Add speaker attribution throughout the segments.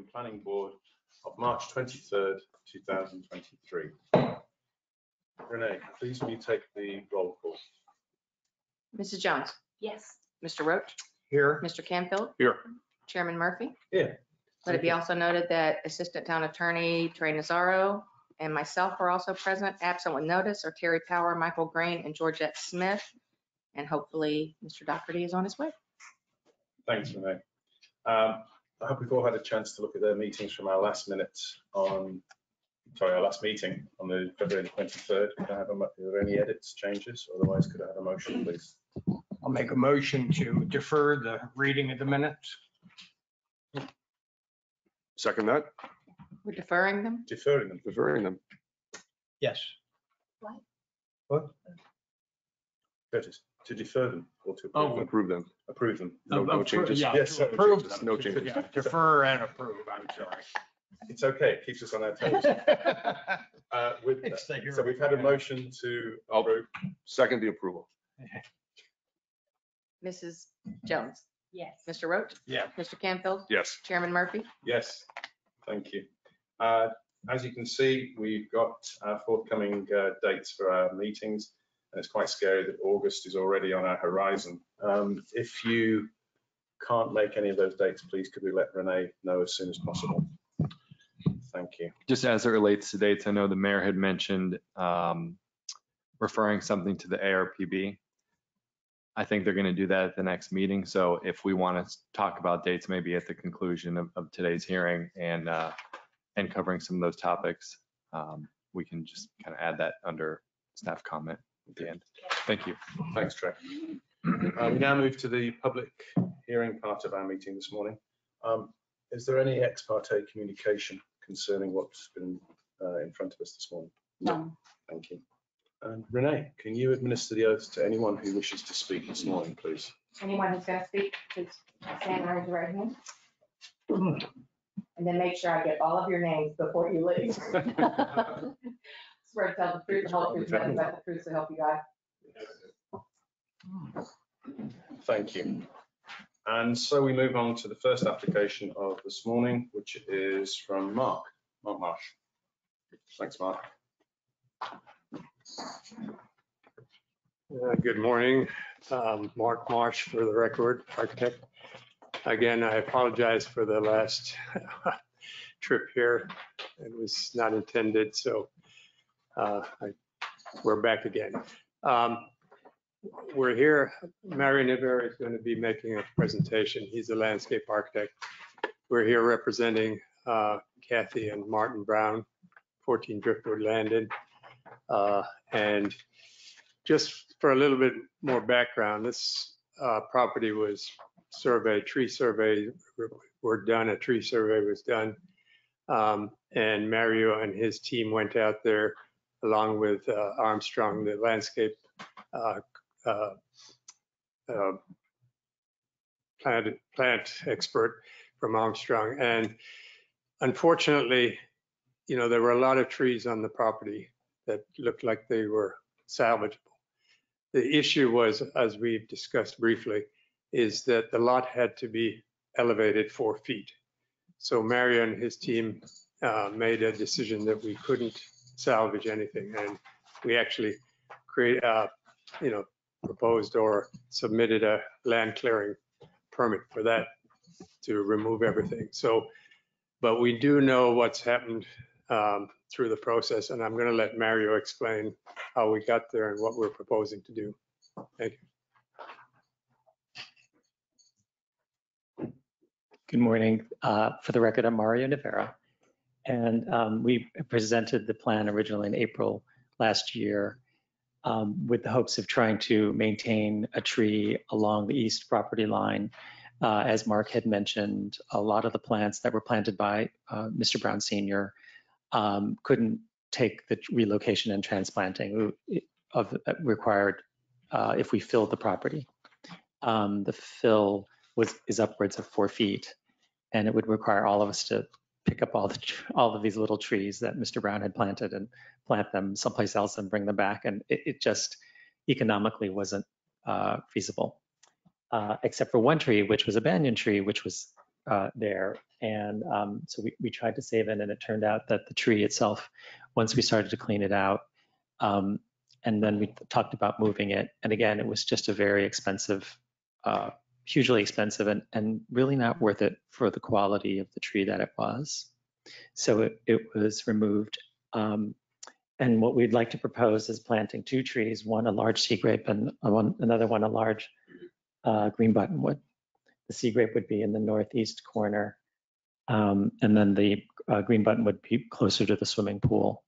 Speaker 1: and Planning Board of March 23rd, 2023. Renee, please will you take the roll call?
Speaker 2: Mrs. Jones?
Speaker 3: Yes.
Speaker 2: Mr. Roach?
Speaker 4: Here.
Speaker 2: Mr. Canfield?
Speaker 4: Here.
Speaker 2: Chairman Murphy?
Speaker 1: Here.
Speaker 2: Let it be also noted that Assistant Town Attorney Trey Nazaro and myself are also present. Absent with notice are Terry Power, Michael Grain, and Georgette Smith. And hopefully Mr. Doherty is on his way.
Speaker 1: Thanks, Renee. I hope we've all had a chance to look at their meetings from our last our last meeting on the February 23rd. Could I have are there any edits, changes? Otherwise, could I have a motion, please?
Speaker 4: I'll make a motion to defer the reading of the minutes.
Speaker 5: Second that.
Speaker 2: We're deferring them.
Speaker 1: Deferring them.
Speaker 5: Deferring them.
Speaker 4: Yes.
Speaker 1: What? Curtis, to defer them or to
Speaker 4: Oh,
Speaker 1: approve them?
Speaker 5: Approve them.
Speaker 1: Approve them.
Speaker 5: No changes.
Speaker 4: Yeah,
Speaker 1: Yes,
Speaker 4: to approve them.
Speaker 5: No changes.
Speaker 4: Yeah, defer and approve, I'm sorry.
Speaker 1: It's okay. It keeps us on our toes. So we've had a motion to approve.
Speaker 5: Second the approval.
Speaker 2: Mrs. Jones?
Speaker 3: Yes.
Speaker 2: Mr. Roach?
Speaker 4: Yeah.
Speaker 2: Mr. Canfield?
Speaker 5: Yes.
Speaker 2: Chairman Murphy?
Speaker 1: Yes, thank you. As you can see, we've got our forthcoming dates for our meetings, and it's quite scary that August is already on our horizon. If you can't make any of those dates, please could we let Renee know as soon as possible? Thank you.
Speaker 6: Just as it relates to dates, I know the mayor had mentioned referring something to the ARPB. I think they're going to do that at the next meeting. So if we want to talk about dates, maybe at the conclusion of today's hearing and covering some of those topics, we can just kind of add that under staff comment at the end. Thank you.
Speaker 1: Thanks, Trey. We now move to the public hearing part of our meeting this morning. Is there any ex parte communication concerning what's been in front of us this morning?
Speaker 3: No.
Speaker 1: Thank you. Renee, can you administer the oath to anyone who wishes to speak this morning, please?
Speaker 2: Anyone who's going to speak, please stand and raise your right hand. And then make sure I get all of your names before you leave. Swear to tell the truth, the whole truth, nothing but the truth to help you God.
Speaker 1: Thank you. And so we move on to the first application of this morning, which is from Mark Marsh. Thanks, Mark.
Speaker 7: Good morning. Mark Marsh for the record, architect. Again, I apologize for the last trip here. It was not intended, so we're back again. We're here. Mario Nivera is going to be making a presentation. He's a landscape architect. We're here representing Kathy and Martin Brown, 14 Driftwood Landing. And just for a little bit more background, this property was surveyed, tree survey were done, a tree survey was done. And Mario and his team went out there along with Armstrong, the landscape plant expert from Armstrong. And unfortunately, you know, there were a lot of trees on the property that looked like they were salvageable. The issue was, as we've discussed briefly, is that the lot had to be elevated 4 feet. So Mario and his team made a decision that we couldn't salvage anything, and we actually proposed or submitted a land clearing permit for that to remove everything. So, but we do know what's happened through the process, and I'm going to let Mario explain how we got there and what we're proposing to do. Thank you.
Speaker 8: Good morning. For the record, I'm Mario Nivera, and we presented the plan originally in April last year with the hopes of trying to maintain a tree along the east property line. As Mark had mentioned, a lot of the plants that were planted by Mr. Brown Sr. Couldn't take the relocation and transplanting required if we filled the property. The fill is upwards of 4 feet, and it would require all of us to pick up all of these little trees that Mr. Brown had planted and plant them someplace else and bring them back, and it just economically wasn't feasible, except for one tree, which was a banyan tree, which was there, And so we tried to save it, and it turned out that the tree itself, once we started to clean it out, and then we talked about moving it. And again, it was just a very expensive, hugely expensive, and really not worth it for the quality of the tree that it was. So it was removed. And what we'd like to propose is planting 2 trees, one a large sea grape and another one a large green buttonwood. The sea grape would be in the northeast corner, and then the green button would be closer to the swimming pool.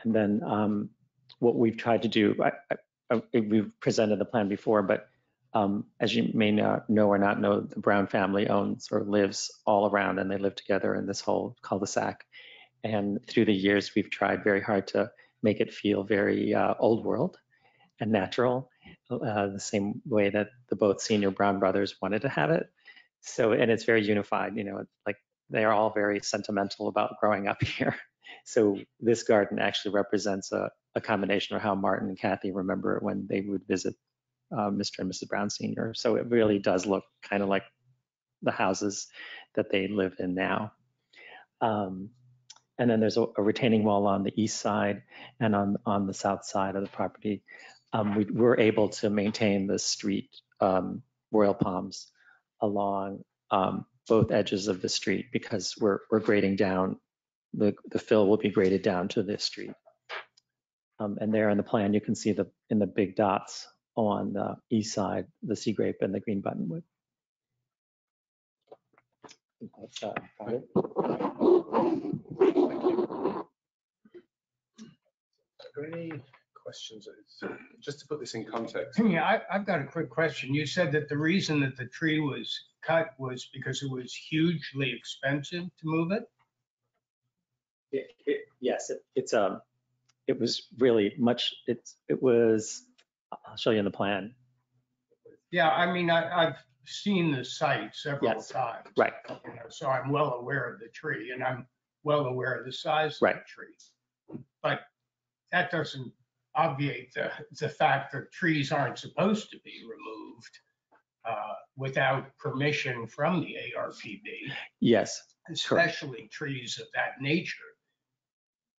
Speaker 8: And then what we've tried to do, we've presented the plan before, but as you may not know or not know, the Brown family owns or lives all around, and they live together in this whole cul-de-sac. And through the years, we've tried very hard to make it feel very old world and natural, the same way that the both senior Brown brothers wanted to have it. So, and it's very unified, you know, like they are all very sentimental about growing up here. So this garden actually represents a combination of how Martin and Kathy remember it when they would visit Mr. and Mrs. Brown Sr. So it really does look kind of like the houses that they live in now. And then there's a retaining wall on the east side, and on the south side of the property. We were able to maintain the street royal palms along both edges of the street because we're grading down. The fill will be graded down to the street. And there in the plan, you can see in the big dots on the east side, the sea grape and the green buttonwood. That's about it.
Speaker 1: Are there any questions? Just to put this in context.
Speaker 4: Yeah, I've got a quick question. You said that the reason that the tree was cut was because it was hugely expensive to move it?
Speaker 8: Yes, it was really much, it was, I'll show you in the plan.
Speaker 4: Yeah, I mean, I've seen the site several
Speaker 8: Yes,
Speaker 4: times.
Speaker 8: right.
Speaker 4: You know, so I'm well aware of the tree, and I'm well aware of the size of the
Speaker 8: Right.
Speaker 4: tree. But that doesn't obviate the fact that trees aren't supposed to be removed without permission from the ARPB.
Speaker 8: Yes,
Speaker 4: Especially trees of that nature.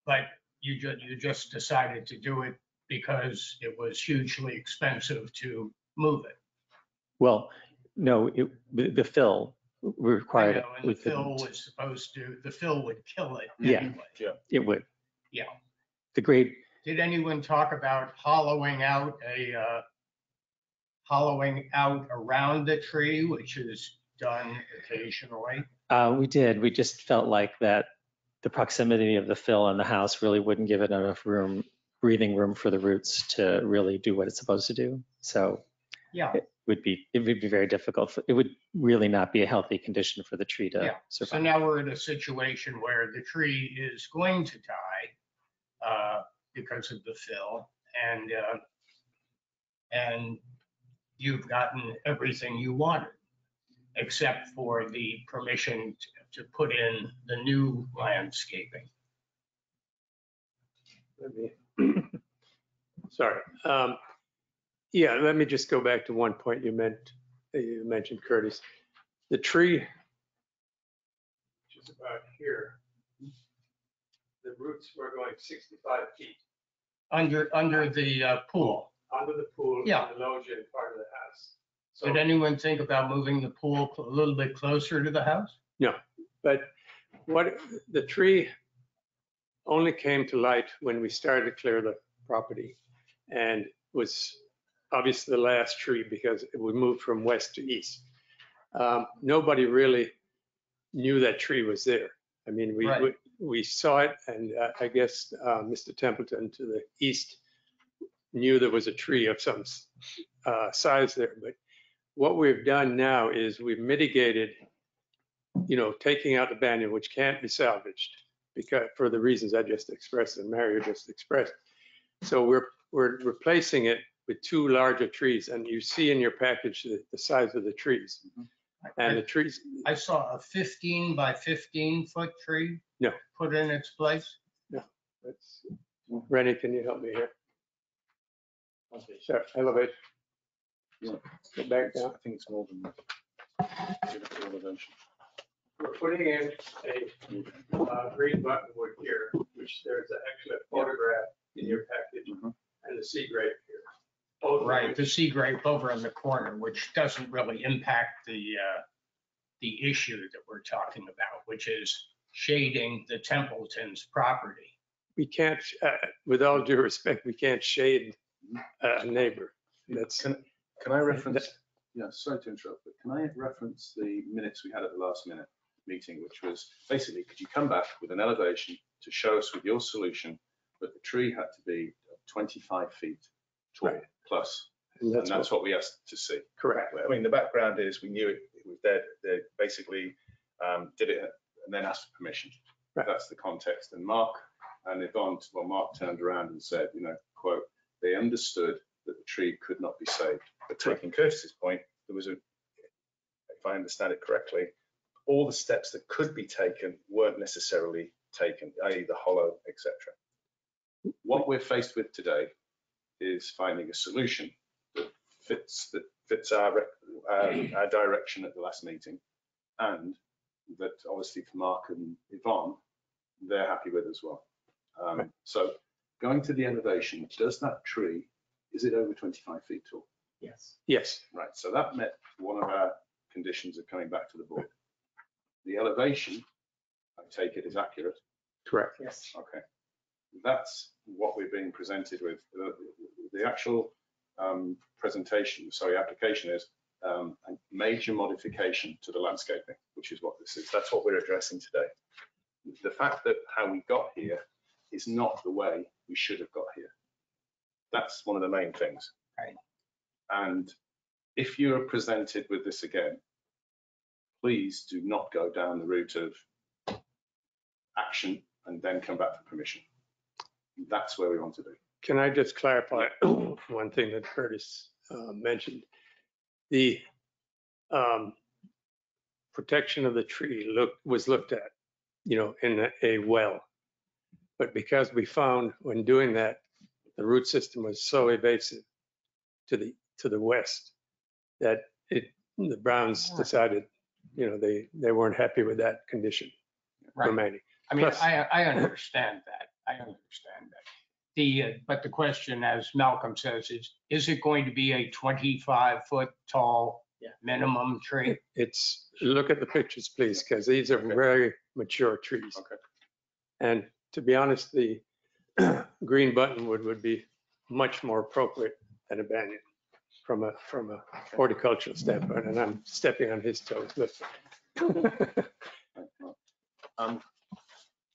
Speaker 4: But you just decided to do it because it was hugely expensive to move it.
Speaker 8: well, no, the fill required.
Speaker 4: I know, and the fill was supposed to, the fill would kill it
Speaker 8: Yeah.
Speaker 4: anyway.
Speaker 1: Yeah.
Speaker 8: It would.
Speaker 4: Yeah.
Speaker 8: The grade,
Speaker 4: Did anyone talk about hollowing out around the tree, which is done occasionally?
Speaker 8: we did. We just felt like that the proximity of the fill and the house really wouldn't give it enough room, breathing room for the roots to really do what it's supposed to do. So
Speaker 4: Yeah.
Speaker 8: it would be very difficult. It would really not be a healthy condition for the tree to
Speaker 4: Yeah. So
Speaker 8: survive.
Speaker 4: now we're in a situation where the tree is going to die because of the fill, and you've gotten everything you wanted, except for the permission to put in the new landscaping.
Speaker 7: Sorry. Yeah, let me just go back to one point you mentioned, Curtis. The tree, which is about here, the roots were going 65 feet
Speaker 4: Under the pool.
Speaker 7: under the pool,
Speaker 4: Yeah.
Speaker 7: in the loggia in part of the house. So,
Speaker 4: Did anyone think about moving the pool a little bit closer to the house?
Speaker 7: but the tree only came to light when we started to clear the property, and was obviously the last tree because it would move from west to east. Nobody really knew that tree was there. I mean,
Speaker 4: Right.
Speaker 7: we saw it, and I guess Mr. Templeton to the east knew there was a tree of some size there. But what we've done now is we've mitigated, taking out the banyan, which can't be salvaged because for the reasons I just expressed and Mario just expressed. So we're replacing it with 2 larger trees, and you see in your package the size of the trees. And the trees,
Speaker 4: I saw a 15 by 15 foot tree.
Speaker 7: No.
Speaker 4: Put in its place.
Speaker 7: Rennie, can you help me here? Sure, elevate. Go back down.
Speaker 1: I think it's more than that.
Speaker 7: We're putting in a green buttonwood here, which there's actually a photograph in your package, and the sea grape here. Both of
Speaker 4: Right,
Speaker 7: which-
Speaker 4: the sea grape over in the corner, which doesn't really impact the issue that we're talking about, which is shading the Templeton's property.
Speaker 7: We can't, with all due respect, we can't shade a neighbor. That's,
Speaker 1: Can I reference, yeah, sorry to interrupt, but can I reference the minutes we had at the last minute meeting, which was basically, could you come back with an elevation to show us with your solution that the tree had to be 25 feet tall
Speaker 7: Right.
Speaker 1: plus,
Speaker 7: and
Speaker 1: and
Speaker 7: that's
Speaker 1: that's what we asked to see.
Speaker 7: correct.
Speaker 1: I mean, the background is we knew it was dead. They basically did it and then asked for permission.
Speaker 7: Right.
Speaker 1: That's the context. And Mark and Yvonne, well, Mark turned around and said, quote, they understood that the tree could not be saved. But taking Curtis's point, there was if I understand it correctly, all the steps that could be taken weren't necessarily taken, i.e. the hollow, etc. What we're faced with today is finding a solution that fits our direction at the last meeting, and that obviously for Mark and Yvonne, they're happy with as well. So going to the elevation, does that tree, is it over 25 feet tall?
Speaker 2: Yes.
Speaker 7: Yes,
Speaker 1: Right, so that met one of our conditions of coming back to the board. The elevation, I take it, is accurate.
Speaker 7: correct.
Speaker 2: Yes.
Speaker 1: Okay, that's what we're being presented with. The actual application is a major modification to the landscaping, which is what this is. That's what we're addressing today. The fact that how we got here is not the way we should have got here. That's one of the main things.
Speaker 4: Right.
Speaker 1: And if you are presented with this again, please do not go down the route of action and then come back for permission. That's where we want to be.
Speaker 7: Can I just clarify one thing that Curtis mentioned? The protection of the tree was looked at, in a well. But because we found when doing that, the root system was so evasive to the west that the Browns decided, they weren't happy with that condition
Speaker 4: Right.
Speaker 7: remaining.
Speaker 4: I mean,
Speaker 7: Plus-
Speaker 4: I understand that. I understand that. But the question, as Malcolm says, is it going to be a 25-foot tall minimum tree?
Speaker 7: Look at the pictures, please, because these are very mature trees.
Speaker 1: Okay.
Speaker 7: And to be honest, the green buttonwood would be much more appropriate than a banyan from a horticultural standpoint, and I'm stepping on his toes. But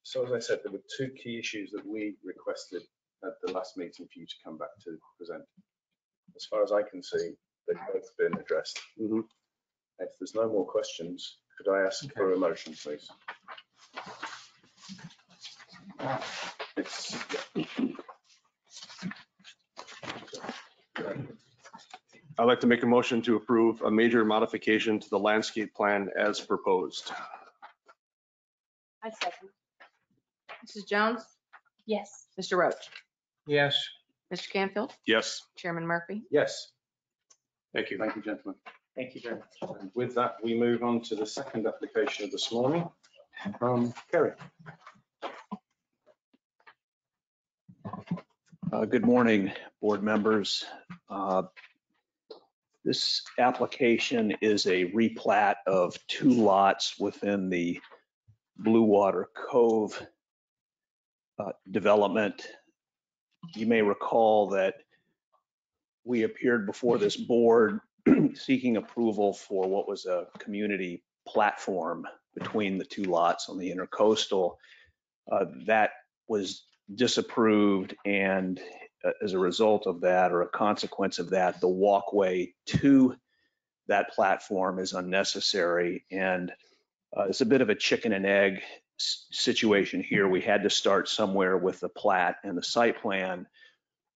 Speaker 1: So as I said, there were two key issues that we requested at the last meeting for you to come back to present. As far as I can see, they've both been addressed. If there's no more questions, could I ask for a motion, please?
Speaker 5: I'd like to make a motion to approve a major modification to the landscape plan as proposed.
Speaker 2: I second. Mrs. Jones?
Speaker 3: Yes.
Speaker 2: Mr. Roach?
Speaker 4: Yes.
Speaker 2: Mr. Canfield?
Speaker 5: Yes.
Speaker 2: Chairman Murphy?
Speaker 1: Yes.
Speaker 7: thank you.
Speaker 1: Thank you, gentlemen.
Speaker 8: Thank you very much.
Speaker 1: And with that, we move on to the second application of this morning. Kerry.
Speaker 9: Good morning, board members. This application is a replat of 2 lots within the Blue Water Cove development. You may recall that we appeared before this board seeking approval for what was a community platform between the 2 lots on the intercoastal. That was disapproved, and as a result of that, or a consequence of that, the walkway to that platform is unnecessary. And it's a bit of a chicken and egg situation here. We had to start somewhere with the plat and the site plan.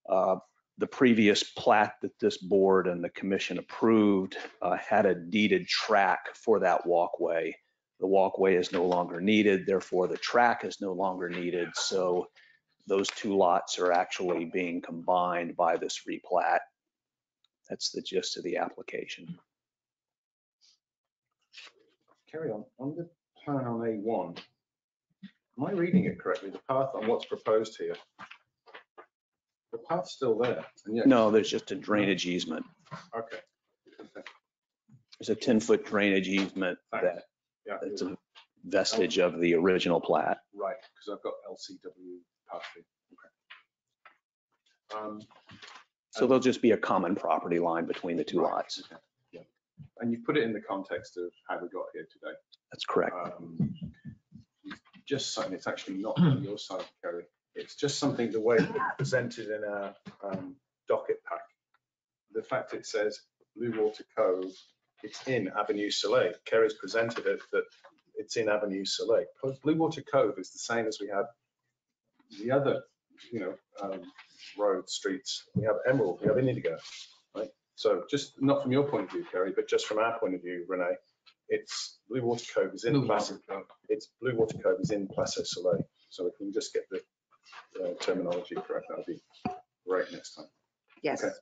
Speaker 9: The previous plat that this board and the commission approved had a deeded track for that walkway. The walkway is no longer needed, therefore the track is no longer needed. So those 2 lots are actually being combined by this replat. That's the gist of the application.
Speaker 1: Carry on the plan on A1. Am I reading it correctly? The path on what's proposed here? The path's still there. And yet,
Speaker 9: No, there's just a drainage easement.
Speaker 1: okay.
Speaker 9: There's a 10-foot drainage easement
Speaker 1: Thanks.
Speaker 9: that
Speaker 1: Yeah,
Speaker 9: it's a vestige of the original plat.
Speaker 1: right, because I've got LCW path here. Okay.
Speaker 9: So there'll just be a common property line between the two
Speaker 1: Right,
Speaker 9: lots.
Speaker 1: okay, yeah. And you put it in the context of how we got here today.
Speaker 9: That's correct.
Speaker 1: Just something, it's actually not on your side, Kerry. It's just something, the way it's presented in our docket pack. The fact it says Blue Water Cove, it's in Avenue Soleil. Kerry's presented it that it's in Avenue Soleil. Blue Water Cove is the same as we have the other, road, streets. We have Emerald, we have Indigo, right? So just not from your point of view, Kerry, but just from our point of view, Renee, it's Blue Water Cove is in
Speaker 4: Blue
Speaker 1: Placer.
Speaker 4: Water Cove.
Speaker 1: It's Blue Water Cove is in Placer Soleil. So if we can just get the terminology correct, that'll be great next time.
Speaker 2: Yes.
Speaker 1: Okay.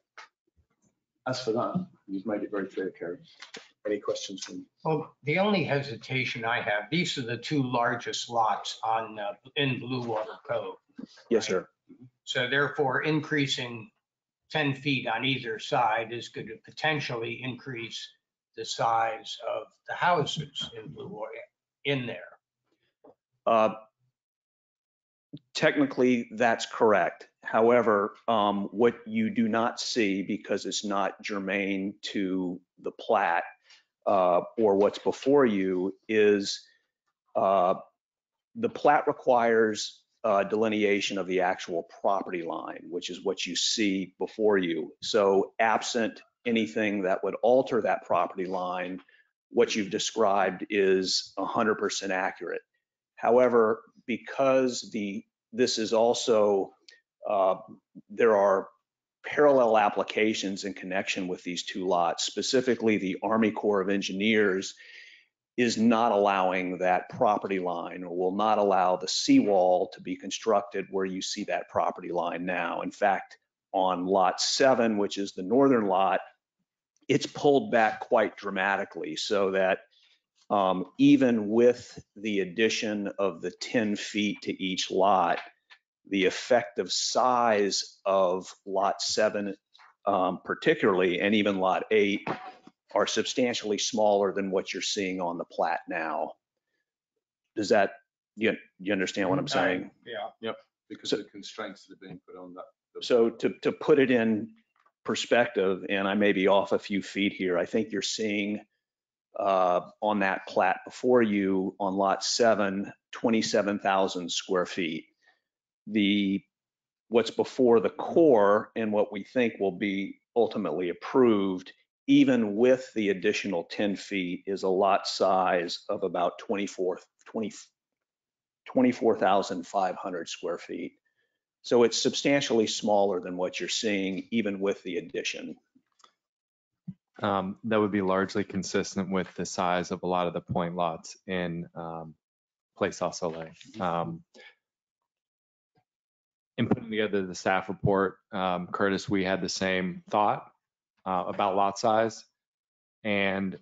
Speaker 1: As for that, you've made it very clear, Kerry. Any questions from?
Speaker 4: Well, the only hesitation I have, these are the two largest lots on, in Blue Water Cove.
Speaker 9: Yes, sir.
Speaker 4: So therefore, increasing 10 feet on either side is going to potentially increase the size of the houses in Blue Water in there.
Speaker 9: Technically, that's correct. However, what you do not see, because it's not germane to the plat or what's before you, is the plat requires delineation of the actual property line, which is what you see before you. So absent anything that would alter that property line, what you've described is 100% accurate. However, because this is also, there are parallel applications in connection with these two lots. Specifically, the Army Corps of Engineers is not allowing that property line, or will not allow the seawall to be constructed where you see that property line now. In fact, on lot 7, which is the northern lot, it's pulled back quite dramatically, so that even with the addition of the 10 feet to each lot, the effective size of lot 7 particularly, and even lot 8, are substantially smaller than what you're seeing on the plat now. Does that, you understand what I'm saying?
Speaker 4: Yeah.
Speaker 1: Yep, because of the constraints that are being put on that.
Speaker 9: So to put it in perspective, and I may be off a few feet here, I think you're seeing on that plat before you on lot 7, 27,000 square feet. What's before the core and what we think will be ultimately approved, even with the additional 10 feet, is a lot size of about 24,500 square feet. So it's substantially smaller than what you're seeing, even with the addition.
Speaker 6: That would be largely consistent with the size of a lot of the point lots in Place au Soleil. In putting together the staff report, Curtis, we had the same thought about lot size, and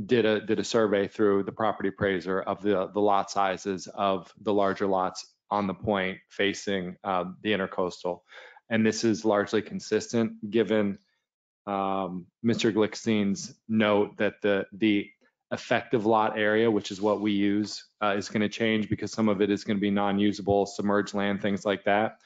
Speaker 6: did a survey through the property appraiser of the lot sizes of the larger lots on the point facing the intercoastal. And this is largely consistent, given Mr. Glickstein's note that the effective lot area, which is what we use, is going to change because some of it is going to be non-usable, submerged land, things like that.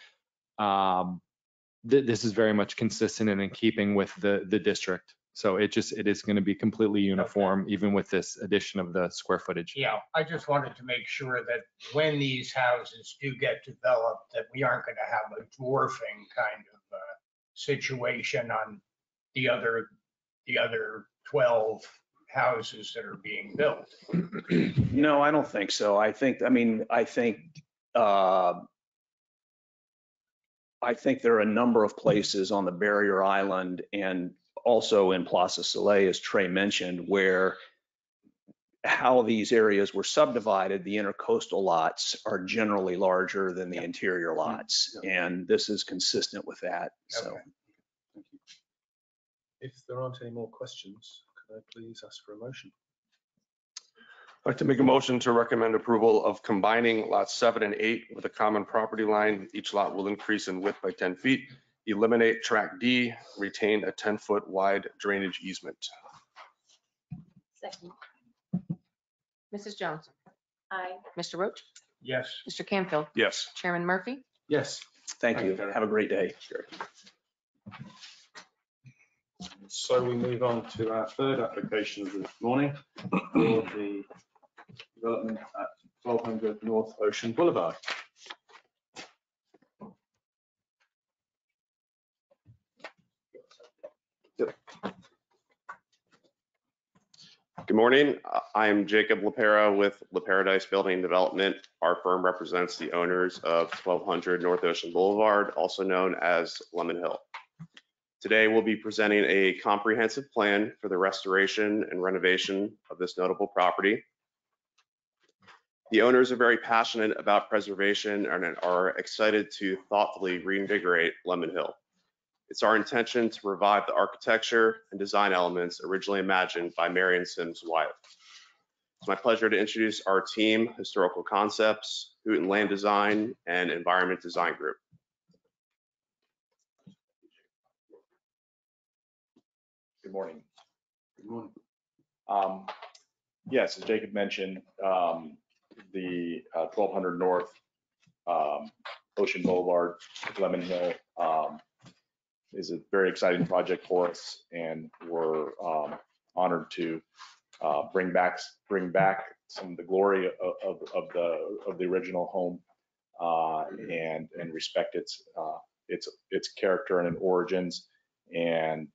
Speaker 6: This is very much consistent and in keeping with the district. So it is going to be completely uniform, even with this addition of the square footage.
Speaker 4: Yeah, I just wanted to make sure that when these houses do get developed, that we aren't going to have a dwarfing kind of situation on the other 12 houses that are being built.
Speaker 9: No, I don't think so. I think there are a number of places on the barrier island and also in Place au Soleil, as Trey mentioned, where how these areas were subdivided, the intercoastal lots are generally larger than the interior lots. And this is consistent with that. So.
Speaker 4: Okay.
Speaker 1: Thank you. If there aren't any more questions, could I please ask for a motion?
Speaker 5: I'd like to make a motion to recommend approval of combining lots 7 and 8 with a common property line. Each lot will increase in width by 10 feet, eliminate track D, retain a 10-foot wide drainage easement.
Speaker 2: Second. Mrs. Jones.
Speaker 3: Aye.
Speaker 2: Mr. Roach.
Speaker 4: Yes.
Speaker 2: Mr. Canfield.
Speaker 5: Yes.
Speaker 2: Chairman Murphy.
Speaker 1: Yes.
Speaker 9: Thank you. Have a great day.
Speaker 1: So we move on to our third application of this morning for the development at 1200 North Ocean Boulevard.
Speaker 10: Good morning. I'm Jacob LaPera with LaParadise Building Development. Our firm represents the owners of 1200 North Ocean Boulevard, also known as Lemon Hill. Today, we'll be presenting a comprehensive plan for the restoration and renovation of this notable property. The owners are very passionate about preservation and are excited to thoughtfully reinvigorate Lemon Hill. It's our intention to revive the architecture and design elements originally imagined by Marion Sims Wyatt. It's my pleasure to introduce our team, Historical Concepts, Houghton Land Design, and Environment Design Group.
Speaker 11: Good morning. Good morning. Yes, as Jacob mentioned, the 1200 North Ocean Boulevard, Lemon Hill, is a very exciting project for us, and we're honored to bring back some of the glory of the original home and respect its character and origins, and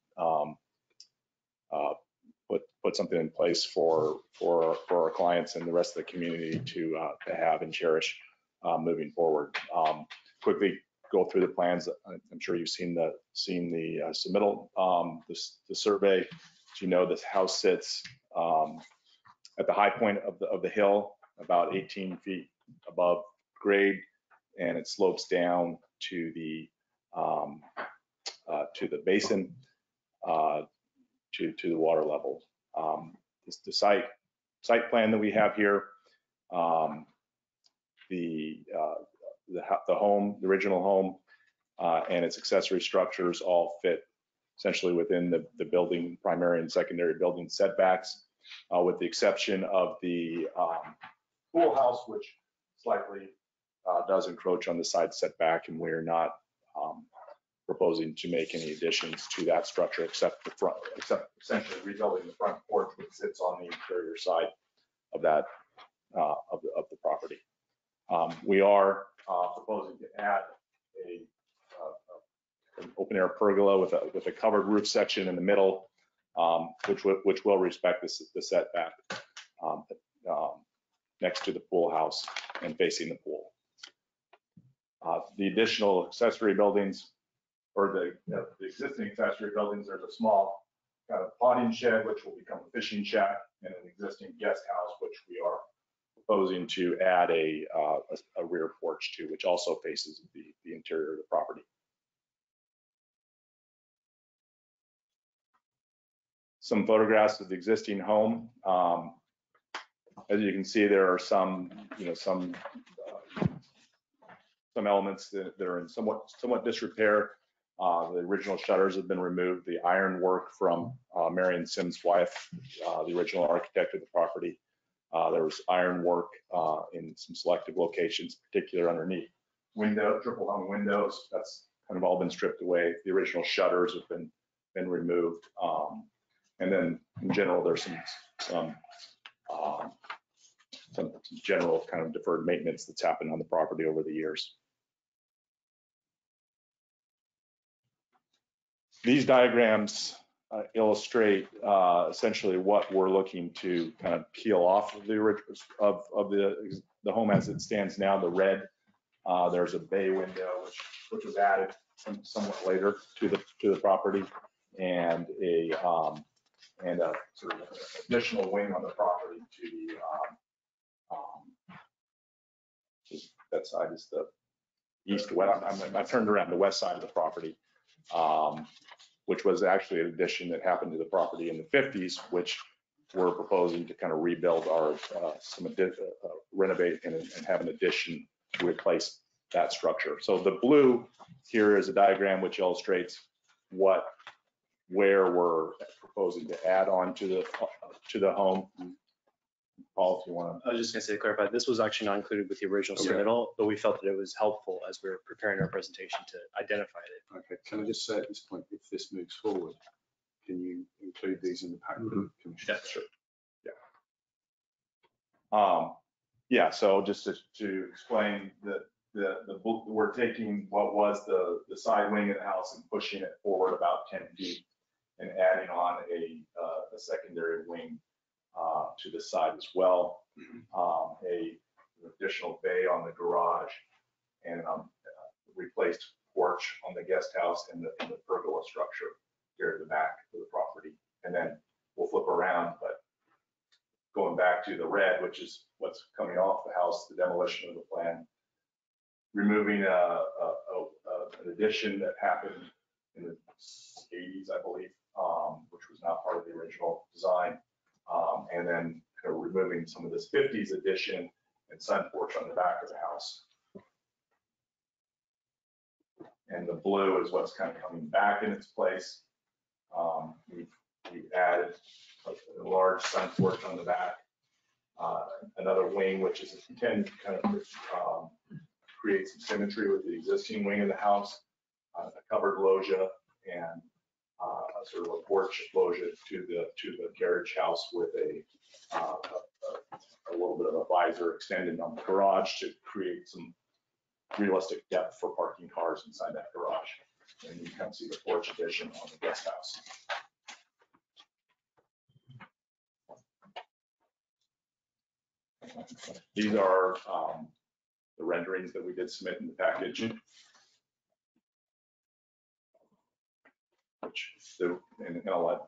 Speaker 11: put something in place for our clients and the rest of the community to have and cherish moving forward. Quickly go through the plans. I'm sure you've seen the submittal, the survey. As you know, this house sits at the high point of the hill, about 18 feet above grade, and it slopes down to the basin, to the water level. The site plan that we have here, the home, the original home, and its accessory structures all fit essentially within the building, primary and secondary building setbacks, with the exception of the pool house, which slightly does encroach on the side setback, and we're not proposing to make any additions to that structure except essentially rebuilding the front porch, which sits on the interior side of that of the property. We are proposing to add an open air pergola with a covered roof section in the middle, which will respect the setback next to the pool house and facing the pool. The additional accessory buildings, or the existing accessory buildings, there's a small kind of potting shed, which will become a fishing shack, and an existing guest house, which we are proposing to add a rear porch to, which also faces the interior of the property. Some photographs of the existing home. As you can see, there are some elements that are in somewhat disrepair. The original shutters have been removed. The ironwork from Marion Sims Wyatt, the original architect of the property. There was ironwork in some selective locations, particularly underneath triple hung windows. That's kind of all been stripped away. The original shutters have been removed. And then in general, there's some general kind of deferred maintenance that's happened on the property over the years. These diagrams illustrate essentially what we're looking to kind of peel off of the home as it stands now. The red, there's a bay window which was added somewhat later to the property, and a sort of additional wing on the property to the that side is the east-west. I turned around the west side of the property, which was actually an addition that happened to the property in the 50s, which we're proposing to kind of rebuild our, renovate and have an addition to replace that structure. So the blue here is a diagram which illustrates where we're proposing to add on to the home. Paul, if you want to.
Speaker 3: I was just gonna say to clarify, this was actually not included with the original
Speaker 11: Okay.
Speaker 3: submittal, but we felt that it was helpful as we were preparing our presentation to identify it.
Speaker 12: Okay, can I just say at this point, if this moves forward, can you include these in the pack for the commission?
Speaker 11: Yeah, sure. Yeah, so just to explain that we're taking what was the side wing of the house and pushing it forward about 10 feet and adding on a secondary wing to the side as well. A additional bay on the garage and replaced porch on the guest house and the pergola structure here at the back of the property. And then we'll flip around, but going back to the red, which is what's coming off the house, the demolition of the plan, removing an addition that happened in the 80s, I believe, which was not part of the original design, and then kind of removing some of this 50s addition and sun porch on the back of the house. And the blue is what's kind of coming back in its place. We've added a large sun porch on the back, another wing, which is intended to kind of create some symmetry with the existing wing of the house, a covered loggia, and a sort of a porch loggia to the carriage house with a little bit of a visor extended on the garage to create some realistic depth for parking cars inside that garage. And you can see the porch addition on the guest house. These are the renderings that we did submit in the package. And I'll let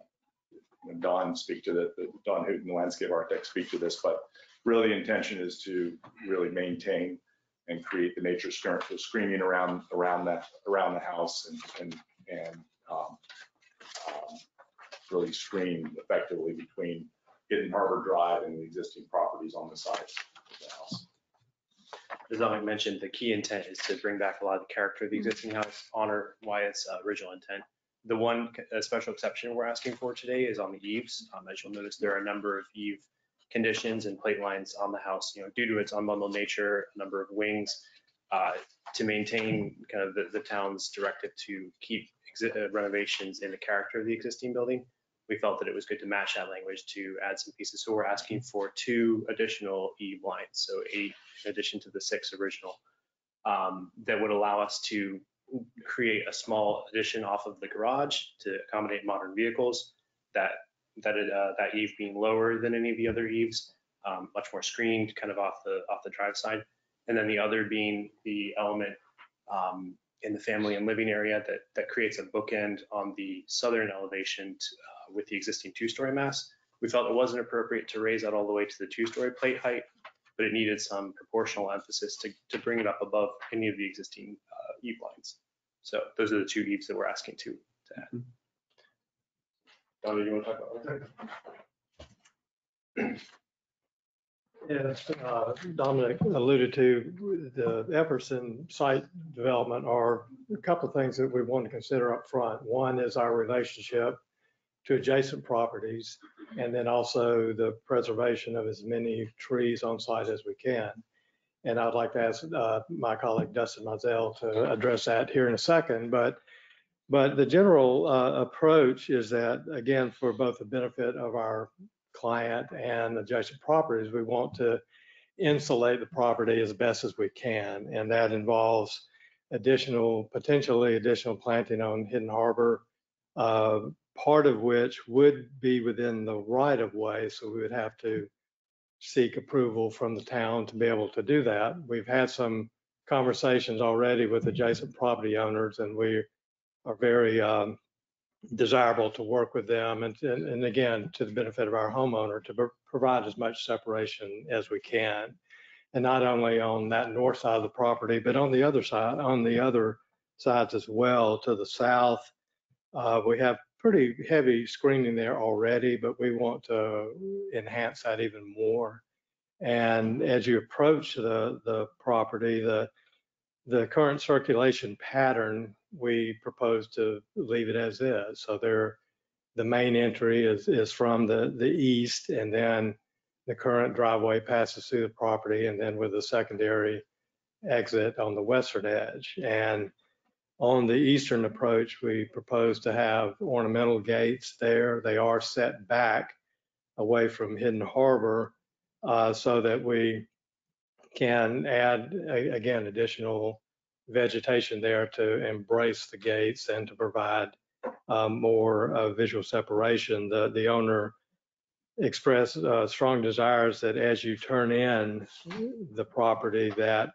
Speaker 11: Don speak to Don Hooten, the landscape architect, speak to this, but really the intention is to really maintain and create the nature screening around the house and really screen effectively between Hidden Harbor Drive and the existing properties on the sides of the house.
Speaker 3: As Dominic mentioned, the key intent is to bring back a lot of the character of the existing house, honor Wyatt's original intent. The one special exception we're asking for today is on the eaves. As you'll notice, there are a number of eave conditions and plate lines on the house, due to its unbundled nature, a number of wings, to maintain kind of the town's directive to keep renovations in the character of the existing building. We felt that it was good to match that language to add some pieces. So we're asking for 2 additional eave lines, so 8 in addition to the 6 original, that would allow us to create a small addition off of the garage to accommodate modern vehicles. That eave being lower than any of the other eaves, much more screened, kind of off the drive side, and then the other being the element in the family and living area that creates a bookend on the southern elevation with the existing 2-story mass. We felt it wasn't appropriate to raise that all the way to the 2-story plate height, but it needed some proportional emphasis to bring it up above any of the existing eave lines. So those are the 2 eaves that we're asking to add.
Speaker 11: Don, you want to talk about that?
Speaker 13: As Dominic alluded to, the efforts in site development are a couple of things that we want to consider up front. One is our relationship to adjacent properties, and then also the preservation of as many trees on site as we can. And I'd like to ask my colleague Dustin Mizell to address that here in a second. But the general approach is that, again, for both the benefit of our client and adjacent properties, we want to insulate the property as best as we can. And that involves potentially additional planting on Hidden Harbor, part of which would be within the right of way. So we would have to seek approval from the town to be able to do that. We've had some conversations already with adjacent property owners, and we are very desirable to work with them and again, to the benefit of our homeowner, to provide as much separation as we can. And not only on that north side of the property, but on the other side, on the other sides as well. To the south, we have pretty heavy screening there already, but we want to enhance that even more. And as you approach the property, the current circulation pattern, we propose to leave it as is. So the main entry is from the east, and then the current driveway passes through the property, and then with a secondary exit on the western edge. And on the eastern approach, we propose to have ornamental gates there. They are set back away from Hidden Harbor so that we can add, again, additional vegetation there to embrace the gates and to provide more visual separation. The owner expressed strong desires that as you turn in the property, that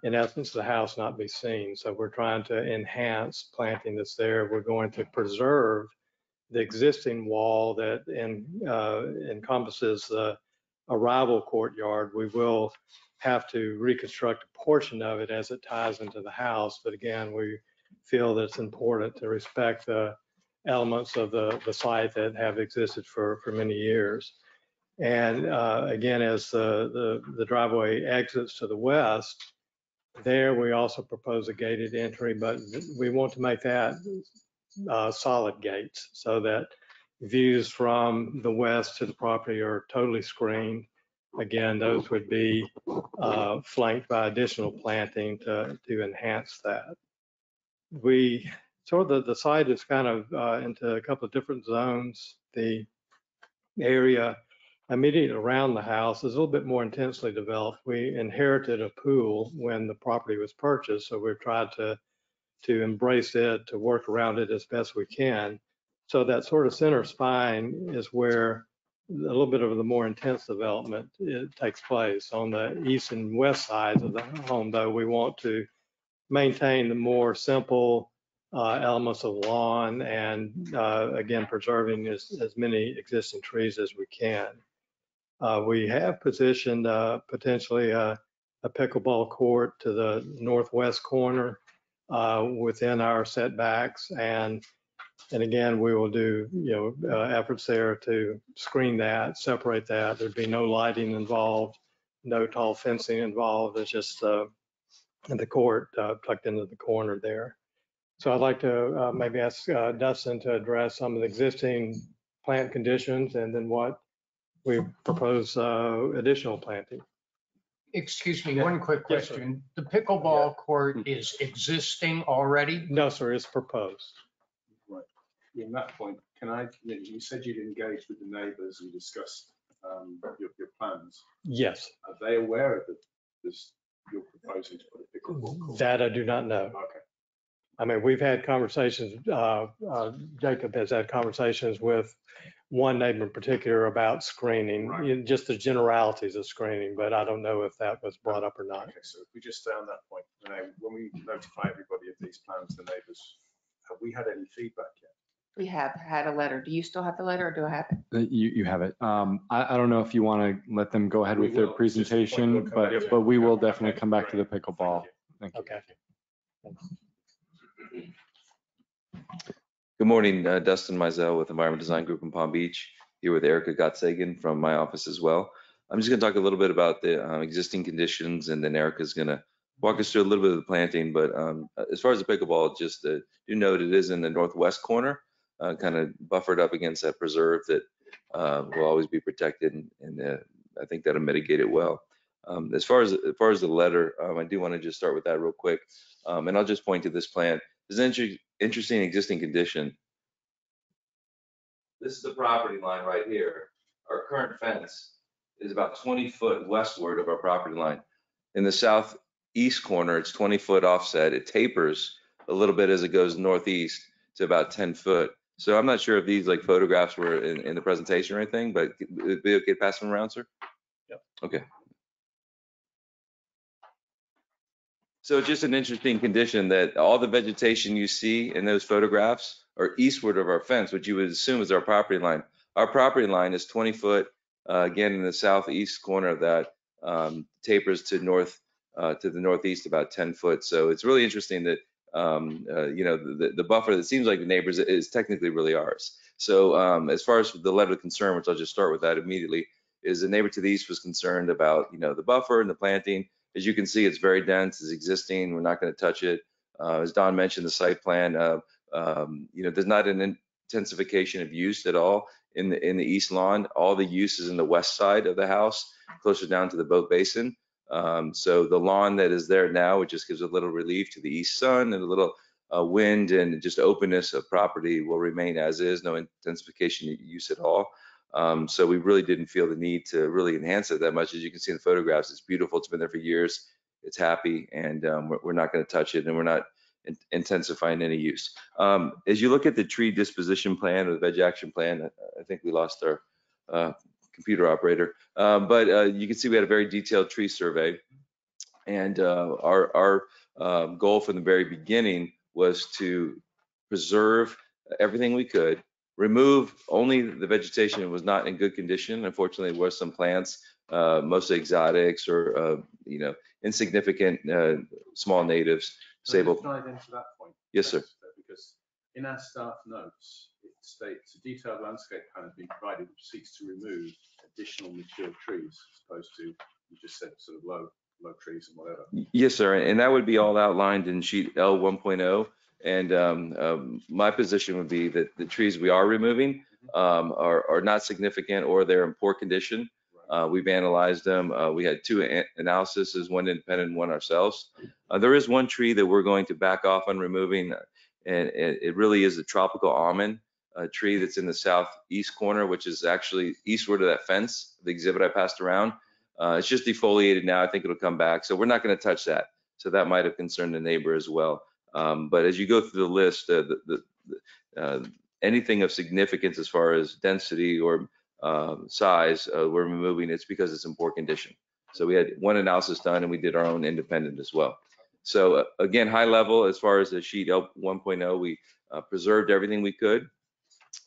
Speaker 13: in essence the house not be seen. So we're trying to enhance planting that's there. We're going to preserve the existing wall that encompasses the arrival courtyard. We will have to reconstruct a portion of it as it ties into the house. But again, we feel that it's important to respect the elements of the site that have existed for many years. And again, as the driveway exits to the west, there we also propose a gated entry, but we want to make that solid gates so that views from the west to the property are totally screened. Again, those would be flanked by additional planting to enhance that. We sort of the site is kind of into a couple of different zones. The area immediately around the house is a little bit more intensely developed. We inherited a pool when the property was purchased, so we've tried to embrace it, to work around it as best we can. So that sort of center spine is where a little bit of the more intense development takes place. On the east and west sides of the home, though, we want to maintain the more simple elements of lawn and again, preserving as many existing trees as we can. We have positioned potentially a pickleball court to the northwest corner within our setbacks, and again, we will do efforts there to screen that, separate that. There'd be no lighting involved, no tall fencing involved. It's just the court tucked into the corner there. So I'd like to maybe ask Dustin to address some of the existing plant conditions and then what we propose additional planting.
Speaker 4: Excuse me, one quick question. The pickleball court is existing already?
Speaker 13: No, sir, it's proposed.
Speaker 12: Right. In that point, you said you'd engage with the neighbours and discuss your plans.
Speaker 13: Yes.
Speaker 12: Are they aware of this, you're proposing to put a pickleball court?
Speaker 13: That I do not know.
Speaker 12: Okay.
Speaker 13: I mean, we've had conversations, Jacob has had conversations with one neighbor in particular about screening,
Speaker 12: Right.
Speaker 13: Just the generalities of screening, but I don't know if that was brought up or not.
Speaker 12: Okay, so if we just stay on that point, when we notify everybody of these plans, the neighbours, have we had any feedback yet?
Speaker 2: We have had a letter. Do you still have the letter or do I have it?
Speaker 6: You have it. I don't know if you want to let them go ahead
Speaker 12: We
Speaker 6: with their
Speaker 12: will.
Speaker 6: presentation,
Speaker 12: Just the point we'll come back to.
Speaker 6: but we will
Speaker 12: Okay,
Speaker 6: definitely come back to the
Speaker 12: great.
Speaker 6: pickleball.
Speaker 12: Thank
Speaker 6: Thank you.
Speaker 13: Okay.
Speaker 14: Good morning, Dustin Mizell with Environment Design Group in Palm Beach, here with Erica Gottsagen from my office as well. I'm just going to talk a little bit about the existing conditions, and then Erica's going to walk us through a little bit of the planting. But as far as the pickleball, just do note it is in the northwest corner, kind of buffered up against that preserve that will always be protected, and I think that'll mitigate it well. As far as the letter, I do want to just start with that real quick, and I'll just point to this plan. There's an interesting existing condition. This is the property line right here. Our current fence is about 20 foot westward of our property line. In the southeast corner, it's 20 foot offset. It tapers a little bit as it goes northeast to about 10 foot. So I'm not sure if these like photographs were in the presentation or anything, but it'd be okay to pass them around, sir?
Speaker 12: Yep.
Speaker 14: Okay. So just an interesting condition that all the vegetation you see in those photographs are eastward of our fence, which you would assume is our property line. Our property line is 20 foot, again, in the southeast corner of that, tapers to the northeast about 10 foot. So it's really interesting that the buffer that seems like the neighbors is technically really ours. So as far as the letter of concern, which I'll just start with that immediately, is the neighbor to the east was concerned about, the buffer and the planting. As you can see, it's very dense, it's existing. We're not going to touch it. As Don mentioned, the site plan, there's not an intensification of use at all in the east lawn. All the use is in the west side of the house, closer down to the boat basin. So the lawn that is there now, it just gives a little relief to the east sun and a little wind, and just openness of property will remain as is, no intensification use at all. So we really didn't feel the need to really enhance it that much. As you can see in the photographs, it's beautiful. It's been there for years. It's happy, and we're not going to touch it, and we're not intensifying any use. As you look at the tree disposition plan or the veg action plan, I think we lost our computer operator, but you can see we had a very detailed tree survey, and our goal from the very beginning was to preserve everything we could, remove only the vegetation that was not in good condition. Unfortunately, there were some plants, mostly exotics or insignificant small natives.
Speaker 12: Can I just dive into that point?
Speaker 14: Yes, sir.
Speaker 12: Because in our staff notes, it states a detailed landscape plan has been provided which seeks to remove additional mature trees, as opposed to, you just said, sort of low trees and whatever.
Speaker 14: Yes, sir. And that would be all outlined in sheet L 1.0. And my position would be that the trees we are removing are not significant, or they're in poor condition. We've analyzed them. We had two analyses, one independent and one ourselves. There is one tree that we're going to back off on removing, and it really is a tropical almond, a tree that's in the southeast corner, which is actually eastward of that fence, the exhibit I passed around. It's just defoliated now. I think it'll come back. So we're not going to touch that. So that might have concerned the neighbor as well. But as you go through the list, anything of significance as far as density or size, we're removing. It's because it's in poor condition. So we had one analysis done, and we did our own independent as well. So again, high level, as far as the sheet L 1.0, we preserved everything we could.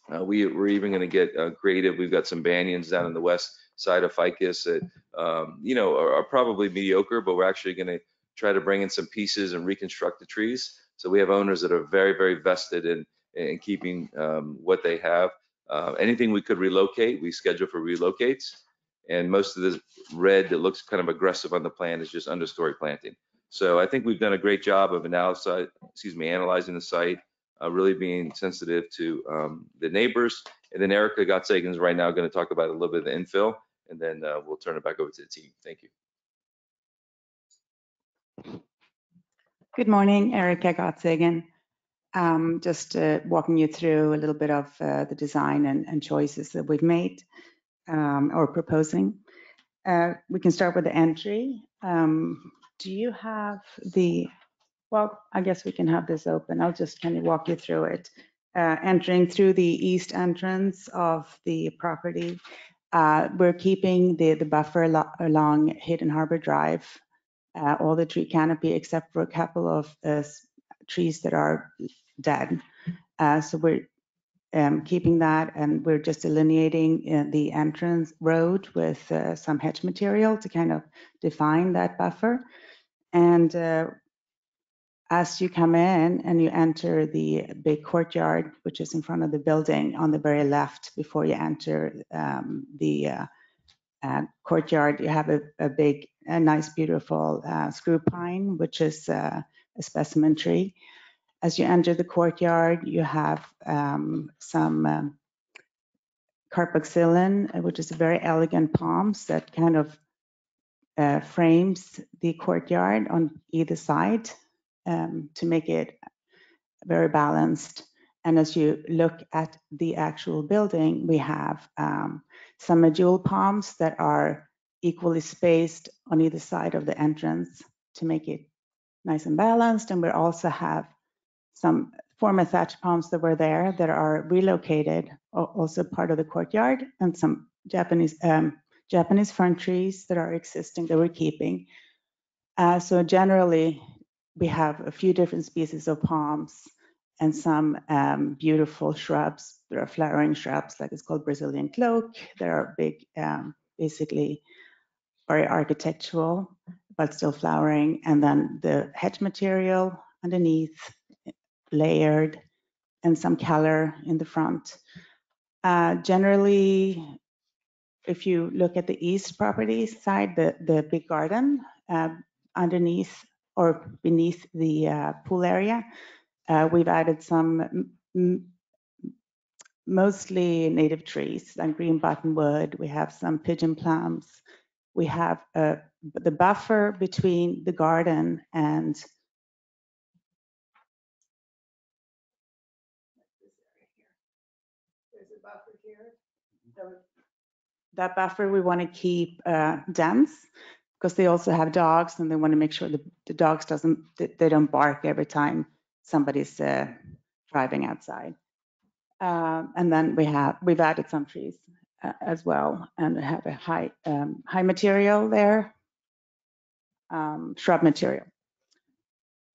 Speaker 14: We're even going to get creative. We've got some banyans down in the west side of ficus that are probably mediocre, but we're actually going to try to bring in some pieces and reconstruct the trees. So we have owners that are very, very vested in keeping what they have. Anything we could relocate, we schedule for relocates. And most of the red that looks kind of aggressive on the plan is just understory planting. So I think we've done a great job of analyzing the site, really being sensitive to the neighbors. And then Erica Gottsagen is right now going to talk about a little bit of the infill, and then we'll turn it back over to the team. Thank you.
Speaker 15: Good morning, Erica Gottsagen. Just walking you through a little bit of the design and choices that we've made or proposing. We can start with the entry. Do you have well, I guess we can have this open. I'll just kind of walk you through it. Entering through the east entrance of the property, we're keeping the buffer along Hidden Harbor Drive, all the tree canopy except for a couple of trees that are dead. So we're keeping that, and we're just delineating the entrance road with some hedge material to kind of define that buffer. And as you come in and you enter the big courtyard, which is in front of the building on the very left before you enter the courtyard, you have a nice, beautiful screw pine, which is a specimen tree. As you enter the courtyard, you have some carboxylon, which is a very elegant palms that kind of frames the courtyard on either side to make it very balanced. And as you look at the actual building, we have some medjool palms that are equally spaced on either side of the entrance to make it nice and balanced. And we also have some former thatch palms that were there that are relocated, also part of the courtyard, and some Japanese fern trees that are existing that we're keeping. So generally, we have a few different species of palms and some beautiful shrubs. There are flowering shrubs, like it's called Brazilian cloak. There are big, basically very architectural, but still flowering. And then the hedge material underneath, layered, and some color in the front. Generally, if you look at the east property side, the big garden underneath or beneath the pool area, we've added some mostly native trees like green buttonwood. We have some pigeon plums. We have the buffer between the garden and there's a buffer here. So that buffer we want to keep dense because they also have dogs and they want to make sure the dogs they don't bark every time somebody's driving outside. And then we've added some trees as well, and we have a high material there, shrub material.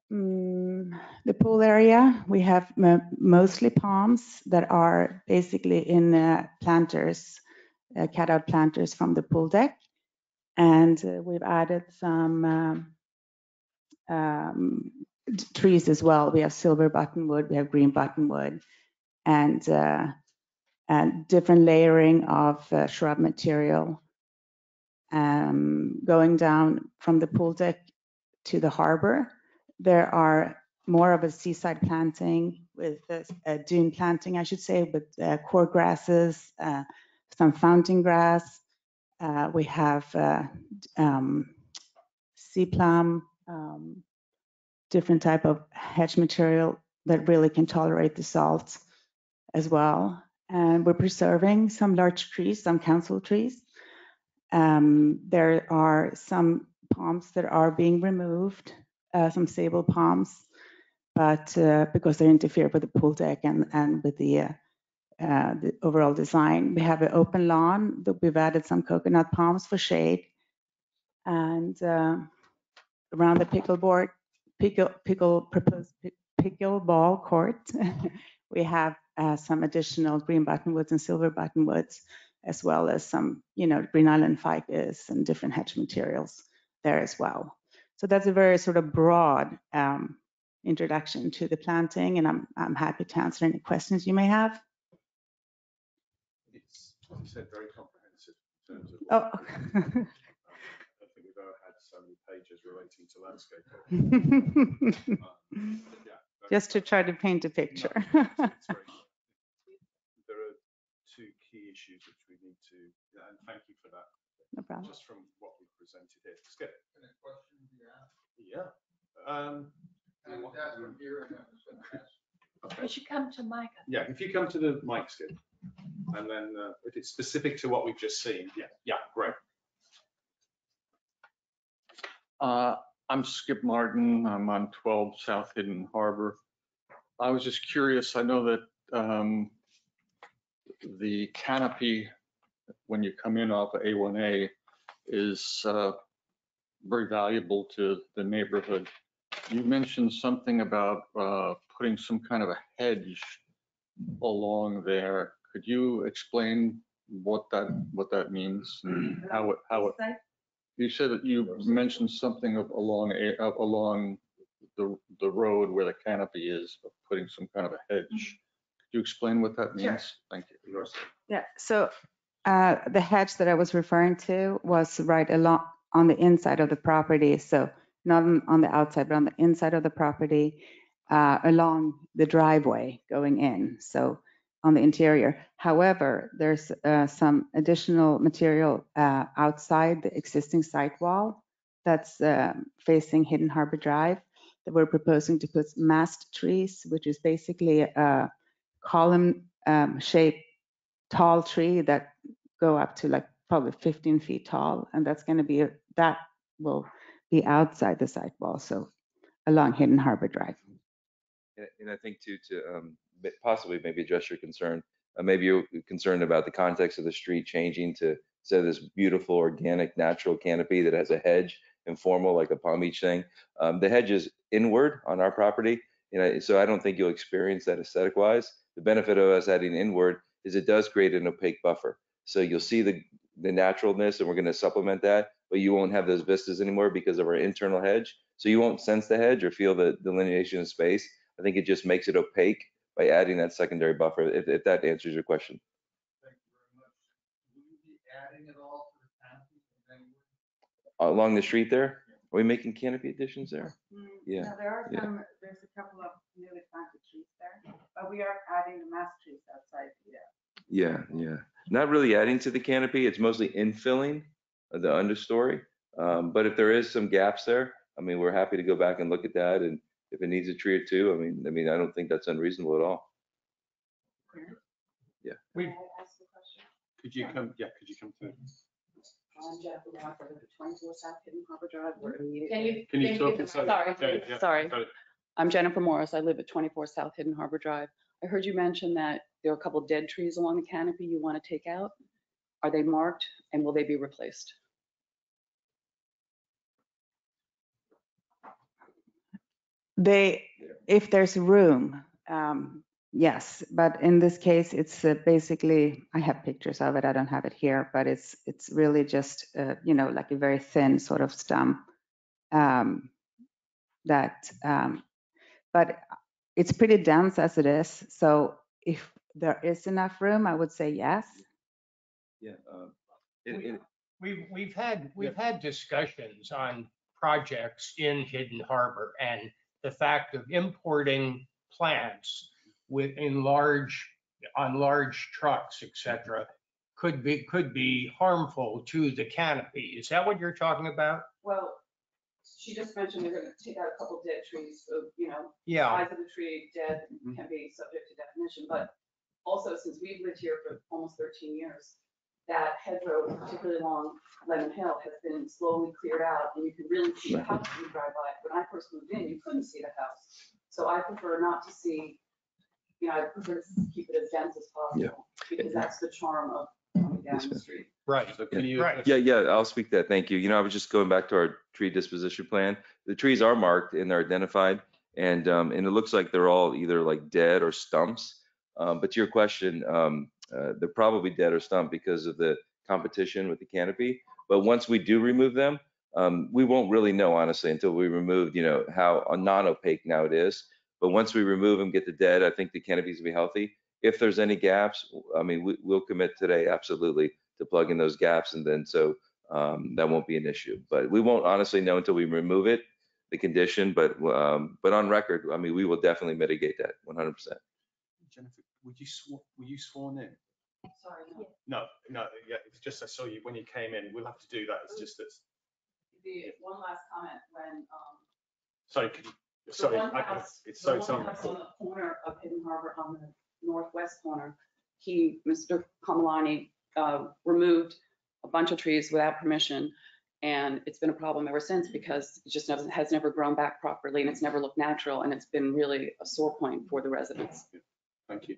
Speaker 15: The pool area, we have mostly palms that are basically in planters, cutout planters from the pool deck. And we've added some trees as well. We have silver buttonwood, we have green buttonwood, and different layering of shrub material. Going down from the pool deck to the harbor, there are more of a seaside planting with dune planting, I should say, with cord grasses, some fountain grass. We have sea plum, different type of hedge material that really can tolerate the salt as well. And we're preserving some large trees, some council trees. There are some palms that are being removed, some sable palms, but because they interfere with the pool deck and with the overall design. We have an open lawn that we've added some coconut palms for shade. And around the proposed pickleball court, we have some additional green buttonwoods and silver buttonwoods, as well as some, Green Island ficus and different hedge materials there as well. So that's a very sort of broad introduction to the planting, and I'm happy to answer any questions you may have.
Speaker 12: It's, like you said, very comprehensive in terms of.
Speaker 15: Oh.
Speaker 12: I don't think we've ever had so many pages relating to landscape.
Speaker 15: Just to try to paint a picture.
Speaker 12: No, there are two key issues which we need to, and thank you for that.
Speaker 15: No problem.
Speaker 12: Just from what we presented here. Skip. Any questions you have? Yeah. Okay.
Speaker 16: You should come to Micah.
Speaker 12: Yeah, if you come to the mic, Skip, and then if it's specific to what we've just seen, yeah, great.
Speaker 17: I'm Skip Martin. I'm on 12 South Hidden Harbor. I was just curious. I know that the canopy, when you come in off of A1A, is very valuable to the neighborhood. You mentioned something about putting some kind of a hedge along there. Could you explain what that means and how it? You said that you mentioned something along the road where the canopy is, of putting some kind of a hedge. Could you explain what that means?
Speaker 15: Sure.
Speaker 17: Thank you.
Speaker 15: Yeah. So the hedge that I was referring to was right along on the inside of the property. So not on the outside, but on the inside of the property, along the driveway going in. So on the interior. However, there's some additional material outside the existing site wall that's facing Hidden Harbor Drive that we're proposing to put mast trees, which is basically a column shaped tall tree that go up to like probably 15 feet tall. And that's going to be, that will be outside the site wall, so along Hidden Harbor Drive.
Speaker 14: And I think too, to possibly maybe address your concern, maybe you're concerned about the context of the street changing to instead of this beautiful organic natural canopy that has a hedge, informal like a Palm Beach thing. The hedge is inward on our property, so I don't think you'll experience that aesthetic wise. The benefit of us adding inward is it does create an opaque buffer. So you'll see the naturalness, and we're going to supplement that, but you won't have those vistas anymore because of our internal hedge. So you won't sense the hedge or feel the delineation of space. I think it just makes it opaque by adding that secondary buffer, if that answers your question.
Speaker 17: Thank you very much. Will you be adding it all to the canopy in any way?
Speaker 14: Along the street there, are we making canopy additions there? Yeah.
Speaker 15: No, there are
Speaker 14: yeah.
Speaker 15: some, there's a couple of newly planted trees there, but we are adding the mass trees outside here.
Speaker 14: Yeah. Not really adding to the canopy. It's mostly infilling the understory. But if there is some gaps there, I mean, we're happy to go back and look at that. And if it needs a tree or two, I mean, I don't think that's unreasonable at all. Yeah.
Speaker 2: May I ask a question?
Speaker 12: Could you come through?
Speaker 16: I'm Jennifer Moore, I live at 24 South Hidden Harbor Drive. We're immediately.
Speaker 12: Can you talk
Speaker 16: Sorry,
Speaker 12: yeah,
Speaker 16: sorry.
Speaker 12: got it.
Speaker 16: I'm Jennifer Morris. I live at 24 South Hidden Harbor Drive. I heard you mention that there are a couple dead trees along the canopy you want to take out. Are they marked and will they be replaced?
Speaker 15: If there's room, yes, but in this case, it's basically, I have pictures of it, I don't have it here, but it's really just, like a very thin sort of stem. But it's pretty dense as it is, so if there is enough room, I would say yes.
Speaker 14: Yeah.
Speaker 4: We've had discussions on projects in Hidden Harbor and the fact of importing plants on large trucks, et cetera, could be harmful to the canopy. Is that what you're talking about?
Speaker 16: Well, she just mentioned they're going to take out a couple dead trees, so,
Speaker 4: Yeah.
Speaker 16: size of the tree dead can be subject to definition, but also since we've lived here for almost 13 years, that hedgerow, particularly along Lemon Hill, has been slowly cleared out, and you can really see the house when you drive by. When I first moved in, you couldn't see the house. So I prefer not to see, I prefer to keep it as dense as possible, because that's the charm of coming down the street.
Speaker 4: Right.
Speaker 12: So can you?
Speaker 4: Right.
Speaker 14: Yeah, I'll speak to that. Thank you. I was just going back to our tree disposition plan. The trees are marked and they're identified, and it looks like they're all either like dead or stumps. But to your question, they're probably dead or stumped because of the competition with the canopy. But once we do remove them, we won't really know, honestly, until we remove, how non-opaque now it is. But once we remove them, get the dead, I think the canopy's gonna be healthy. If there's any gaps, I mean, we'll commit today, absolutely, to plug in those gaps, and then so that won't be an issue. But we won't honestly know until we remove it, the condition. But on record, I mean, we will definitely mitigate that 100%.
Speaker 12: Jennifer, were you sworn in?
Speaker 16: Sorry,
Speaker 12: No, yeah, it's just I saw you when you came in. We'll have to do that. It's just that.
Speaker 16: The one last comment when,
Speaker 12: Sorry, sorry,
Speaker 16: one house,
Speaker 12: it's so
Speaker 16: the one house on the corner of Hidden Harbor on the northwest corner, Mr. Kamalani, removed a bunch of trees without permission. And it's been a problem ever since because it just has never grown back properly and it's never looked natural. And it's been really a sore point for the residents.
Speaker 12: Thank you.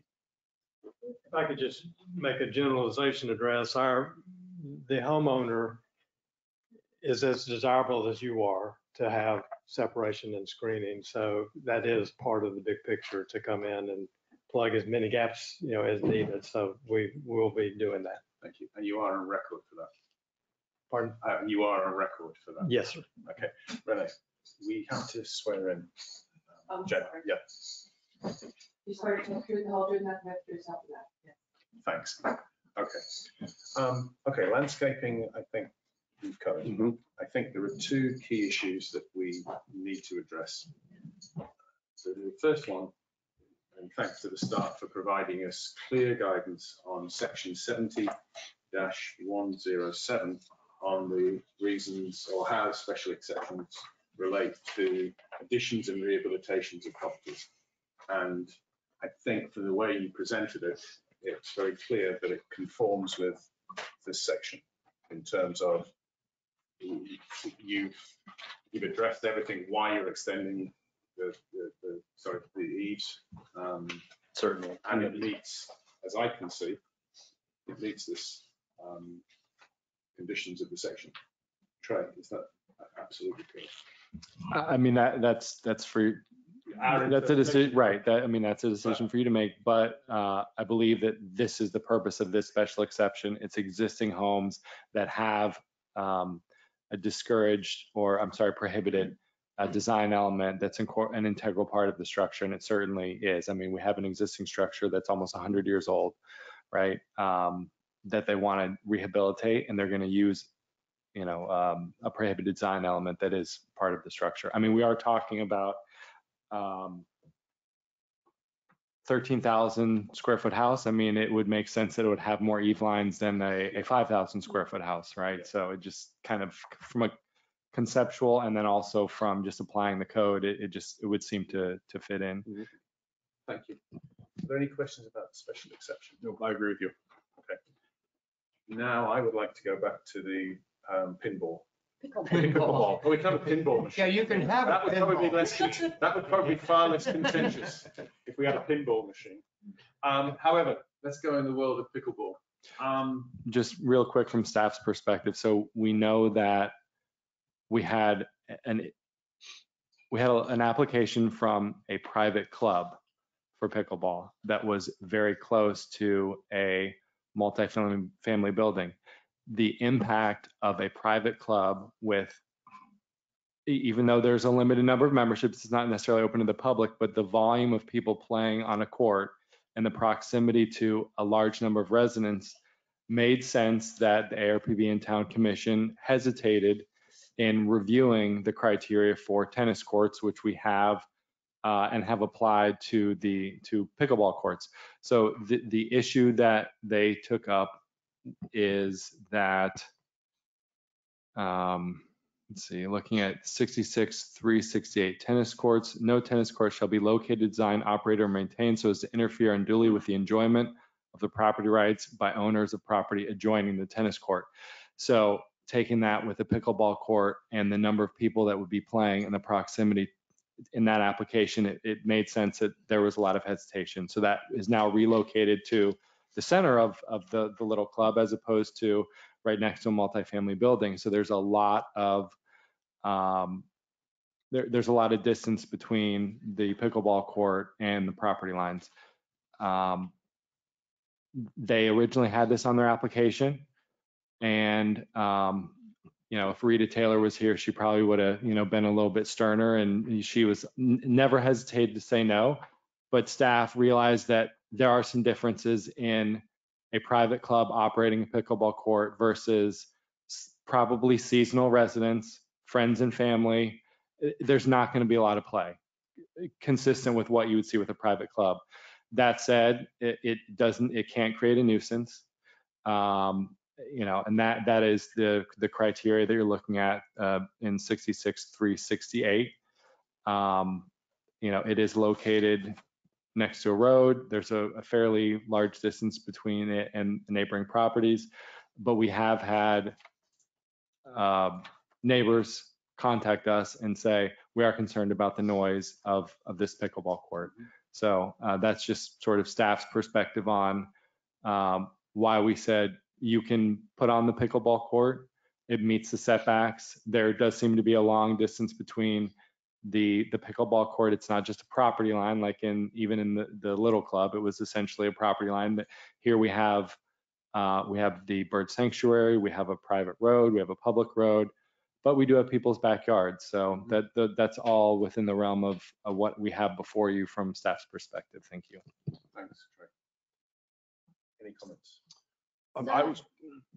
Speaker 13: If I could just make a generalization address, the homeowner is as desirable as you are to have separation and screening. So that is part of the big picture, to come in and plug as many gaps, as needed. So we will be doing that.
Speaker 12: Thank you. And you are on record for that.
Speaker 13: Pardon?
Speaker 12: You are on record for that.
Speaker 13: Yes, sir.
Speaker 12: Okay, Renee, we have to swear in. Jen,
Speaker 16: Sorry.
Speaker 12: yeah.
Speaker 16: You swear to through the whole, doing that, after that. Yeah.
Speaker 12: Thanks. Okay. Okay, landscaping, I think we've covered. I think there are two key issues that we need to address. So the first one, and thanks to the staff for providing us clear guidance on section 70-107 on the reasons or how special exceptions relate to additions and rehabilitations of properties. And I think from the way you presented it, it's very clear that it conforms with this section in terms of you've addressed everything, why you're extending the eaves.
Speaker 3: Certainly.
Speaker 12: And it meets, as I can see, it meets this conditions of the section. Trey, is that absolutely correct?
Speaker 6: I mean, that's for that's a decision, right? That's a decision for you to make. But I believe that this is the purpose of this special exception. It's existing homes that have a discouraged, or I'm sorry, prohibited a design element that's an integral part of the structure, and it certainly is. I mean, we have an existing structure that's almost 100 years old, right? That they want to rehabilitate, and they're going to use, a prohibited design element that is part of the structure. I mean, we are talking about 13,000 square foot house. I mean, it would make sense that it would have more eave lines than a 5,000 square foot house, right? So it just kind of, from a conceptual and then also from just applying the code, it would seem to fit in.
Speaker 12: Thank you. Are there any questions about the special exception?
Speaker 11: No, I agree with you.
Speaker 12: Okay. Now I would like to go back to the pinball.
Speaker 4: Pickleball.
Speaker 12: Oh, we can have a pinball machine.
Speaker 4: Yeah, you can have
Speaker 12: That
Speaker 4: a
Speaker 12: would probably be
Speaker 4: pinball.
Speaker 12: that would probably be far less contentious if we had a pinball machine. However, let's go in the world of pickleball.
Speaker 6: Just real quick from staff's perspective. So we know that we had an application from a private club for pickleball that was very close to a multi-family building. The impact of a private club with, even though there's a limited number of memberships, it's not necessarily open to the public, but the volume of people playing on a court and the proximity to a large number of residents made sense that the ARPB and Town Commission hesitated in reviewing the criteria for tennis courts, which we have and have applied to pickleball courts. So the issue that they took up is that, let's see, looking at 66-368 tennis courts, no tennis court shall be located, designed, operated, or maintained so as to interfere unduly with the enjoyment of the property rights by owners of property adjoining the tennis court. So taking that with a pickleball court and the number of people that would be playing and the proximity in that application, it made sense that there was a lot of hesitation. So that is now relocated to the center of the little club as opposed to right next to a multifamily building. So there's a lot of there's a lot of distance between the pickleball court and the property lines. They originally had this on their application, and if Rita Taylor was here, she probably would have been a little bit sterner, and she was never hesitated to say no. But staff realized that there are some differences in a private club operating a pickleball court versus probably seasonal residents, friends and family. There's not going to be a lot of play consistent with what you would see with a private club. That said, it can't create a nuisance. And that is the criteria that you're looking at in 66-368. It is located next to a road. There's a fairly large distance between it and neighboring properties, but we have had neighbors contact us and say, we are concerned about the noise of this pickleball court. So that's just sort of staff's perspective on why we said you can put on the pickleball court. It meets the setbacks. There does seem to be a long distance between the pickleball court. It's not just a property line like even in the little club. It was essentially a property line. But here we have the bird sanctuary, we have a private road, we have a public road, but we do have people's backyards. So that's all within the realm of what we have before you from staff's perspective. Thank you.
Speaker 12: Thanks, Trey. Any comments?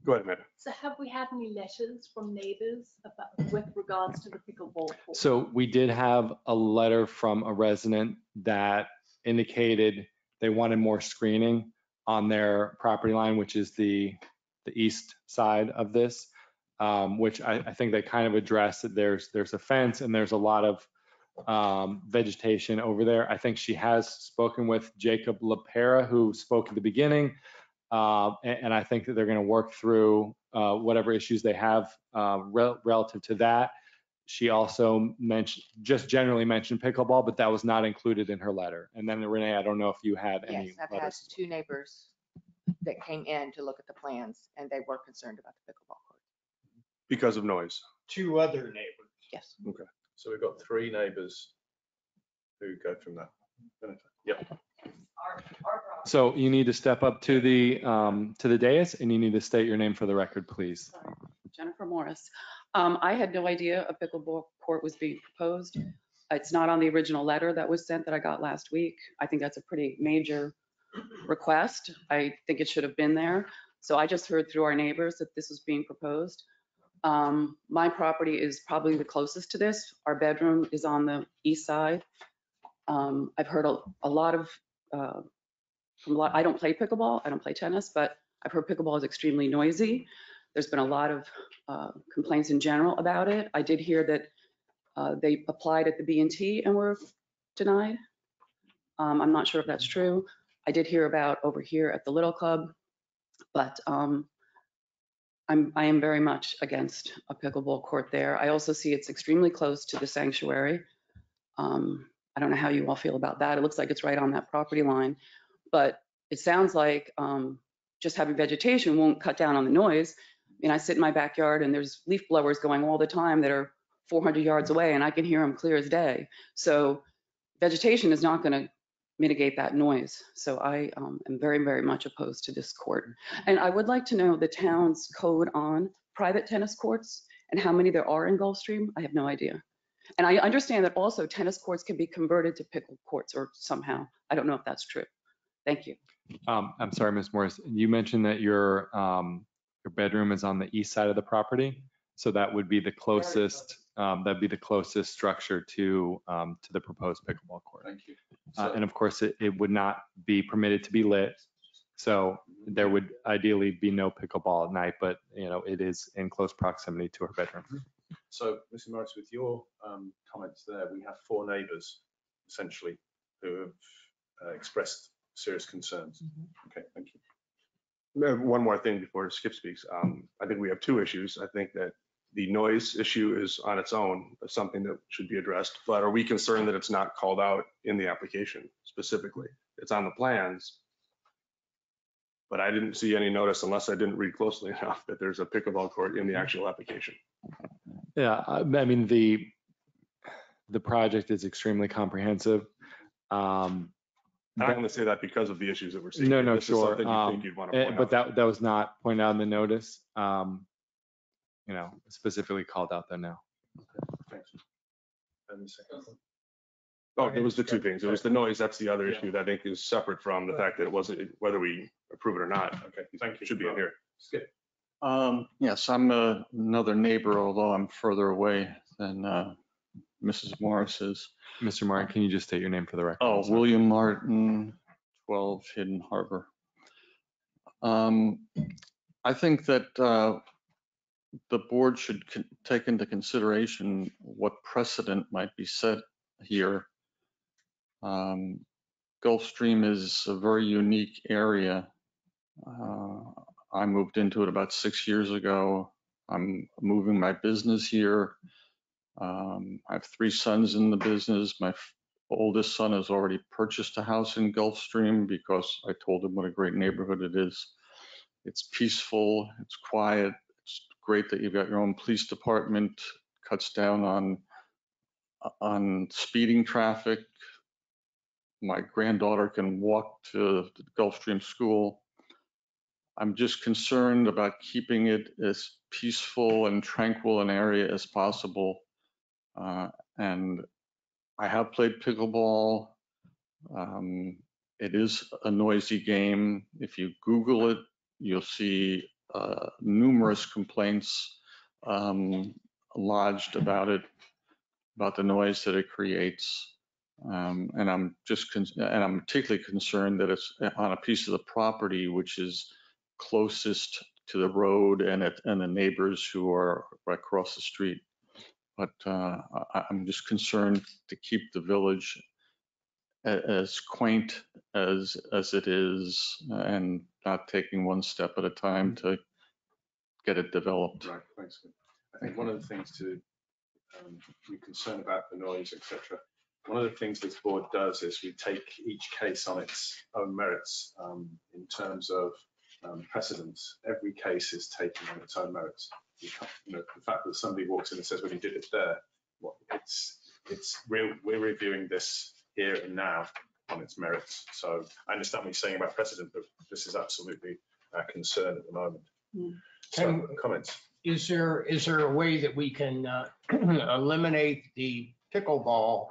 Speaker 5: Go ahead, Amanda.
Speaker 18: So have we had any letters from neighbors with regards to the pickleball court?
Speaker 6: So we did have a letter from a resident that indicated they wanted more screening on their property line, which is the east side of this, which I think they kind of addressed that there's a fence and there's a lot of vegetation over there. I think she has spoken with Jacob LaPera, who spoke at the beginning. And I think that they're going to work through whatever issues they have relative to that. She also generally mentioned pickleball, but that was not included in her letter. And then Renee, I don't know if you had any
Speaker 2: Yes, I've had
Speaker 6: letters.
Speaker 2: 2 neighbors that came in to look at the plans, and they were concerned about the pickleball court.
Speaker 5: Because of noise.
Speaker 4: 2 other neighbors.
Speaker 2: Yes.
Speaker 5: Okay.
Speaker 12: So we've got 3 neighbors who go from that. Yep.
Speaker 6: So you need to step up to the dais, and you need to state your name for the record, please.
Speaker 16: Sorry. Jennifer Morris. I had no idea a pickleball court was being proposed. It's not on the original letter that was sent that I got last week. I think that's a pretty major request. I think it should have been there. So I just heard through our neighbors that this was being proposed. My property is probably the closest to this. Our bedroom is on the east side. I've heard a lot of, I don't play pickleball, I don't play tennis, but I've heard pickleball is extremely noisy. There's been a lot of complaints in general about it. I did hear that they applied at the B&T and were denied. I'm not sure if that's true. I did hear about over here at the Little Club, but I am very much against a pickleball court there. I also see it's extremely close to the sanctuary. I don't know how you all feel about that. It looks like it's right on that property line, but it sounds like just having vegetation won't cut down on the noise. I mean, I sit in my backyard and there's leaf blowers going all the time that are 400 yards away and I can hear them clear as day. So vegetation is not going to mitigate that noise. So I am very, very much opposed to this court. And I would like to know the town's code on private tennis courts and how many there are in Gulfstream. I have no idea. And I understand that also tennis courts can be converted to pickle courts or somehow. I don't know if that's true. Thank you.
Speaker 6: I'm sorry, Ms. Morris, you mentioned that your bedroom is on the east side of the property. So that would be the closest, that'd be the closest structure to the proposed pickleball court.
Speaker 12: Thank you.
Speaker 6: And of course, it would not be permitted to be lit. So there would ideally be no pickleball at night, but it is in close proximity to her bedroom.
Speaker 12: So, Mr. Morris, with your comments there, we have 4 neighbours essentially who have expressed serious concerns. Okay, thank you.
Speaker 5: One more thing before Skip speaks. I think we have 2 issues. I think that the noise issue is on its own something that should be addressed, but are we concerned that it's not called out in the application specifically? It's on the plans, but I didn't see any notice unless I didn't read closely enough that there's a pickleball court in the actual application.
Speaker 6: Yeah, I mean, the project is extremely comprehensive.
Speaker 5: I'm not going to say that because of the issues that we're seeing.
Speaker 6: No,
Speaker 5: This is
Speaker 6: sure.
Speaker 5: something you think you'd want to point
Speaker 6: but
Speaker 5: out.
Speaker 6: that was not pointed out in the notice. Specifically called out there now.
Speaker 12: Thanks. And the second one.
Speaker 5: Oh, it was the 2 things. It was the noise. That's the other issue that I think is separate from the fact that it wasn't, whether we approve it or not.
Speaker 12: Okay, thank you.
Speaker 5: Should be in here.
Speaker 12: Skip.
Speaker 17: Yes, I'm another neighbor, although I'm further away than Mrs. Morris is.
Speaker 6: Mr. Martin, can you just state your name for the record?
Speaker 17: Oh, William Martin, 12 Hidden Harbor. I think that the board should take into consideration what precedent might be set here. Gulfstream is a very unique area. I moved into it about 6 years ago. I'm moving my business here. I have 3 sons in the business. My oldest son has already purchased a house in Gulfstream because I told him what a great neighborhood it is. It's peaceful, it's quiet, it's great that you've got your own police department, cuts down on speeding traffic. My granddaughter can walk to the Gulfstream school. I'm just concerned about keeping it as peaceful and tranquil an area as possible. And I have played pickleball. It is a noisy game. If you Google it, you'll see numerous complaints lodged about it, about the noise that it creates. And I'm particularly concerned that it's on a piece of the property which is closest to the road and the neighbors who are right across the street. But I'm just concerned to keep the village as quaint as it is and not taking one step at a time to get it developed.
Speaker 12: Right, thanks. I think one of the things to be concerned about the noise, etc. One of the things this board does is we take each case on its own merits in terms of precedence. Every case is taken on its own merits. The fact that somebody walks in and says, "Well, you did it there," we're reviewing this here and now on its merits. So I understand what you're saying about precedent, but this is absolutely a concern at the moment. So, comments?
Speaker 4: Is there a way that we can eliminate the pickleball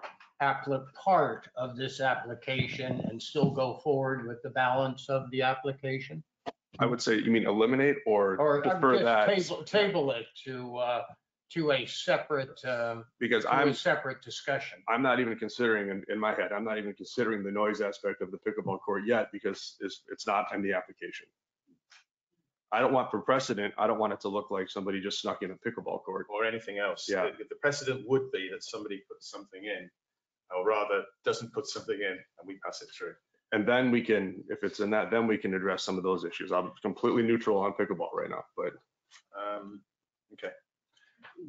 Speaker 4: part of this application and still go forward with the balance of the application?
Speaker 5: I would say, you mean eliminate or defer
Speaker 4: just
Speaker 5: that?
Speaker 4: Table it to a separate,
Speaker 5: Because
Speaker 4: to a separate discussion.
Speaker 5: I'm not even considering, in my head, I'm not even considering the noise aspect of the pickleball court yet because it's not in the application. I don't want, for precedent, I don't want it to look like somebody just snuck in a pickleball court.
Speaker 1: Or anything else.
Speaker 5: Yeah.
Speaker 1: The precedent would be that somebody puts something in, or rather doesn't put something in and we pass it through.
Speaker 5: And then we can, if it's in that, then we can address some of those issues. I'm completely neutral on pickleball right now, but.
Speaker 1: Okay.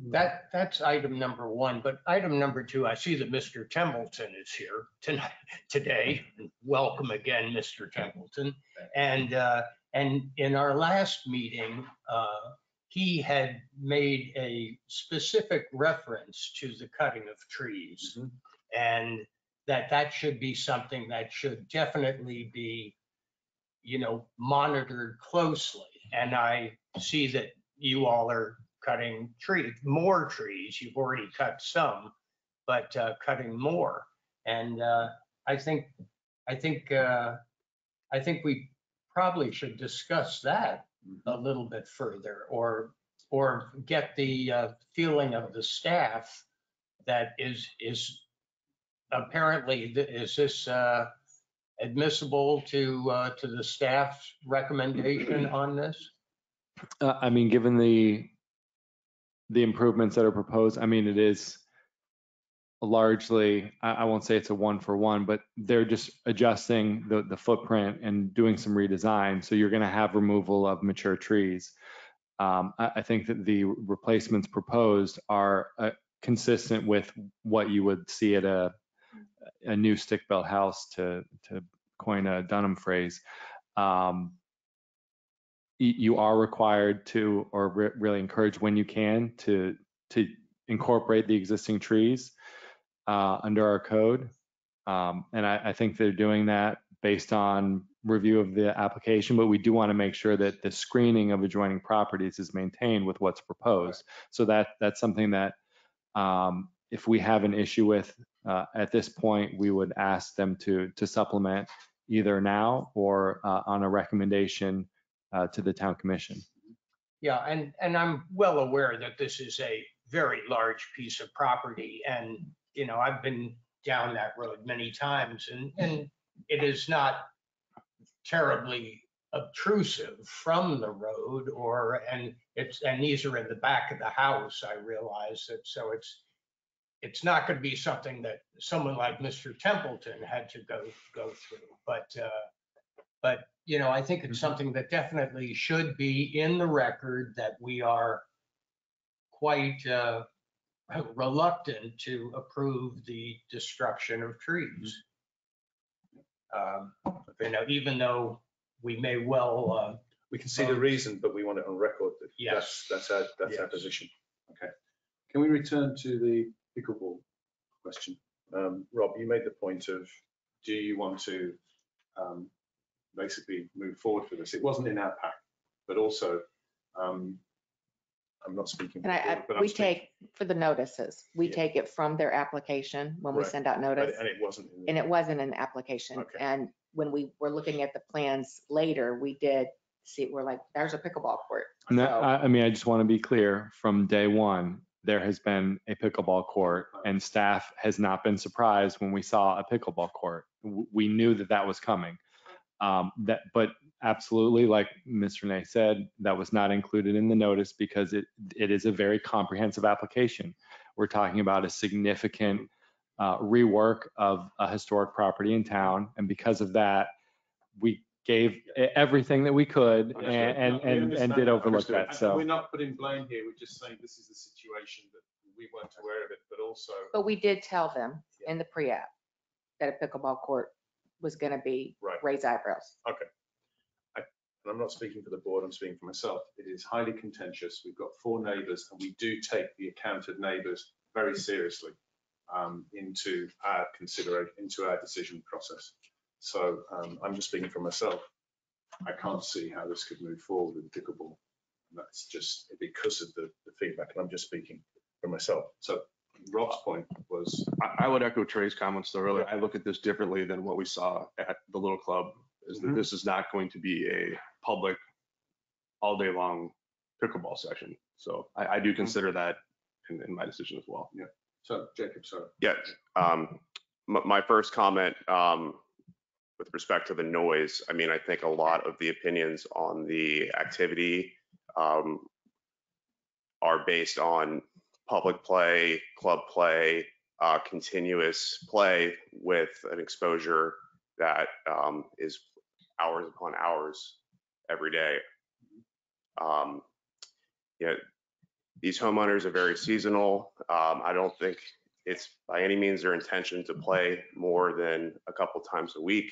Speaker 4: That's item number one, but item number two, I see that Mr. Templeton is here tonight, today. Welcome again, Mr. Templeton. And in our last meeting, he had made a specific reference to the cutting of trees. And that should be something that should definitely be, monitored closely. And I see that you all are cutting more trees. You've already cut some, but cutting more. And I think we probably should discuss that a little bit further, or get the feeling of the staff that is apparently, is this admissible to the staff's recommendation on this?
Speaker 6: I mean, given the improvements that are proposed, I mean, it is largely, I won't say it's a 1-for-1, but they're just adjusting the footprint and doing some redesign. So you're going to have removal of mature trees. I think that the replacements proposed are consistent with what you would see at a new stick-built house, to coin a Dunham phrase. You are required to, or really encourage when you can, to incorporate the existing trees under our code. And I think they're doing that based on review of the application, but we do want to make sure that the screening of adjoining properties is maintained with what's proposed. So that's something that if we have an issue with at this point, we would ask them to supplement either now or on a recommendation to the town commission.
Speaker 4: Yeah, and I'm well aware that this is a very large piece of property, and I've been down that road many times, and it is not terribly obtrusive from the road, and these are in the back of the house. I realize that, so it's not going to be something that someone like Mr. Templeton had to go through, but I think it's something that definitely should be in the record, that we are quite reluctant to approve the destruction of trees. Even though we may well.
Speaker 1: We can see the reason, but we want it on record.
Speaker 4: Yes.
Speaker 1: That's our position. Okay. Can we return to the pickleball question? Rob, you made the point of, do you want to basically move forward for this? It wasn't in our pack, but also, I'm not speaking.
Speaker 2: We take, for the notices, we take it from their application when we send out notice.
Speaker 1: And it wasn't.
Speaker 2: And it wasn't in the application.
Speaker 1: Okay.
Speaker 2: And when we were looking at the plans later, we did see, we're like, there's a pickleball court.
Speaker 6: No,
Speaker 2: So-
Speaker 6: I mean, I just want to be clear, from day one, there has been a pickleball court, and staff has not been surprised when we saw a pickleball court. We knew that was coming. But absolutely, like Ms. Renee said, that was not included in the notice because it is a very comprehensive application. We're talking about a significant rework of a historic property in town, and because of that, we gave everything that we could and did overlook that. So
Speaker 1: we're not putting blame here. We're just saying this is the situation that we weren't aware of it, but also.
Speaker 2: But we did tell them in the pre-app that a pickleball court was going to be raised eyebrows.
Speaker 1: Okay. And I'm not speaking for the board, I'm speaking for myself. It is highly contentious. We've got 4 neighbours, and we do take the account of neighbours very seriously into our consideration, into our decision process. So I'm just speaking for myself. I can't see how this could move forward with pickleball. And that's just because of the feedback, and I'm just speaking for myself. So Rob's point was,
Speaker 5: I would echo Trey's comments though earlier. I look at this differently than what we saw at the Little Club, is that this is not going to be a public all day long pickleball session. So I do consider that in my decision as well.
Speaker 12: Yeah. So Jacob, sorry.
Speaker 10: Yeah. My first comment with respect to the noise, I mean, I think a lot of the opinions on the activity are based on public play, club play, continuous play with an exposure that is hours upon hours every day. You know, these homeowners are very seasonal. I don't think it's by any means their intention to play more than a couple times a week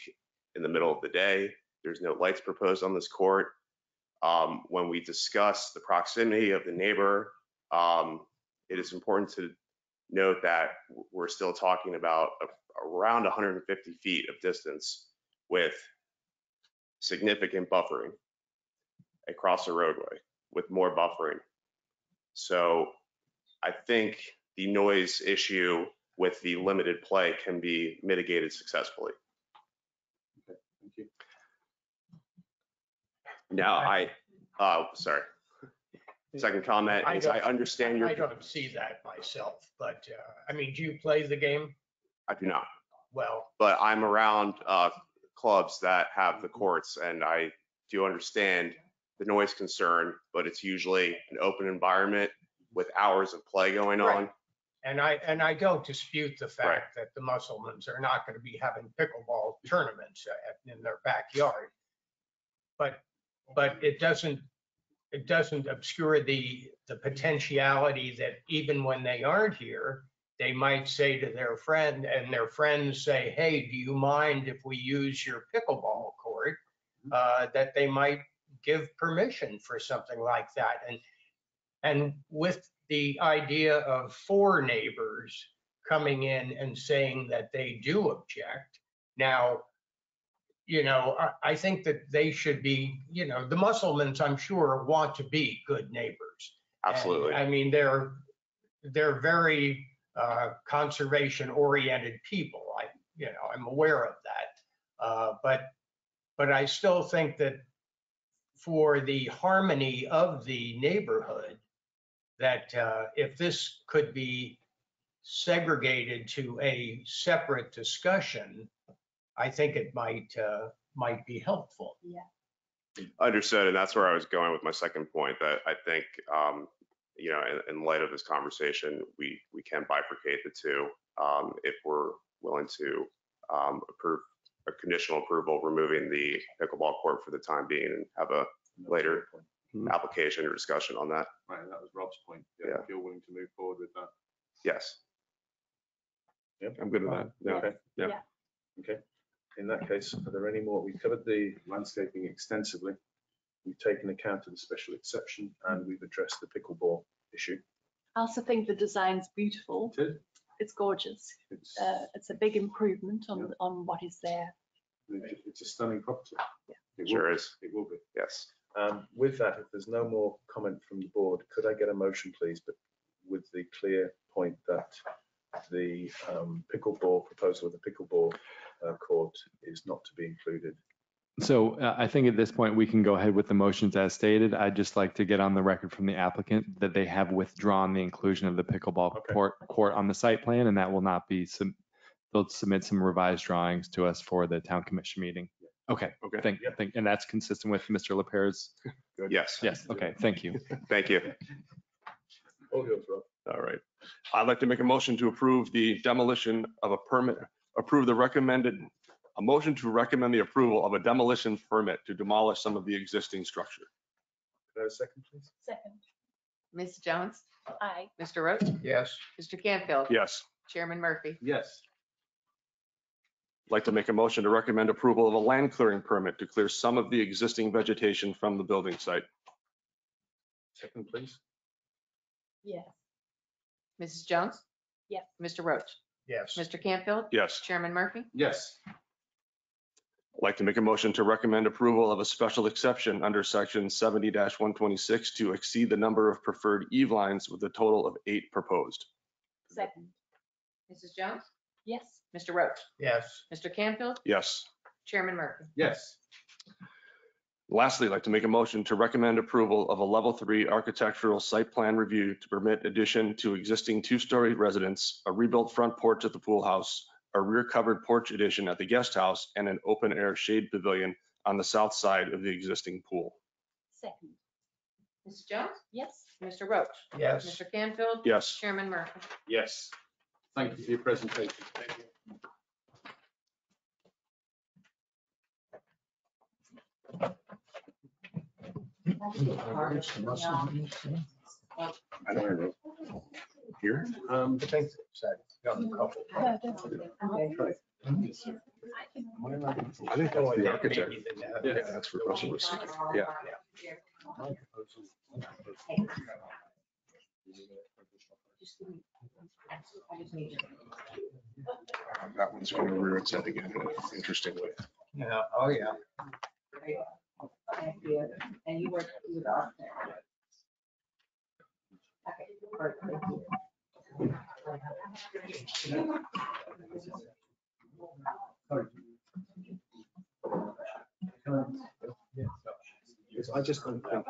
Speaker 10: in the middle of the day. There's no lights proposed on this court. When we discuss the proximity of the neighbor, it is important to note that we're still talking about around 150 feet of distance with significant buffering across the roadway with more buffering. So I think the noise issue with the limited play can be mitigated successfully.
Speaker 12: Okay, thank you.
Speaker 10: Now sorry. Second comment is I understand your.
Speaker 4: I don't see that myself, but I mean, do you play the game?
Speaker 10: I do not.
Speaker 4: Well,
Speaker 10: but I'm around clubs that have the courts, and I do understand the noise concern, but it's usually an open environment with hours of play going on.
Speaker 4: right. And I don't dispute the fact that the Musselmans are not going to be having pickleball tournaments in their backyard. But it doesn't obscure the potentiality that even when they aren't here, they might say to their friend, and their friends say, hey, do you mind if we use your pickleball court? That they might give permission for something like that. And with the idea of 4 neighbors coming in and saying that they do object, now, you know, I think that they should be, you know, the Musselmans, I'm sure, want to be good neighbors.
Speaker 10: Absolutely.
Speaker 4: And, I mean, they're very conservation oriented people. I'm aware of that. But I still think that for the harmony of the neighborhood, that if this could be segregated to a separate discussion, I think it might be helpful.
Speaker 18: Yeah.
Speaker 10: Understood, and that's where I was going with my second point, that I think, you know, in light of this conversation, we can bifurcate the two if we're willing to approve a conditional approval, removing the pickleball court for the time being, and have a later application or discussion on that.
Speaker 12: Right, and that was Rob's point. Yeah. If you're willing to move forward with that.
Speaker 10: Yes.
Speaker 1: Yep.
Speaker 5: I'm good with that. Yeah.
Speaker 1: Okay.
Speaker 5: Yeah.
Speaker 1: Okay. In that case, are there any more? We've covered the landscaping extensively. We've taken account of the special exception, and we've addressed the pickleball issue.
Speaker 18: I also think the design's beautiful.
Speaker 12: It is.
Speaker 18: It's gorgeous. It's a big improvement on what is there.
Speaker 12: It's a stunning property.
Speaker 18: Yeah.
Speaker 10: It sure is.
Speaker 12: It will be.
Speaker 10: Yes.
Speaker 1: With that, if there's no more comment from the board, could I get a motion, please, but with the clear point that the pickleball proposal of the pickleball court is not to be included?
Speaker 6: So I think at this point, we can go ahead with the motions as stated. I'd just like to get on the record from the applicant that they have withdrawn the inclusion of the pickleball court on the site plan, and that will not be, they'll submit some revised drawings to us for the town commission meeting. Okay. And that's consistent with Mr. LaPera's?
Speaker 10: Yes.
Speaker 6: Yes. Okay. Thank you.
Speaker 10: Thank you.
Speaker 1: All yours, Rob.
Speaker 5: All right. I'd like to make a motion to approve the demolition of a permit, a motion to recommend the approval of a demolition permit to demolish some of the existing structure.
Speaker 1: Could I have a second, please?
Speaker 18: Second.
Speaker 2: Ms. Jones?
Speaker 18: Aye.
Speaker 2: Mr. Roach?
Speaker 4: Yes.
Speaker 2: Mr. Canfield?
Speaker 5: Yes.
Speaker 2: Chairman Murphy?
Speaker 12: Yes.
Speaker 5: I'd like to make a motion to recommend approval of a land clearing permit to clear some of the existing vegetation from the building site.
Speaker 1: Second, please.
Speaker 18: Yes.
Speaker 2: Mrs. Jones?
Speaker 18: Yes.
Speaker 2: Mr. Roach?
Speaker 4: Yes.
Speaker 2: Mr. Canfield?
Speaker 5: Yes.
Speaker 2: Chairman Murphy?
Speaker 12: Yes.
Speaker 5: I'd like to make a motion to recommend approval of a special exception under section 70-126 to exceed the number of preferred eve lines with a total of 8 proposed.
Speaker 18: Second.
Speaker 2: Mrs. Jones?
Speaker 18: Yes.
Speaker 2: Mr. Roach?
Speaker 4: Yes.
Speaker 2: Mr. Canfield?
Speaker 5: Yes.
Speaker 2: Chairman Murphy?
Speaker 12: Yes.
Speaker 5: Lastly, I'd like to make a motion to recommend approval of a level 3 architectural site plan review to permit addition to existing 2-story residence, a rebuilt front porch at the pool house, a rear covered porch addition at the guest house, and an open air shade pavilion on the south side of the existing pool.
Speaker 18: Second.
Speaker 2: Mrs. Jones?
Speaker 18: Yes.
Speaker 2: Mr. Roach?
Speaker 4: Yes.
Speaker 2: Mr. Canfield?
Speaker 5: Yes.
Speaker 2: Chairman Murphy?
Speaker 12: Yes. Thank you for your presentation. Thank you.
Speaker 5: I don't know. Here?
Speaker 4: I think so. Got a couple.
Speaker 5: I think that's the architect. Yeah, that's for Russell Racine. Yeah. That one's going to rear its head again in an interesting way.
Speaker 4: Yeah, oh, yeah.
Speaker 2: Thank you. And you work with the architect? Okay, perfect, thank you.
Speaker 11: I just don't think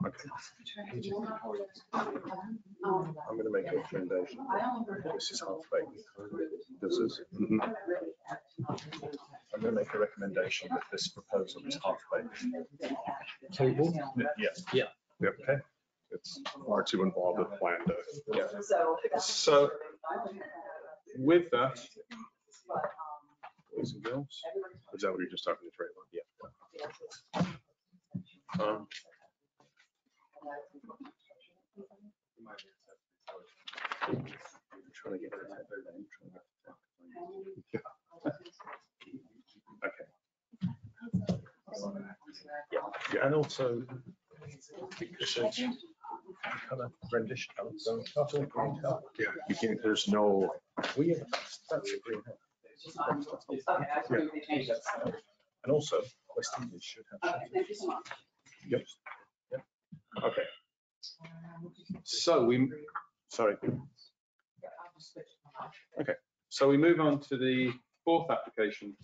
Speaker 11: I'm going to make a recommendation. This is half baked. This is. I'm going to make a recommendation that this proposal is half baked.
Speaker 5: Table?
Speaker 11: Yes.
Speaker 5: Yeah. Okay. It's far too involved with plan to.
Speaker 11: Yeah.
Speaker 12: So with that, boys and girls,
Speaker 5: Is that what you're just talking to Trey about?
Speaker 11: yeah. I'm trying to get to that.
Speaker 5: Okay.
Speaker 11: Yeah, and also kind of rendition color. Yeah, you can't, there's no. We have, that's a green house. Yeah. And also, West Indies should have.
Speaker 16: Thank you so much.
Speaker 11: Yep. Yep. Okay.
Speaker 12: so sorry. Okay, so we move on to the 4th application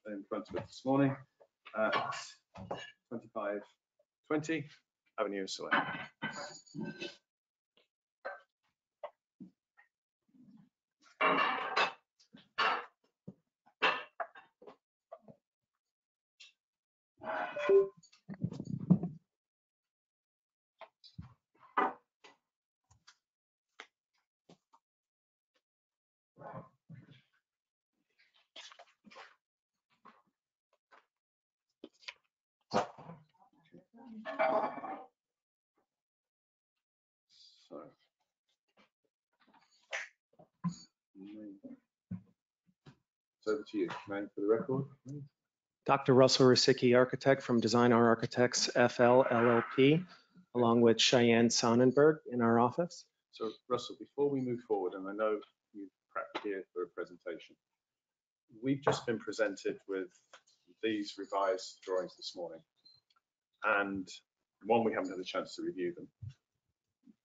Speaker 12: in front of us this morning at 2520 Avenue of Select. So over to you, name for the record.
Speaker 19: Dr. Russell Rosicki, architect from Design R Architects FL LLP, along with Cheyenne Sonnenberg in our office.
Speaker 12: So Russell, before we move forward, and I know you're perhaps here for a presentation, we've just been presented with these revised drawings this morning. And one, we haven't had a chance to review them.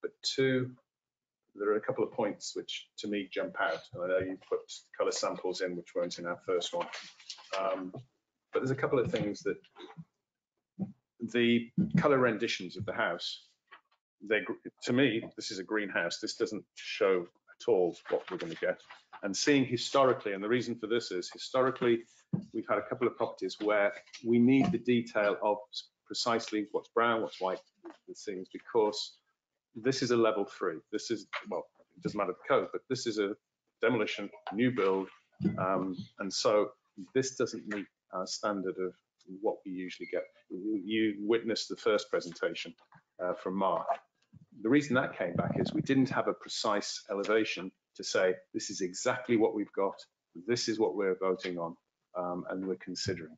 Speaker 12: But two, there are a couple of points which to me jump out. And I know you put colour samples in which weren't in our first one. But there's a couple of things that the colour renditions of the house, to me, this is a greenhouse. This doesn't show at all what we're going to get. And seeing historically, and the reason for this is historically, we've had a couple of properties where we need the detail of precisely what's brown, what's white, the things, because this is a level 3. This is, well, it doesn't matter the code, but this is a demolition, new build. And so this doesn't meet our standard of what we usually get. You witnessed the first presentation from Mark. The reason that came back is we didn't have a precise elevation to say, this is exactly what we've got. This is what we're voting on and we're considering.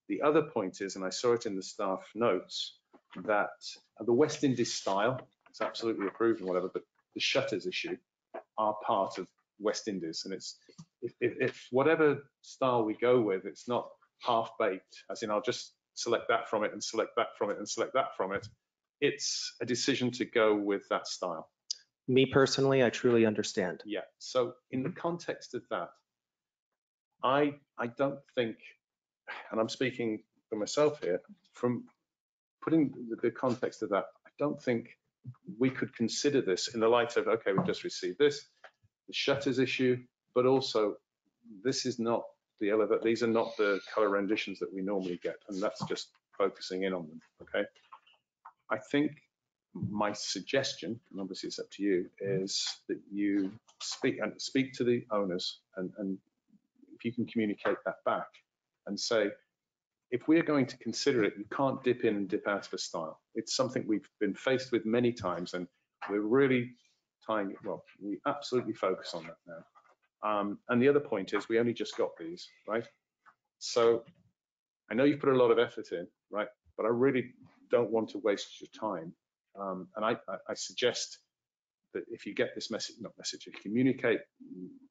Speaker 12: The other point is, and I saw it in the staff notes, that the West Indies style is absolutely approved and whatever, but the shutters issue are part of West Indies. And it's, if whatever style we go with, it's not half-baked, as in I'll just select that from it and select that from it and select that from it. It's a decision to go with that style.
Speaker 19: Me personally, I truly understand.
Speaker 12: Yeah, so in the context of that, I don't think, and I'm speaking for myself here, from putting the context of that, I don't think we could consider this in the light of, okay, we've just received this, the shutters issue, but also this is not the elevator, these are not the color renditions that we normally get, and that's just focusing in on them, okay? I think my suggestion, and obviously it's up to you, is that you speak to the owners, and if you can communicate that back and say, if we are going to consider it, you can't dip in and dip out of a style. It's something we've been faced with many times, and we're really tying it, well, we absolutely focus on that now. And the other point is we only just got these, right? So I know you've put a lot of effort in, right? But I really don't want to waste your time. And I suggest that if you get this message, not message, if you communicate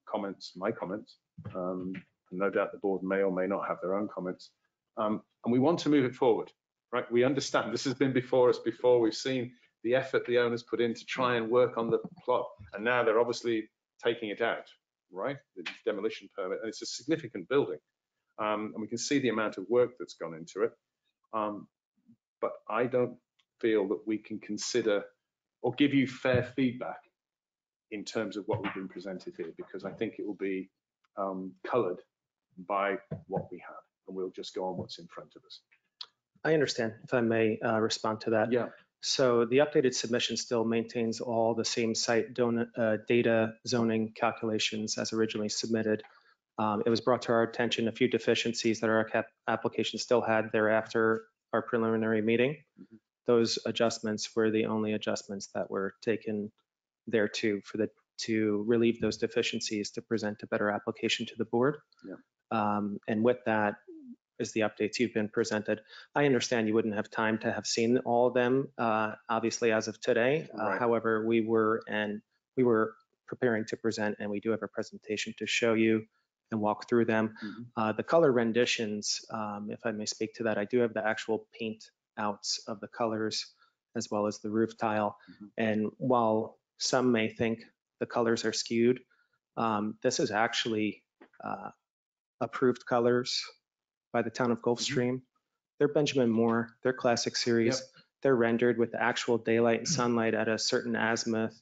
Speaker 12: comments, my comments, and no doubt the board may or may not have their own comments, and we want to move it forward, right? We understand this has been before us before. We've seen the effort the owners put in to try and work on the plot, and now they're obviously taking it out, right? The demolition permit, and it's a significant building, and we can see the amount of work that's gone into it. But I don't feel that we can consider or give you fair feedback in terms of what we've been presented here, because I think it will be coloured by what we have, and we'll just go on what's in front of us.
Speaker 19: I understand, if I may respond to that.
Speaker 12: Yeah.
Speaker 19: So the updated submission still maintains all the same site data zoning calculations as originally submitted. It was brought to our attention a few deficiencies that our application still had thereafter our preliminary meeting.
Speaker 12: Mm-hmm.
Speaker 19: Those adjustments were the only adjustments that were taken there to relieve those deficiencies to present a better application to the board.
Speaker 12: Yeah.
Speaker 19: And with that is the updates you've been presented. I understand you wouldn't have time to have seen all of them, obviously as of today.
Speaker 12: Right.
Speaker 19: However, we were preparing to present, and we do have a presentation to show you and walk through them.
Speaker 12: Mm-hmm.
Speaker 19: The color renditions, if I may speak to that, I do have the actual paint outs of the colors as well as the roof tile.
Speaker 12: Mm-hmm.
Speaker 19: And while some may think the colors are skewed, this is actually approved colors by the town of Gulfstream. They're Benjamin Moore, they're classic series.
Speaker 12: Yep.
Speaker 19: They're rendered with the actual daylight and sunlight at a certain azimuth.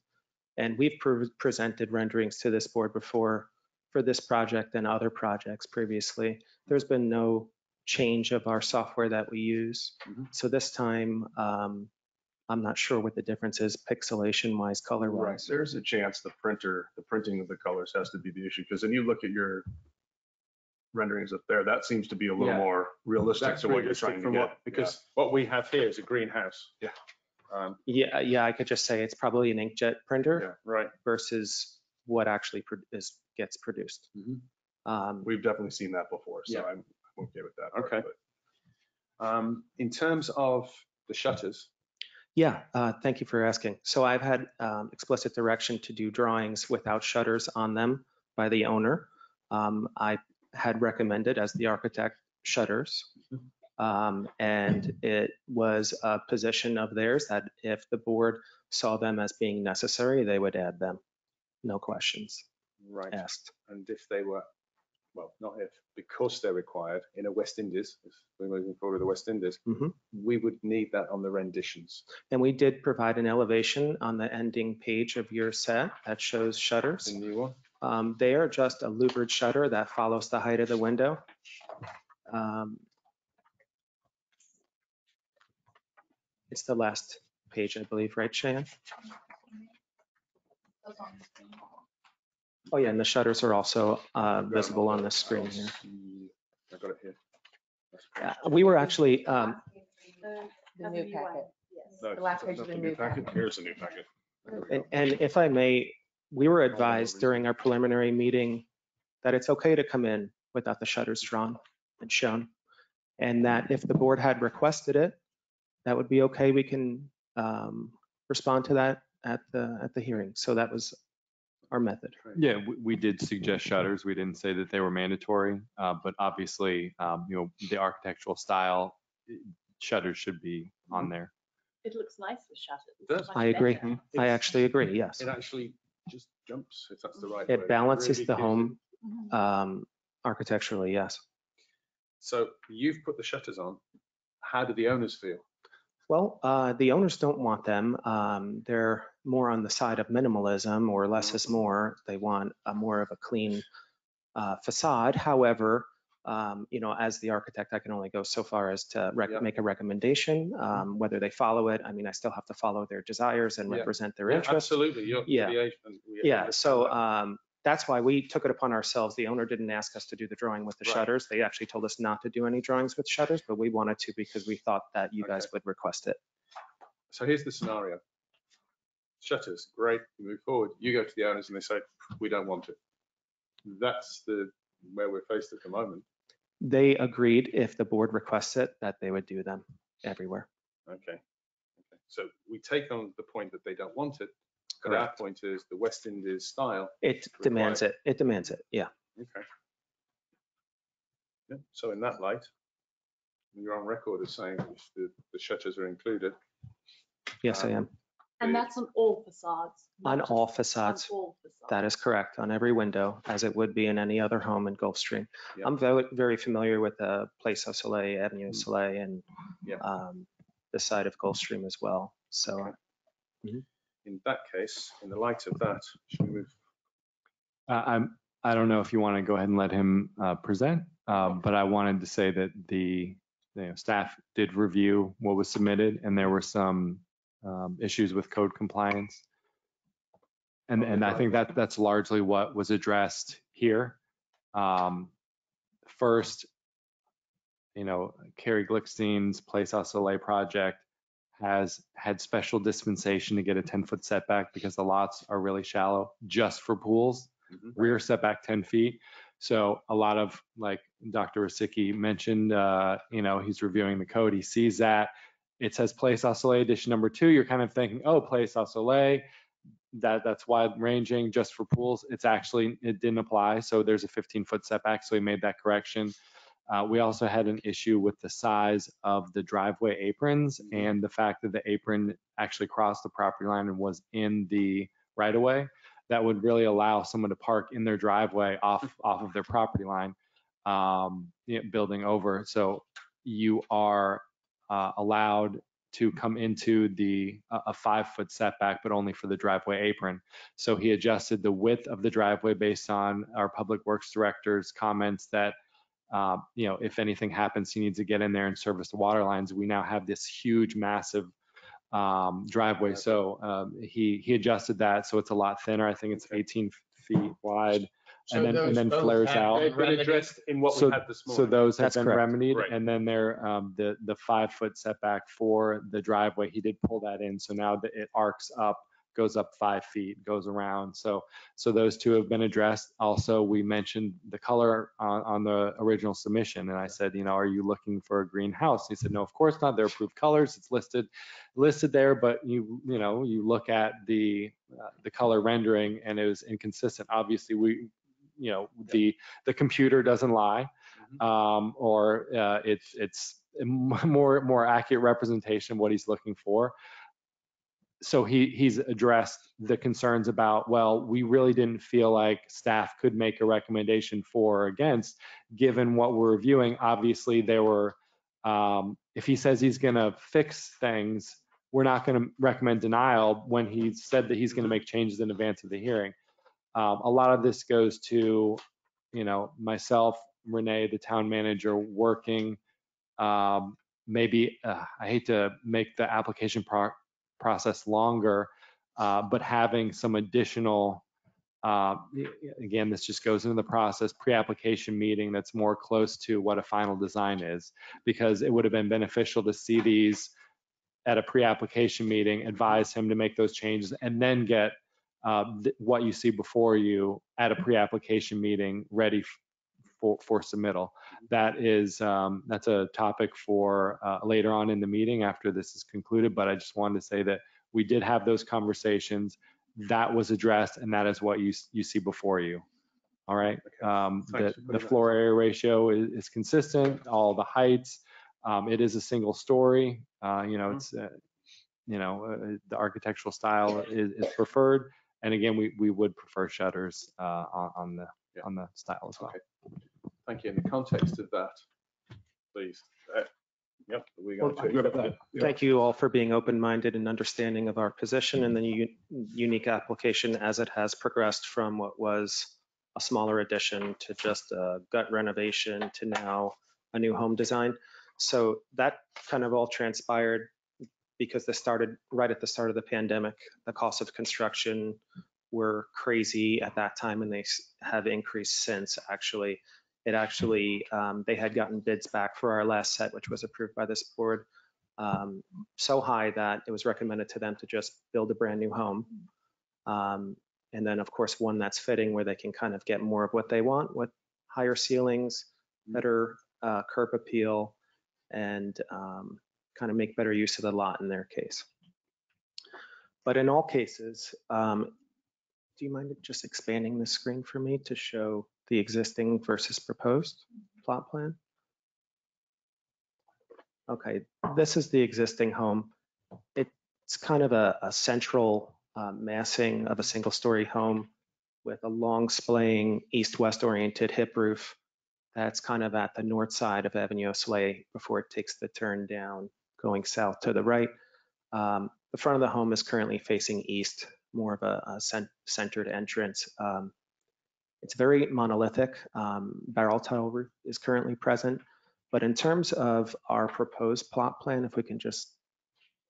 Speaker 19: And we've presented renderings to this board before for this project and other projects previously. There's been no change of our software that we use.
Speaker 12: Mm-hmm.
Speaker 19: So this time, I'm not sure what the difference is pixelation wise, color
Speaker 5: Right,
Speaker 19: wise.
Speaker 5: there's a chance the printing of the colors has to be the issue, because when you look at your renderings up there, that seems to be a little
Speaker 12: Yeah.
Speaker 5: more realistic
Speaker 12: That's
Speaker 5: to what you're
Speaker 12: realistic
Speaker 5: trying to
Speaker 12: from
Speaker 5: get.
Speaker 12: because what we have here is a greenhouse.
Speaker 5: Yeah.
Speaker 19: Yeah, I could just say it's probably an inkjet printer
Speaker 12: Yeah, right.
Speaker 19: versus what actually gets produced.
Speaker 12: Mm-hmm.
Speaker 5: We've definitely seen that before, so
Speaker 12: Yeah.
Speaker 5: I'm okay with that. part,
Speaker 12: Okay.
Speaker 5: but-
Speaker 12: In terms of the shutters,
Speaker 19: Yeah, thank you for asking. So I've had explicit direction to do drawings without shutters on them by the owner. I had recommended as the architect shutters. And it was a position of theirs that if the board saw them as being necessary, they would add them. No questions
Speaker 12: right?
Speaker 19: asked.
Speaker 12: And if they were, well, not if, because they're required in a West Indies, if we're moving forward with the West Indies, we would need that on the renditions.
Speaker 19: And we did provide an elevation on the ending page of your set that shows shutters.
Speaker 12: The new one.
Speaker 19: They are just a louvered shutter that follows the height of the window. It's the last page, I believe, right, Cheyenne? Oh yeah, and the shutters are also visible on the screen here.
Speaker 12: I got it here.
Speaker 19: We were actually,
Speaker 2: The new packet.
Speaker 12: No,
Speaker 2: The last page of the new packet.
Speaker 5: Here's a new packet.
Speaker 19: and if I may, we were advised during our preliminary meeting that it's okay to come in without the shutters drawn and shown. and that if the board had requested it, that would be okay. We can respond to that at the hearing. So that was our method.
Speaker 6: Yeah, we did suggest shutters. We didn't say that they were mandatory, but obviously, the architectural style, shutters should be on there.
Speaker 18: It looks nice with shutters.
Speaker 12: It does.
Speaker 18: Much
Speaker 19: I agree.
Speaker 18: better.
Speaker 19: I actually agree, yes.
Speaker 12: It actually just jumps, if that's the right word.
Speaker 19: It balances
Speaker 12: really
Speaker 19: the
Speaker 12: gives
Speaker 19: home
Speaker 18: Mhm.
Speaker 19: architecturally, yes.
Speaker 12: So you've put the shutters on. How do the owners feel?
Speaker 19: Well, the owners don't want them. They're more on the side of minimalism, or less is more. They want a more of a clean facade. However, as the architect, I can only go so far as to make a recommendation. Whether they follow it, I mean, I still have to follow their desires and represent their interests.
Speaker 12: Absolutely. You're the agent.
Speaker 19: Yeah. So that's why we took it upon ourselves. The owner didn't ask us to do the drawing with the shutters. They actually told us not to do any drawings with shutters, but we wanted to because we thought that you guys would request it.
Speaker 12: So here's the scenario. Shutters, great, you move forward. You go to the owners and they say, we don't want it. That's where we're faced at the moment.
Speaker 19: They agreed if the board requests it, that they would do them everywhere.
Speaker 12: Okay. So we take on the point that they don't want it. But
Speaker 19: Correct.
Speaker 12: our point is the West Indies style.
Speaker 19: It demands it. It demands it. Yeah.
Speaker 12: Okay. Yeah. So in that light, you're on record as saying the shutters are included.
Speaker 19: Yes, I am.
Speaker 18: And that's on all facades. not
Speaker 19: On
Speaker 18: just
Speaker 19: all facades.
Speaker 18: On all facades.
Speaker 19: That is correct. On every window, as it would be in any other home in Gulfstream.
Speaker 12: Yep.
Speaker 19: I'm very, very familiar with the Place au Soleil, Avenue au Soleil, and the side of Gulfstream as well. So.
Speaker 12: In that case, in the light of that, should we move?
Speaker 6: I don't know if you want to go ahead and let him present, but I wanted to say that the staff did review what was submitted, and there were some issues with code compliance. And I think that's largely what was addressed here. First, Carrie Glickstein's Place au Soleil project has had special dispensation to get a 10-foot setback because the lots are really shallow just for pools. Rear setback 10 feet. So a lot of, like Dr. Osicki mentioned, he's reviewing the code. He sees that it says Place au Soleil edition number 2. You're kind of thinking, oh, Place au Soleil, that's wide ranging just for pools. It didn't apply. So there's a 15-foot setback. So he made that correction. We also had an issue with the size of the driveway aprons and the fact that the apron actually crossed the property line and was in the right of way. That would really allow someone to park in their driveway off of their property line, building over. So you are allowed to come into a 5-foot setback, but only for the driveway apron. So he adjusted the width of the driveway based on our public works director's comments that if anything happens, he needs to get in there and service the water lines. We now have this huge, massive driveway. So he adjusted that. So it's a lot thinner. I think it's 18 feet wide
Speaker 12: So
Speaker 6: and then flares out.
Speaker 12: They've been addressed in what we had this morning.
Speaker 6: So those have
Speaker 19: That's
Speaker 6: been
Speaker 19: correct.
Speaker 6: remedied.
Speaker 12: Right.
Speaker 6: And then the 5-foot setback for the driveway, he did pull that in. So now that it arcs up, goes up 5 feet, goes around. So those two have been addressed. Also, we mentioned the color on the original submission. And I said, are you looking for a green house? He said, no, of course not. They're approved colors. It's listed there, but you look at the color rendering and it was inconsistent. Obviously, the computer doesn't lie, or it's a more accurate representation of what he's looking for. So he's addressed the concerns about, well, we really didn't feel like staff could make a recommendation for or against, given what we're reviewing. Obviously, there were, if he says he's going to fix things, we're not going to recommend denial when he said that he's going to make changes in advance of the hearing. A lot of this goes to, myself, Renee, the town manager, working. Maybe I hate to make the application process longer, but having some additional, again, this just goes into the process, pre-application meeting that's more close to what a final design is, because it would have been beneficial to see these at a pre-application meeting, advise him to make those changes, and then get what you see before you at a pre-application meeting ready for submittal. That's a topic for later on in the meeting after this is concluded, but I just wanted to say that we did have those conversations. That was addressed, and that is what you see before you. All right. The floor area ratio is consistent, all the heights. It is a single story. It's, the architectural style is preferred. And again, we would prefer shutters on the style as well.
Speaker 12: Okay. Thank you. In the context of that, please. Yep.
Speaker 19: Thank you all for being open-minded and understanding of our position and the unique application as it has progressed from what was a smaller addition to just a gut renovation to now a new home design. So that kind of all transpired because this started right at the start of the pandemic. The costs of construction were crazy at that time, and they have increased since. Actually, they had gotten bids back for our last set, which was approved by this board, so high that it was recommended to them to just build a brand new home. And then, of course, one that's fitting where they can kind of get more of what they want with higher ceilings, better curb appeal, and kind of make better use of the lot in their case. But in all cases, do you mind just expanding the screen for me to show the existing versus proposed plot plan? Okay, this is the existing home. It's kind of a central massing of a single-story home with a long splaying east-west oriented hip roof that's kind of at the north side of Avenue au Soleil before it takes the turn down going south to the right. The front of the home is currently facing east, more of a centered entrance. It's very monolithic. Barrel tile roof is currently present. But in terms of our proposed plot plan, if we can just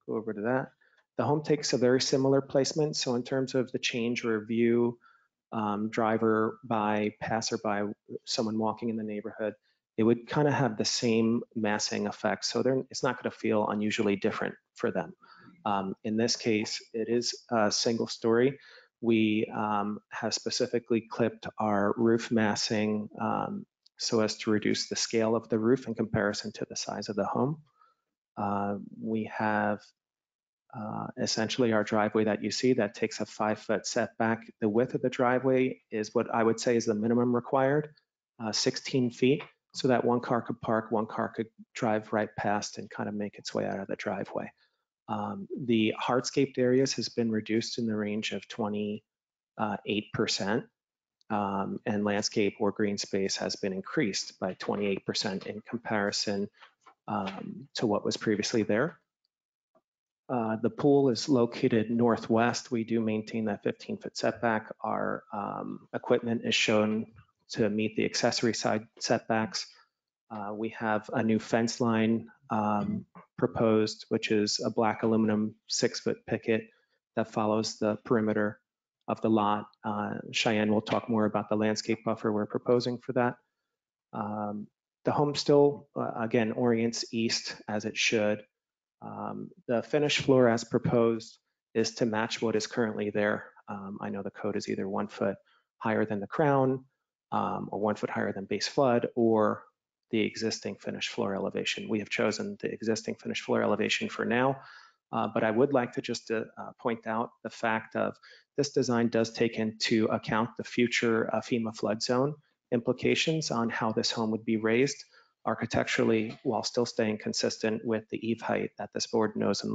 Speaker 19: go over to that, the home takes a very similar placement. So in terms of the change or view, driver by, passerby, someone walking in the neighborhood, it would kind of have the same massing effect. So it's not going to feel unusually different for them. In this case, it is a single story. We have specifically clipped our roof massing so as to reduce the scale of the roof in comparison to the size of the home. We have essentially our driveway that you see that takes a 5-foot setback. The width of the driveway is what I would say is the minimum required, 16 feet, so that one car could park, one car could drive right past and kind of make its way out of the driveway. The hardscaped areas has been reduced in the range of 28%, and landscape or green space has been increased by 28% in comparison to what was previously there. The pool is located northwest. We do maintain that 15-foot setback. Our equipment is shown to meet the accessory side setbacks. We have a new fence line proposed, which is a black aluminum 6-foot picket that follows the perimeter of the lot. Cheyenne will talk more about the landscape buffer we're proposing for that. The home still, again, orients east as it should. The finished floor as proposed is to match what is currently there. I know the code is either 1 foot higher than the crown or 1 foot higher than base flood or the existing finished floor elevation. We have chosen the existing finished floor elevation for now, but I would like to just point out the fact of this design does take into account the future FEMA flood zone implications on how this home would be raised architecturally while still staying consistent with the eave height that this board knows and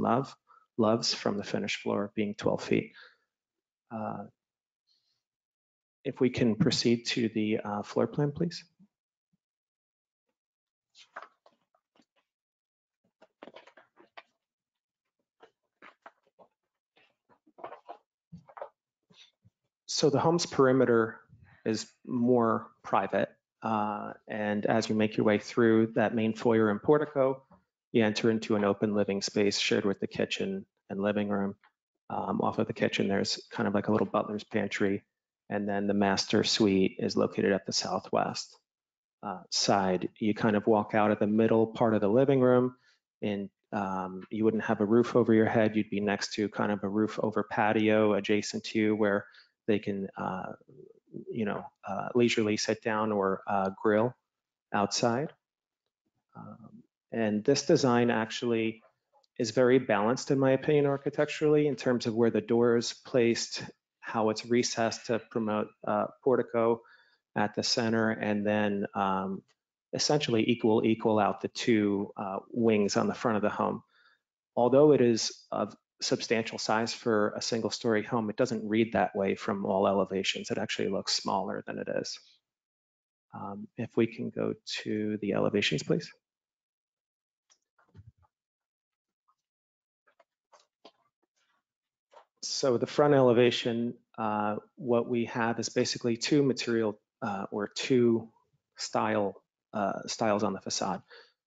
Speaker 19: loves from the finished floor being 12 feet. If we can proceed to the floor plan, please. So the home's perimeter is more private. And as you make your way through that main foyer and portico, you enter into an open living space shared with the kitchen and living room. Off of the kitchen, there's kind of like a little butler's pantry. And then the master suite is located at the southwest side. You kind of walk out of the middle part of the living room and you wouldn't have a roof over your head. You'd be next to kind of a roof over patio adjacent to you where they can leisurely sit down or grill outside. And this design actually is very balanced, in my opinion, architecturally, in terms of where the door is placed, how it's recessed to promote portico at the center, and then essentially equal out the two wings on the front of the home. Although it is of substantial size for a single-story home, it doesn't read that way from all elevations. It actually looks smaller than it is. If we can go to the elevations, please. So the front elevation, what we have is basically two material or two styles on the facade.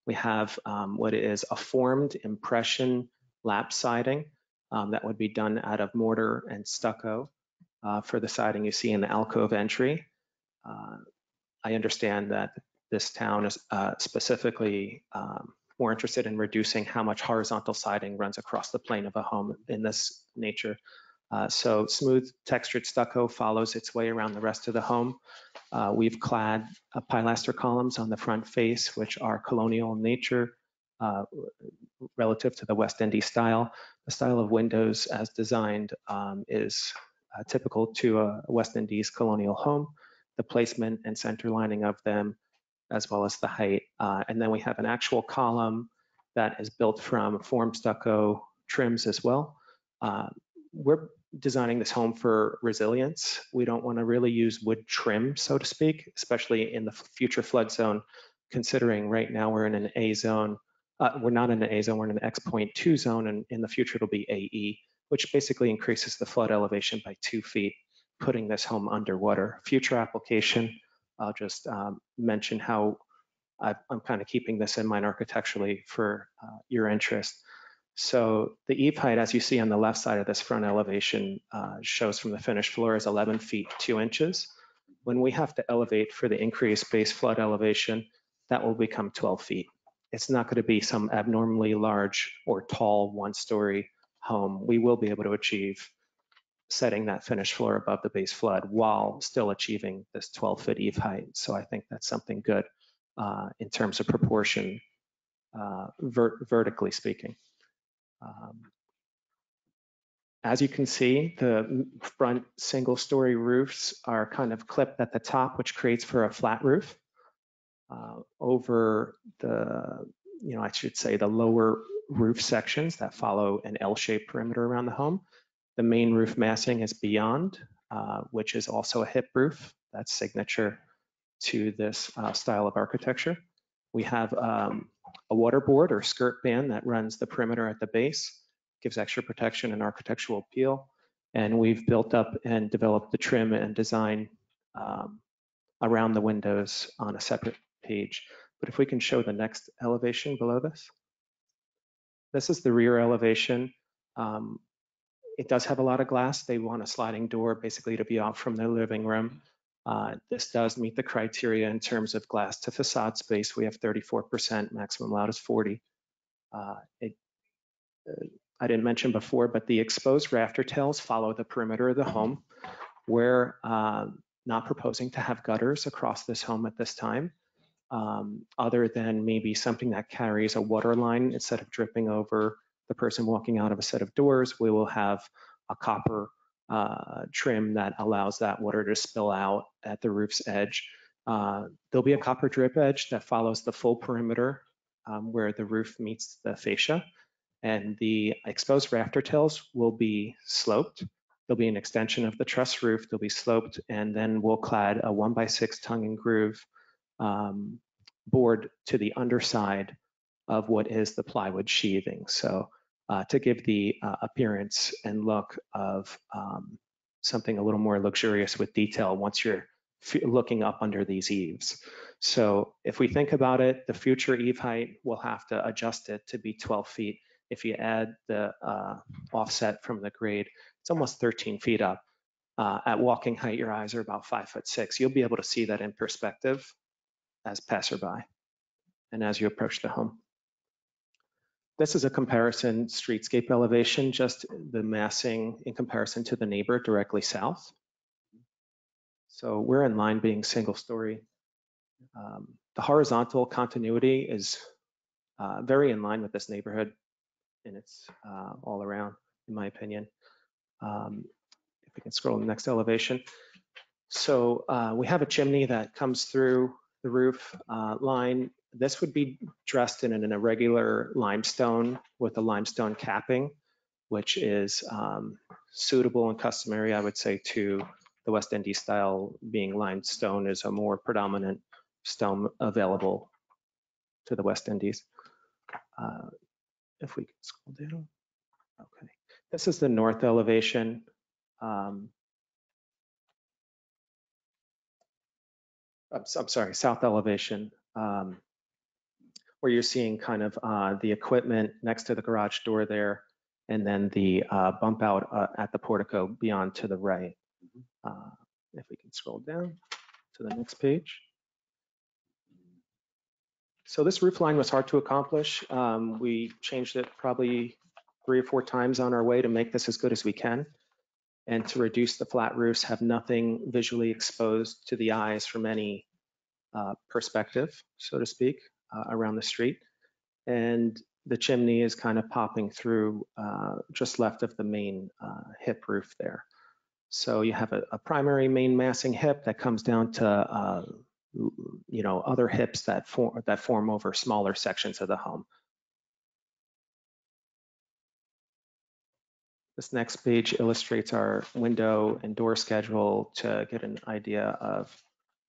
Speaker 19: We have what is a formed impression lap siding that would be done out of mortar and stucco for the siding you see in the alcove entry. I understand that this town is specifically more interested in reducing how much horizontal siding runs across the plane of a home in this nature. So smooth textured stucco follows its way around the rest of the home. We've clad pilaster columns on the front face, which are colonial in nature relative to the West Indies style. The style of windows as designed is typical to a West Indies colonial home. The placement and center lining of them, as well as the height. And then we have an actual column that is built from formed stucco trims as well. We're designing this home for resilience. We don't want to really use wood trim, so to speak, especially in the future flood zone, considering right now we're in an A zone. We're not in an A zone, we're in an X.2 zone, and in the future it'll be AE, which basically increases the flood elevation by 2 feet, putting this home underwater. Future application, I'll just mention how I'm kind of keeping this in mind architecturally for your interest. So the eave height, as you see on the left side of this front elevation, shows from the finished floor is 11 feet 2 inches. When we have to elevate for the increased base flood elevation, that will become 12 feet. It's not going to be some abnormally large or tall one-story home. We will be able to achieve setting that finished floor above the base flood while still achieving this 12-foot eave height. So I think that's something good in terms of proportion, vertically speaking. As you can see, the front single-story roofs are kind of clipped at the top, which creates for a flat roof. Over the, I should say the lower roof sections that follow an L-shaped perimeter around the home. The main roof massing is beyond, which is also a hip roof. That's signature to this style of architecture. We have a waterboard or skirt band that runs the perimeter at the base, gives extra protection and architectural appeal. And we've built up and developed the trim and design around the windows on a separate page. But if we can show the next elevation below this. This is the rear elevation. It does have a lot of glass. They want a sliding door basically to be off from their living room. This does meet the criteria in terms of glass to facade space. We have 34%, maximum allowed is 40. I didn't mention before, but the exposed rafter tails follow the perimeter of the home. We're not proposing to have gutters across this home at this time, other than maybe something that carries a water line instead of dripping over the person walking out of a set of doors. We will have a copper trim that allows that water to spill out at the roof's edge. There'll be a copper drip edge that follows the full perimeter where the roof meets the fascia, and the exposed rafter tails will be sloped. There'll be an extension of the truss roof. They'll be sloped, and then we'll clad a 1x6 tongue and groove board to the underside of what is the plywood sheathing. So to give the appearance and look of something a little more luxurious with detail once you're looking up under these eaves. So if we think about it, the future eave height, we'll have to adjust it to be 12 feet. If you add the offset from the grade, it's almost 13 feet up. At walking height, your eyes are about 5'6". You'll be able to see that in perspective as passerby and as you approach the home. This is a comparison streetscape elevation, just the massing in comparison to the neighbor directly south. So we're in line being single story. The horizontal continuity is very in line with this neighborhood, and it's all around, in my opinion. If we can scroll to the next elevation. So we have a chimney that comes through the roof line. This would be dressed in an irregular limestone with a limestone capping, which is suitable and customary, I would say, to the West Indies style, being limestone is a more predominant stone available to the West Indies. If we can scroll down. Okay, this is the north elevation. I'm sorry, south elevation, where you're seeing kind of the equipment next to the garage door there, and then the bump out at the portico beyond to the right. If we can scroll down to the next page. So this roof line was hard to accomplish. We changed it probably 3 or 4 times on our way to make this as good as we can, and to reduce the flat roofs, have nothing visually exposed to the eyes from any perspective, so to speak, around the street. And the chimney is kind of popping through just left of the main hip roof there. So you have a primary main massing hip that comes down to other hips that form over smaller sections of the home. This next page illustrates our window and door schedule to get an idea of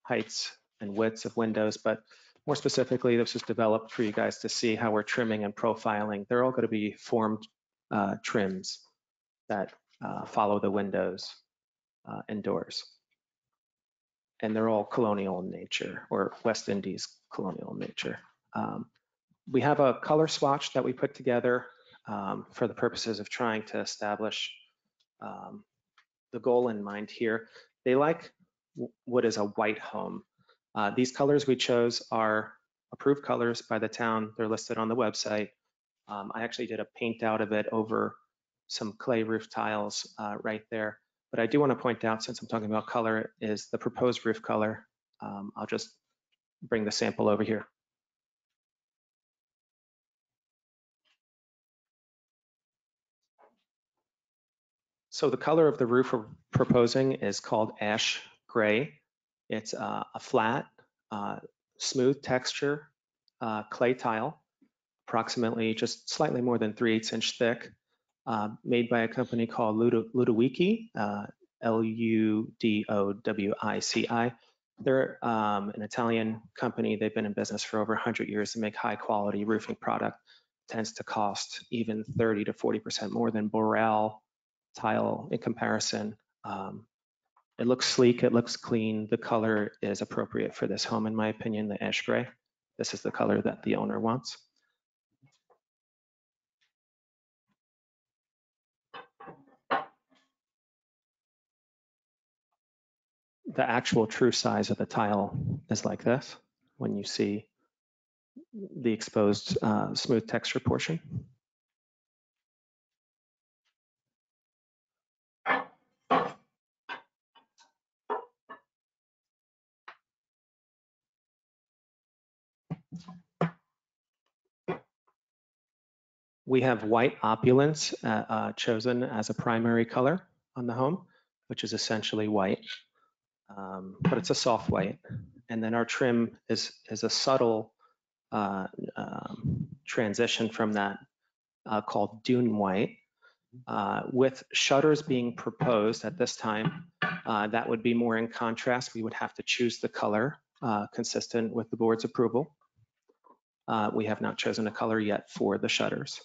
Speaker 19: heights and widths of windows, but more specifically, this was developed for you guys to see how we're trimming and profiling. They're all going to be formed trims that follow the windows and doors. And they're all colonial in nature, or West Indies colonial in nature. We have a color swatch that we put together for the purposes of trying to establish the goal in mind here. They like what is a white home. These colors we chose are approved colors by the town. They're listed on the website. I actually did a paint out of it over some clay roof tiles right there. But I do want to point out, since I'm talking about color, is the proposed roof color. I'll just bring the sample over here. So the color of the roof we're proposing is called ash gray. It's a flat, smooth texture clay tile, approximately just slightly more than 3/8 inch thick, made by a company called Ludowici, Ludowicii. They're an Italian company. They've been in business for over 100 years to make high quality roofing product. Tends to cost even 30 to 40% more than Boral tile in comparison. It looks sleek, it looks clean. The color is appropriate for this home, in my opinion, the ash gray. This is the color that the owner wants. The actual true size of the tile is like this when you see the exposed smooth texture portion. We have white opulence chosen as a primary color on the home, which is essentially white, but it's a soft white. And then our trim is a subtle transition from that called dune white. With shutters being proposed at this time, that would be more in contrast. We would have to choose the color consistent with the board's approval. We have not chosen a color yet for the shutters.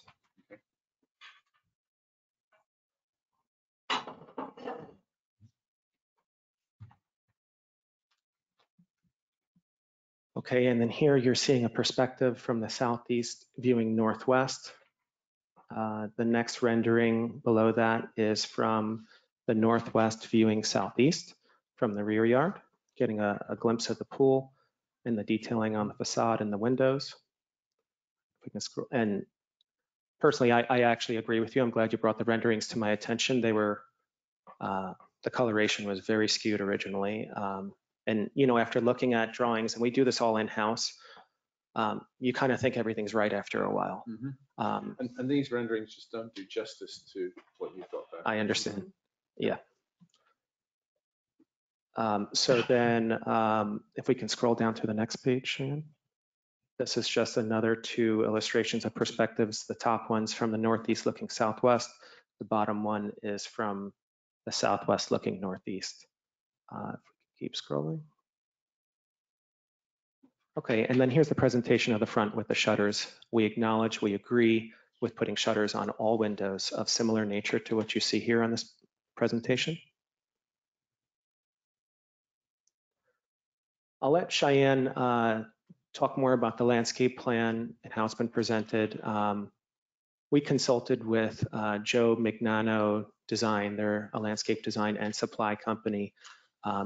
Speaker 19: Okay, and then here you're seeing a perspective from the southeast viewing northwest. The next rendering below that is from the northwest viewing southeast from the rear yard, getting a glimpse of the pool and the detailing on the facade and the windows. We can scroll. And personally, I actually agree with you. I'm glad you brought the renderings to my attention. They were the coloration was very skewed originally. And, you know, after looking at drawings, and we do this all in-house, you kind of think everything's right after a while.
Speaker 12: And these renderings just don't do justice to what you've got there.
Speaker 19: I understand. Yeah. So then if we can scroll down to the next page, Shannon. This is just another 2 illustrations of perspectives. The top one's from the northeast looking southwest. The bottom one is from the southwest looking northeast. If we keep scrolling. Okay, and then here's the presentation of the front with the shutters. We acknowledge, we agree with putting shutters on all windows of similar nature to what you see here on this presentation. I'll let Cheyenne talk more about the landscape plan and how it's been presented. We consulted with Joe Mignano Design. They're a landscape design and supply company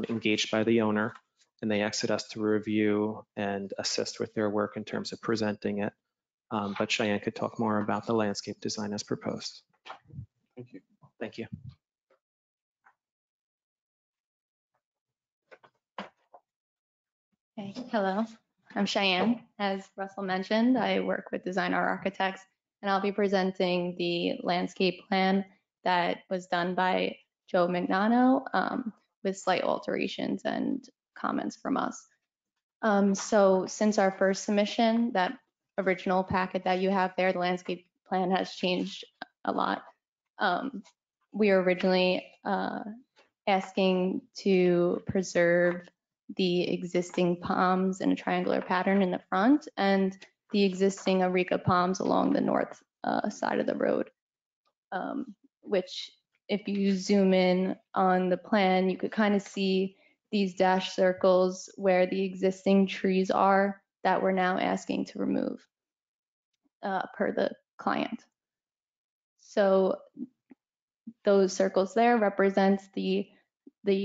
Speaker 19: engaged by the owner, and they asked us to review and assist with their work in terms of presenting it. But Cheyenne could talk more about the landscape design as proposed.
Speaker 12: Thank you.
Speaker 19: Thank you.
Speaker 20: Hey, hello, I'm Cheyenne. As Russell mentioned, I work with Design Art Architects, and I'll be presenting the landscape plan that was done by Joe Mignano with slight alterations and comments from us. So since our first submission, that original packet that you have there, the landscape plan has changed a lot. We were originally asking to preserve the existing palms in a triangular pattern in the front and the existing areca palms along the north side of the road, which if you zoom in on the plan, you could kind of see these dashed circles where the existing trees are that we're now asking to remove per the client. So those circles there represent the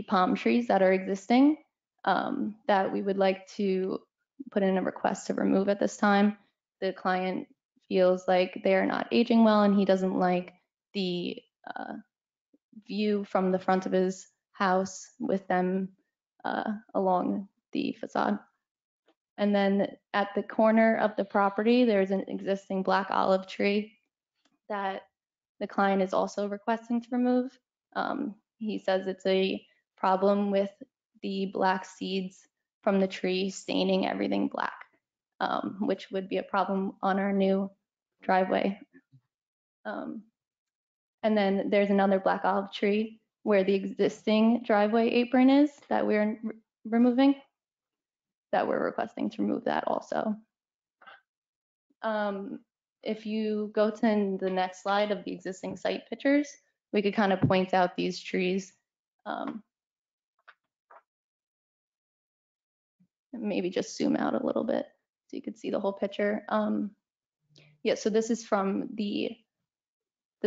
Speaker 20: palm trees that are existing that we would like to put in a request to remove at this time. The client feels like they are not aging well and he doesn't like the view from the front of his house with them along the facade. And then at the corner of the property, there's an existing black olive tree that the client is also requesting to remove. He says it's a problem with the black seeds from the tree staining everything black, which would be a problem on our new driveway. And then there's another black olive tree where the existing driveway apron is that we're removing, that we're requesting to remove that also. If you go to the next slide of the existing site pictures, we could kind of point out these trees. Maybe just zoom out a little bit so you could see the whole picture. Yeah, so this is from the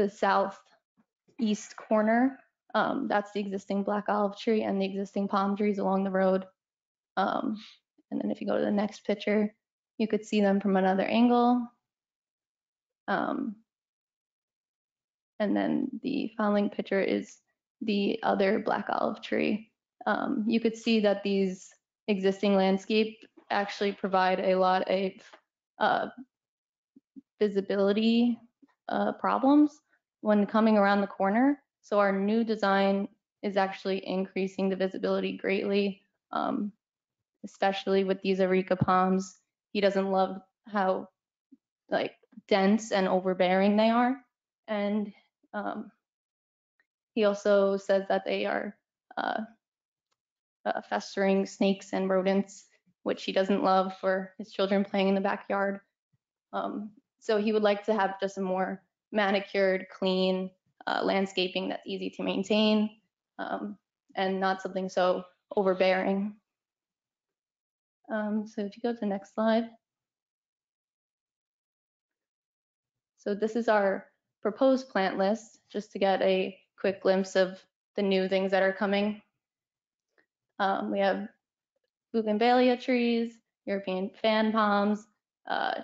Speaker 20: southeast corner. That's the existing black olive tree and the existing palm trees along the road. And then if you go to the next picture, you could see them from another angle. And then the following picture is the other black olive tree. You could see that these existing landscape actually provide a lot of visibility problems when coming around the corner. So our new design is actually increasing the visibility greatly, especially with these areca palms. He doesn't love how like dense and overbearing they are. And he also says that they are festering snakes and rodents, which he doesn't love for his children playing in the backyard. So he would like to have just a more manicured, clean landscaping that's easy to maintain and not something so overbearing. So if you go to the next slide. So this is our proposed plant list, just to get a quick glimpse of the new things that are coming. We have bougainvillea trees, European fan palms,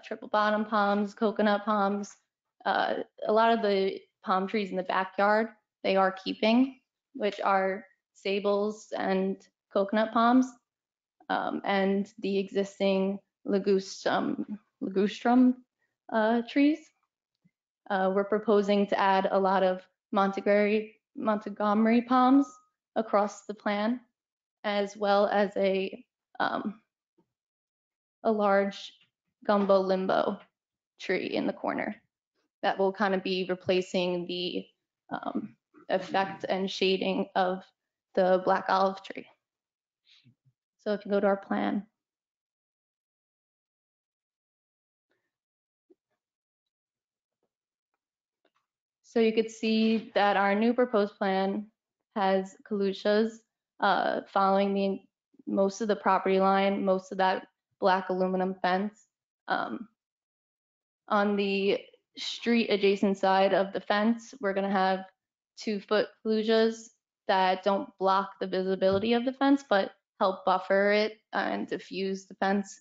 Speaker 20: triple bottom palms, coconut palms. A lot of the palm trees in the backyard, they are keeping. which are sables and coconut palms, and the existing ligustrum trees. We're proposing to add a lot of Montgomery palms across the plan, as well as a large gumbo limbo tree in the corner that will kind of be replacing the effect and shading of the black olive tree. So if you go to our plan. So you could see that our new proposed plan has caluchas following most of the property line, most of that black aluminum fence. On the street adjacent side of the fence, we're going to have 2-foot caluchas that don't block the visibility of the fence, but help buffer it and diffuse the fence.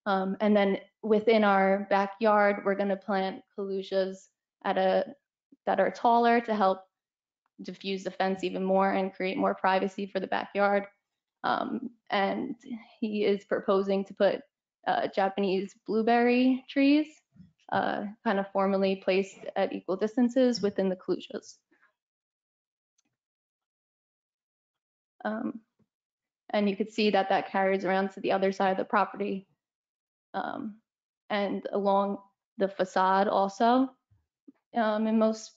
Speaker 20: And then within our backyard, we're going to plant caluchas that are taller to help diffuse the fence even more and create more privacy for the backyard. And he is proposing to put Japanese blueberry trees kind of formally placed at equal distances within the caluchas. And you could see that that carries around to the other side of the property and along the facade also. In most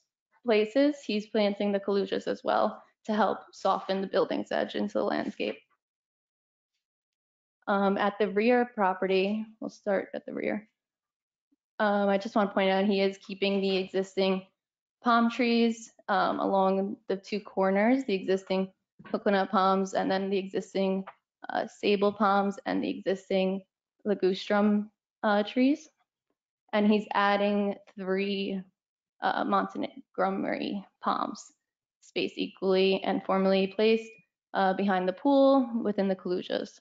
Speaker 20: places, he's planting the caluchas as well to help soften the building's edge into the landscape. At the rear property, we'll start at the rear. I just want to point out he is keeping the existing palm trees along the 2 corners, the existing coconut palms, and then the existing sable palms and the existing ligustrum trees. And he's adding 3 Montgomery palms, spaced equally and formally placed behind the pool within the caluchas.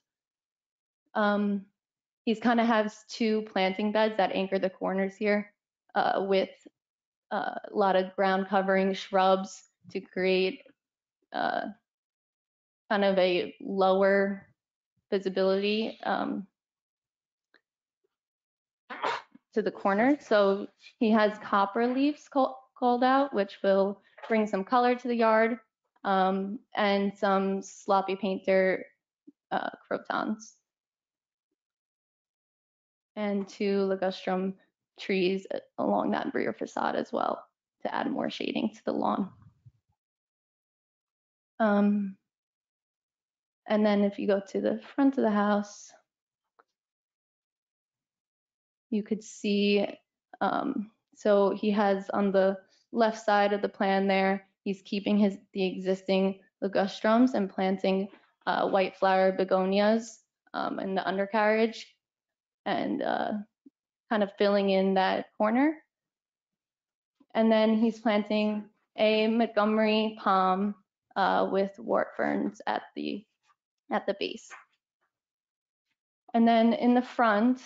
Speaker 20: He's kind of has 2 planting beds that anchor the corners here with a lot of ground covering shrubs to create kind of a lower visibility to the corner. So he has copper leaves called out, which will bring some color to the yard, and some sloppy painter crotons. And 2 ligustrum trees along that rear facade as well to add more shading to the lawn. And then if you go to the front of the house, you could see, so he has on the left side of the plan there, he's keeping the existing ligustrums and planting white flower begonias in the undercarriage and kind of filling in that corner. And then he's planting a Montgomery palm with wart ferns at the base. And then in the front,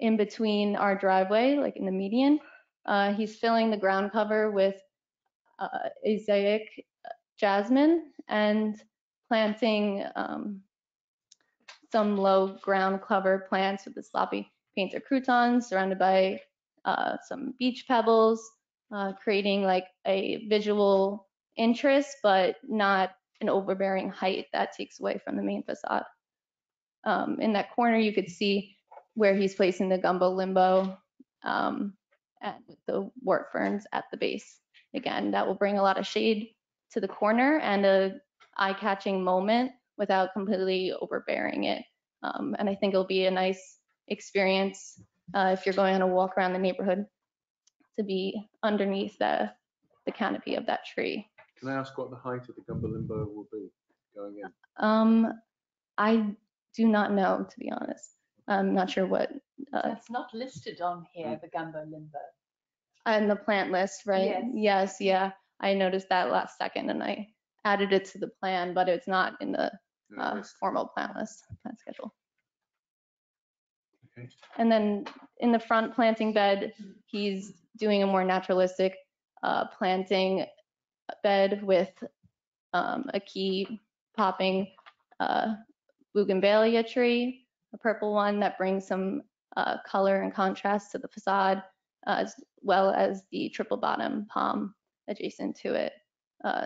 Speaker 20: in between our driveway, like in the median, he's filling the ground cover with Azaic jasmine and planting some low ground cover plants with the sloppy painter croutons surrounded by some beach pebbles, creating like a visual interest, but not an overbearing height that takes away from the main facade. In that corner, you could see where he's placing the gumbo limbo and with the wart ferns at the base. Again, that will bring a lot of shade to the corner and a eye-catching moment without completely overbearing it. And I think it'll be a nice experience if you're going on a walk around the neighborhood to be underneath the canopy of that tree.
Speaker 12: Can I ask what the height of the gumbo limbo will be going in?
Speaker 20: I do not know, to be honest. I'm not sure what.
Speaker 18: It's not listed on here, the gumbo limbo.
Speaker 20: On the plant list, right?
Speaker 18: Yes.
Speaker 20: Yes, yeah. I noticed that last second and I added it to the plan, but it's not in the formal plant schedule.
Speaker 12: Okay.
Speaker 20: And then in the front planting bed, he's doing a more naturalistic planting bed with a key popping bougainvillea tree, a purple one that brings some color and contrast to the facade, as well as the triple bottom palm adjacent to it,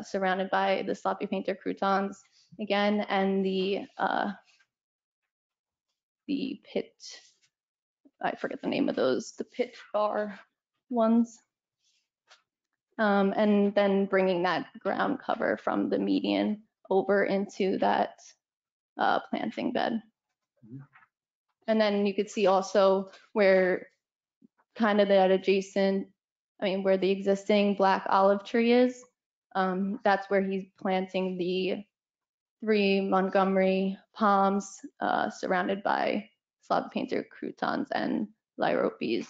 Speaker 20: surrounded by the sloppy painter croutons again, and the pit, I forget the name of those, the pit bar ones. And then bringing that ground cover from the median over into that planting bed. And then you could see also where kind of that adjacent, where the existing black olive tree is, that's where he's planting the 3 Montgomery palms surrounded by sloppy painter croutons and lyropes,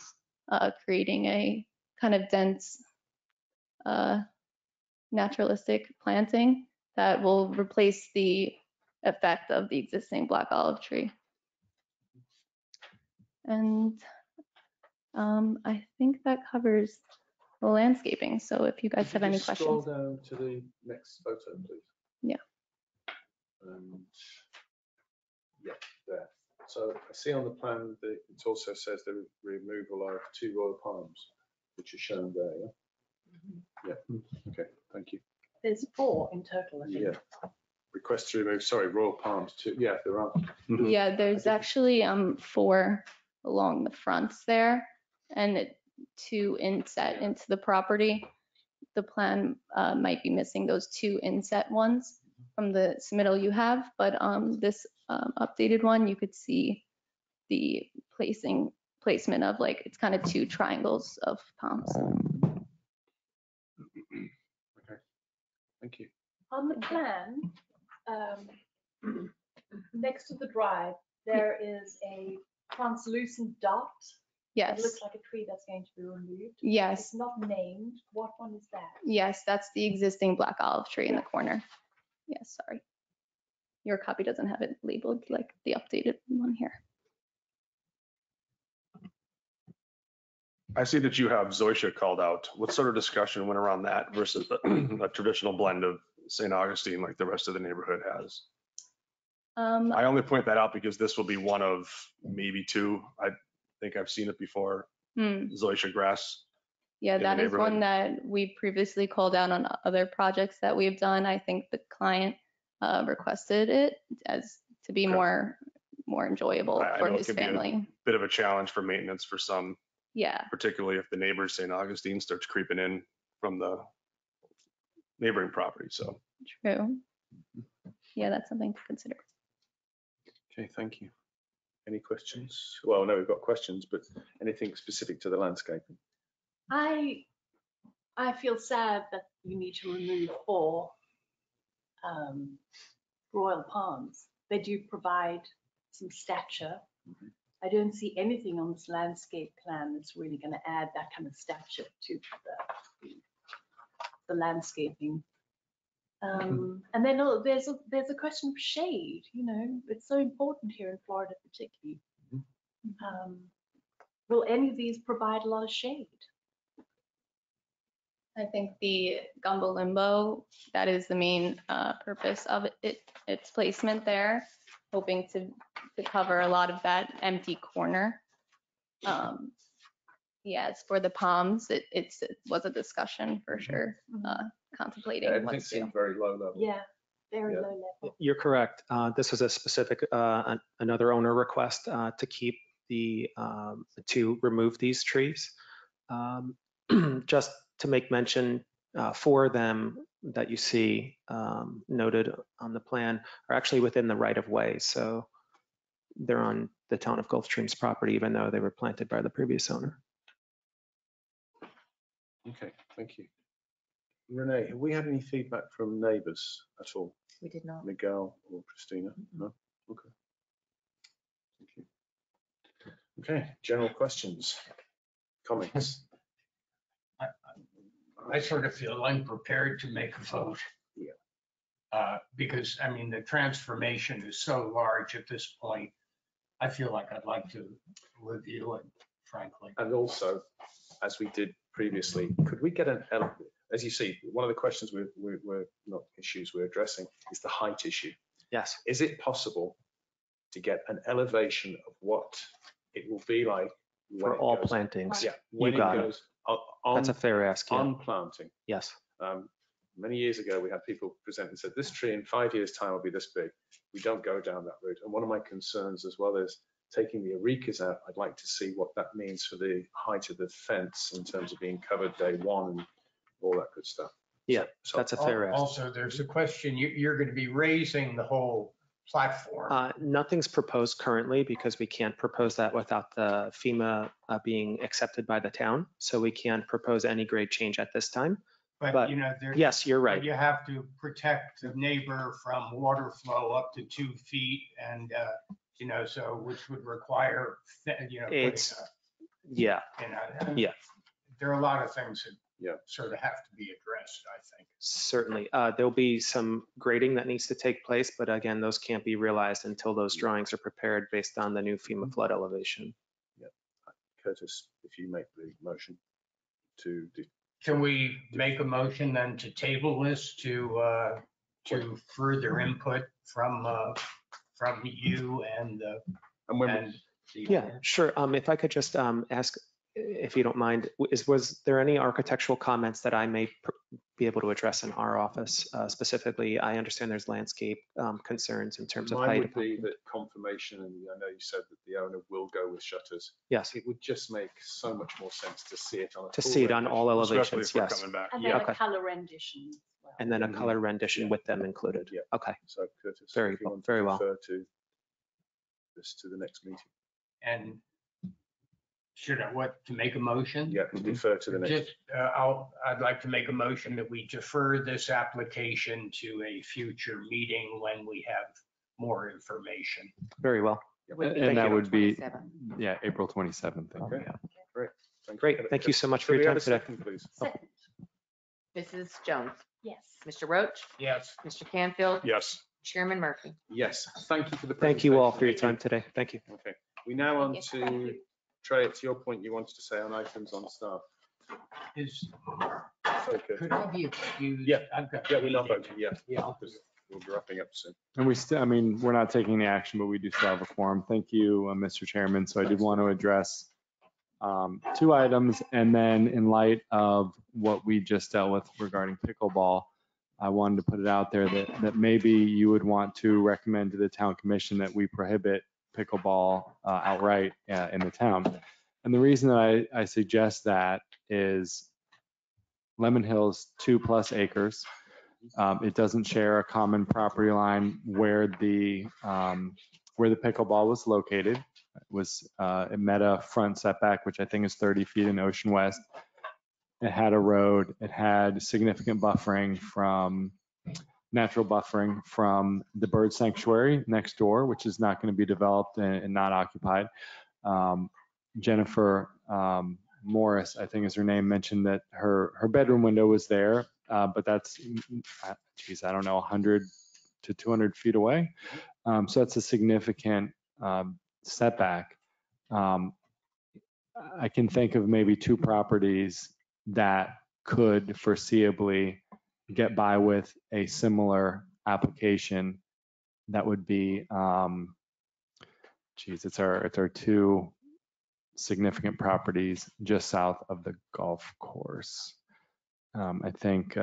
Speaker 20: creating a kind of dense naturalistic planting that will replace the effect of the existing black olive tree. And I think that covers the landscaping. So if you guys have any questions.
Speaker 12: Scroll down to the next photo, please.
Speaker 20: Yeah.
Speaker 12: And yeah, there. So I see on the plan that it also says the removal of 2 royal palms, which are shown there. Yeah. Yeah. Okay. Thank you.
Speaker 18: There's 4 in total, I think.
Speaker 12: Yeah. Request to remove. Sorry, royal palms. 2. Yeah, there are.
Speaker 20: Yeah, there's actually 4 along the fronts there, and 2 inset into the property. The plan might be missing those 2 inset ones from the submittal you have, but this updated one, you could see the placement of it's kind of 2 triangles of palms.
Speaker 12: Okay, thank you.
Speaker 18: On the plan, next to the drive, there is a translucent dot.
Speaker 20: Yes.
Speaker 18: It looks like a tree that's going to be removed.
Speaker 20: Yes.
Speaker 18: It's not named. What one is that?
Speaker 20: Yes, that's the existing black olive tree in the corner. Yes, sorry. Your copy doesn't have it labeled like the updated one here.
Speaker 5: I see that you have Zoysia called out. What sort of discussion went around that versus a traditional blend of St. Augustine like the rest of the neighborhood has? I only point that out because this will be one of maybe 2. I think I've seen it before. Zoysia grass.
Speaker 20: Yeah, that is one that we previously called out on other projects that we've done. I think the client requested it as to be more enjoyable for his family.
Speaker 5: A bit of a challenge for maintenance for some.
Speaker 20: Yeah.
Speaker 5: Particularly if the neighbor St. Augustine starts creeping in from the neighboring property. So
Speaker 20: true. Yeah, that's something to consider.
Speaker 12: Okay, thank you. Any questions? Well, no, we've got questions, but anything specific to the landscaping?
Speaker 18: I feel sad that you need to remove 4 royal palms. They do provide some stature. I don't see anything on this landscape plan that's really going to add that kind of stature to the landscaping. And then there's a question of shade. It's so important here in Florida, particularly. Will any of these provide a lot of shade?
Speaker 20: I think the gumbo limbo, that is the main purpose of its placement there, hoping to cover a lot of that empty corner. Yes, for the palms, it was a discussion for sure, contemplating what
Speaker 12: Everything
Speaker 20: to do.
Speaker 12: seemed very low level.
Speaker 18: Yeah, very low level.
Speaker 19: You're correct. This was a specific, another owner request to keep to remove these trees. Just to make mention, 4 of them that you see noted on the plan are actually within the right of way. So they're on the town of Gulfstream's property, even though they were planted by the previous owner.
Speaker 12: Okay, thank you. Renee, have we had any feedback from neighbours at all?
Speaker 2: We did not.
Speaker 12: Miguel or Christina? No? Okay. Thank you. Okay, general questions, comments?
Speaker 4: I sort of feel unprepared to make a vote.
Speaker 12: Yeah.
Speaker 4: Because, the transformation is so large at this point. I feel like I'd like to review it, frankly.
Speaker 12: And also, as we did previously, could we get as you see, one of the questions we're not issues we're addressing is the height issue.
Speaker 19: Yes.
Speaker 12: Is it possible to get an elevation of what it will be like
Speaker 19: For all plantings.
Speaker 12: Yeah,
Speaker 19: You
Speaker 12: when it
Speaker 19: got it.
Speaker 12: goes on,
Speaker 19: That's a fair ask. Yeah.
Speaker 12: on planting.
Speaker 19: Yes.
Speaker 12: Many years ago, we had people present and said, this tree in 5 years' time will be this big. We don't go down that route. And one of my concerns as well is taking the arekas out. I'd like to see what that means for the height of the fence in terms of being covered day one and all that good stuff.
Speaker 19: Yeah, that's a fair ask.
Speaker 4: Also, there's a question, you're going to be raising the whole platform.
Speaker 19: Nothing's proposed currently because we can't propose that without the FEMA being accepted by the town. So we can't propose any grade change at this time. But
Speaker 4: you know,
Speaker 19: yes, you're right.
Speaker 4: You have to protect the neighbor from water flow up to 2 feet and, you know, so which would require, you know,
Speaker 19: It's,
Speaker 4: yeah.
Speaker 19: Yeah.
Speaker 4: There are a lot of things that sort of have to be addressed, I think.
Speaker 19: Certainly. There'll be some grading that needs to take place, but again, those can't be realized until those drawings are prepared based on the new FEMA flood elevation.
Speaker 12: Yeah. Curtis, if you make the motion to
Speaker 4: Can we make a motion then to table this to further input from you and
Speaker 19: yeah, sure. If I could just ask, if you don't mind, was there any architectural comments that I may be able to address in our office? Specifically, I understand there's landscape concerns in terms of height.
Speaker 12: Mine would be that confirmation, and I know you said that the owner will go with shutters.
Speaker 19: Yes.
Speaker 12: It would just make so much more sense to see it on a
Speaker 19: To
Speaker 12: full
Speaker 19: see it on
Speaker 12: rendition,
Speaker 19: all elevations,
Speaker 12: especially if we're
Speaker 19: yes.
Speaker 12: coming back.
Speaker 18: And then a color rendition as well.
Speaker 19: And then a color rendition with them included.
Speaker 12: Yeah.
Speaker 19: Okay.
Speaker 12: So Curtis,
Speaker 19: Very
Speaker 12: if you want to
Speaker 19: very well.
Speaker 12: refer to this to the next meeting.
Speaker 4: And should I, to make a motion?
Speaker 12: Yeah, defer to the next.
Speaker 4: Just, I'd like to make a motion that we defer this application to a future meeting when we have more information.
Speaker 19: Very well.
Speaker 6: And that would be, yeah, April 27th.
Speaker 12: Okay,
Speaker 6: Yeah.
Speaker 12: great.
Speaker 19: Great. Thank you so much for your time today.
Speaker 12: Please.
Speaker 2: Mrs. Jones?
Speaker 18: Yes.
Speaker 2: Mr. Roach?
Speaker 4: Yes.
Speaker 2: Mr. Canfield?
Speaker 12: Yes.
Speaker 2: Chairman Murphy?
Speaker 12: Yes. Thank you for the
Speaker 19: Thank you all
Speaker 12: presentation.
Speaker 19: for your time today. Thank you.
Speaker 12: Okay. We now on to Trey. It's your point you wanted to say on items on staff.
Speaker 4: Could I be excused?
Speaker 12: Yeah.
Speaker 4: I've got.
Speaker 12: Yeah, we're not voting. Yeah.
Speaker 4: Yeah.
Speaker 12: We'll be wrapping up soon.
Speaker 6: And we still, I mean, we're not taking any action, but we do still have a quorum. Thank you, Mr. Chairman. So I did want to address 2 items. And then in light of what we just dealt with regarding pickleball, I wanted to put it out there that maybe you would want to recommend to the town commission that we prohibit pickleball outright in the town. And the reason that I suggest that is Lemon Hill's 2+ acres. It doesn't share a common property line where the pickleball was located. It met a front setback, which I think is 30 feet in Ocean West. It had a road. It had significant natural buffering from the bird sanctuary next door, which is not going to be developed and not occupied. Jennifer Morris, I think is her name, mentioned that her bedroom window was there, but that's, geez, I don't know, 100 to 200 feet away. So that's a significant setback. I can think of maybe 2 properties that could foreseeably get by with a similar application. That would be, geez, it's our 2 significant properties just south of the golf course. I think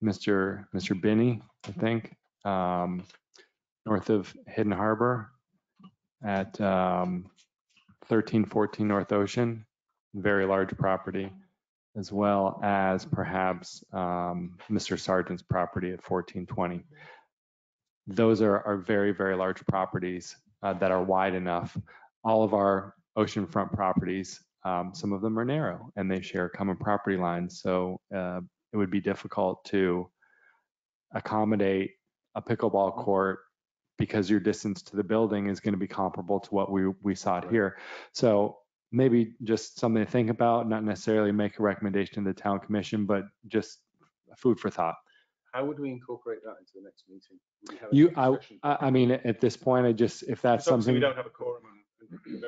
Speaker 6: Mr. Binney, I think, north of Hidden Harbor at 1314 North Ocean, very large property, as well as perhaps Mr. Sargent's property at 1420. Those are very, very large properties that are wide enough. All of our oceanfront properties, some of them are narrow and they share common property lines. So it would be difficult to accommodate a pickleball court because your distance to the building is going to be comparable to what we saw here. So maybe just something to think about, not necessarily make a recommendation to the town commission, but just food for thought.
Speaker 12: How would we incorporate that into the next meeting? Would we have a
Speaker 6: I mean, at this point, if that's
Speaker 12: Obviously,
Speaker 6: something.
Speaker 12: we don't have a quorum in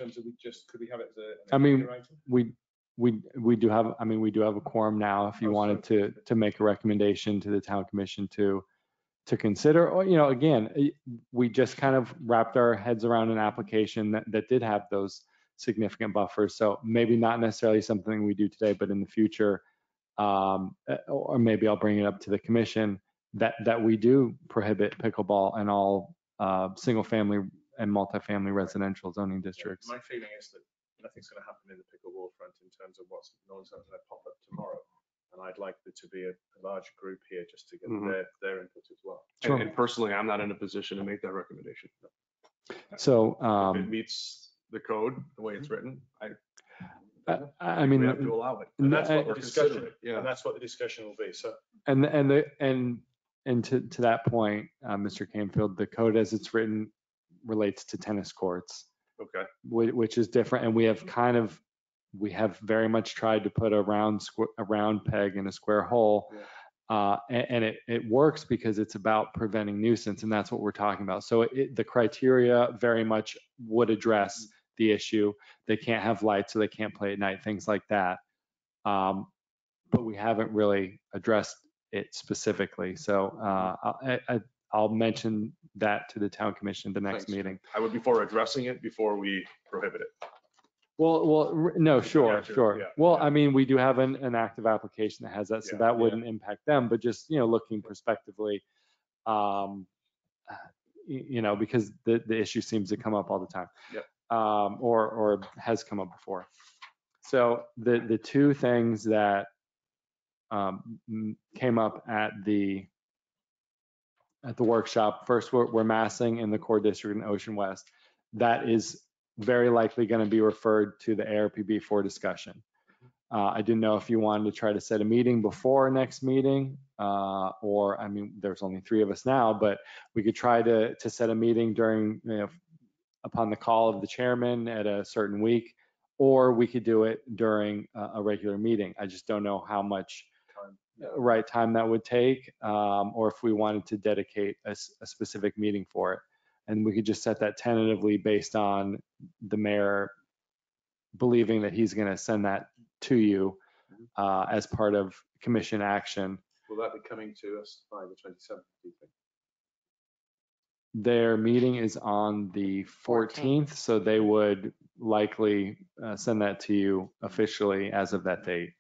Speaker 1: terms of could we have it as
Speaker 6: I
Speaker 1: an
Speaker 6: mean,
Speaker 1: agenda item?
Speaker 6: we do have, I mean, we do have a quorum now. If you wanted to make a recommendation to the town commission to consider, or, you know, again, we just kind of wrapped our heads around an application that did have those significant buffers. So maybe not necessarily something we do today, but in the future, or maybe I'll bring it up to the commission that we do prohibit pickleball in all single family and multifamily residential zoning districts.
Speaker 1: My feeling is that nothing's going to happen in the pickleball front in terms of what's going to pop up tomorrow. And I'd like there to be a large group here just to get their input as well.
Speaker 5: Sure. And personally, I'm not in a position to make that recommendation.
Speaker 6: So
Speaker 5: if it meets the code, the way it's written,
Speaker 6: I mean,
Speaker 5: we have to allow it.
Speaker 1: And that's what the
Speaker 5: considering.
Speaker 1: discussion.
Speaker 5: Yeah.
Speaker 1: And that's what the discussion will be. So.
Speaker 6: And to that point, Mr. Canfield, the code as it's written relates to tennis courts.
Speaker 5: Okay.
Speaker 6: Which is different, and we have very much tried to put a round peg in a square hole, and it works because it's about preventing nuisance, and that's what we're talking about. So the criteria very much would address the issue. They can't have lights, so they can't play at night, things like that. But we haven't really addressed it specifically. So I'll mention that to the town commission the next meeting.
Speaker 5: I would be for addressing it before we prohibit it.
Speaker 6: Well, no, sure.
Speaker 5: Yeah.
Speaker 6: Well, I mean, we do have an active application that has that, so that wouldn't impact them, but just, you know, looking prospectively, you know, because the issue seems to come up all the time.
Speaker 5: Yep.
Speaker 6: Or has come up before. So the two things that came up at the workshop, first, we're massing in the core district in Ocean West. That is very likely going to be referred to the ARPB for discussion. I didn't know if you wanted to try to set a meeting before our next meeting, or, I mean, there's only 3 of us now, but we could try to set a meeting during, you know, upon the call of the chairman at a certain week, or we could do it during a regular meeting. I just don't know how much time that would take, or if we wanted to dedicate a specific meeting for it. And we could just set that tentatively based on the mayor believing that he's going to send that to you as part of commission action.
Speaker 1: Will that be coming to us by the 27th, do you think?
Speaker 6: Their meeting is on the 14th, so they would likely send that to you officially as of that date.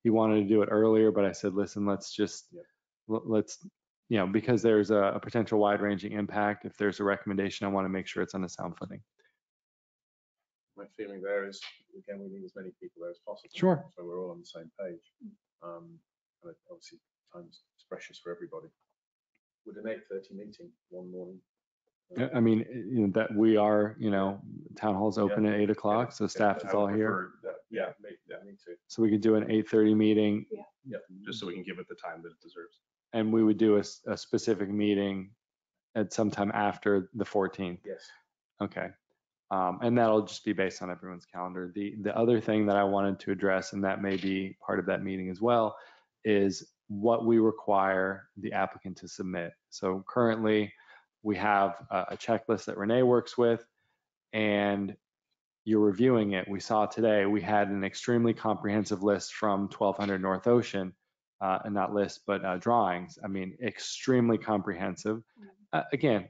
Speaker 6: He wanted to do it earlier, but I said, listen, let's you know, because there's a potential wide-ranging impact. If there's a recommendation, I want to make sure it's on a sound footing.
Speaker 1: My feeling there is, again, we need as many people there as possible.
Speaker 6: Sure.
Speaker 1: So we're all on the same page. And obviously, time's precious for everybody. Would an 8:30 meeting one morning?
Speaker 6: I mean, you know, that we are, you know, town hall's open at 8 o'clock, so staff is all here.
Speaker 1: Me too.
Speaker 6: So we could do an 8:30 meeting.
Speaker 5: Yeah. Just so we can give it the time that it deserves.
Speaker 6: And we would do a specific meeting at some time after the 14th.
Speaker 1: Yes.
Speaker 6: Okay. And that'll just be based on everyone's calendar. The other thing that I wanted to address, and that may be part of that meeting as well, is what we require the applicant to submit. So currently we have a checklist that Renee works with, and you're reviewing it. We saw today, we had an extremely comprehensive list from 1200 North Ocean, and not list, but drawings. I mean, extremely comprehensive. Again,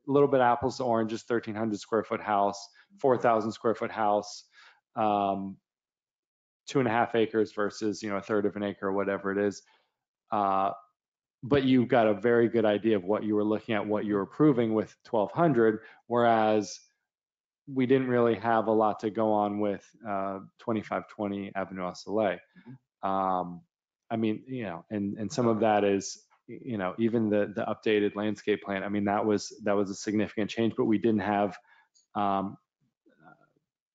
Speaker 6: a little bit apples to oranges, 1,300 square foot house, 4,000 square foot house, 2.5 acres versus, you know, 1/3 of an acre or whatever it is. But you got a very good idea of what you were looking at, what you were approving with 1,200, whereas we didn't really have a lot to go on with 2520 Avenue au Soleil. I mean, you know, and some of that is, you know, even the updated landscape plan. I mean, that was a significant change, but we didn't have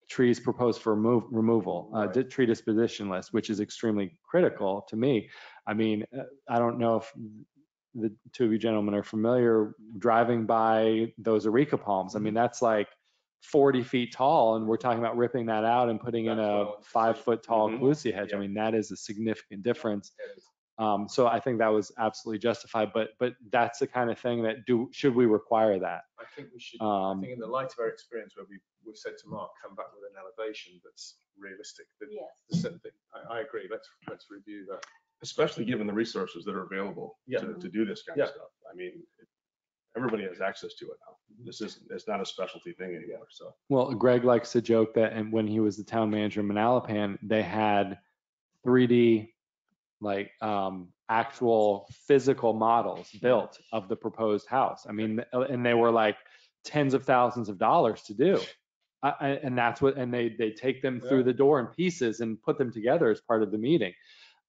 Speaker 6: trees proposed for removal, tree disposition list, which is extremely critical to me. I mean, I don't know if the 2 of you gentlemen are familiar driving by those areca palms. I mean, that's like 40 feet tall, and we're talking about ripping that out and putting in a 5-foot tall collusia hedge. I mean, that is a significant difference. So I think that was absolutely justified, but that's the kind of thing that should we require that?
Speaker 12: I think we should, I think in the light of our experience where we've said to Mark, come back with an elevation that's realistic.
Speaker 18: Yes.
Speaker 12: The same thing. I agree. Let's review that.
Speaker 5: Especially given the resources that are available
Speaker 12: Yeah.
Speaker 5: to do this kind of stuff. I mean, everybody has access to it now. It's not a specialty thing anymore, so.
Speaker 6: Well, Greg likes to joke that, and when he was the town manager in Manalapan, they had 3D like actual physical models built of the proposed house. I mean, and they were like tens of thousands of dollars to do. And that's what, and they take them through the door in pieces and put them together as part of the meeting.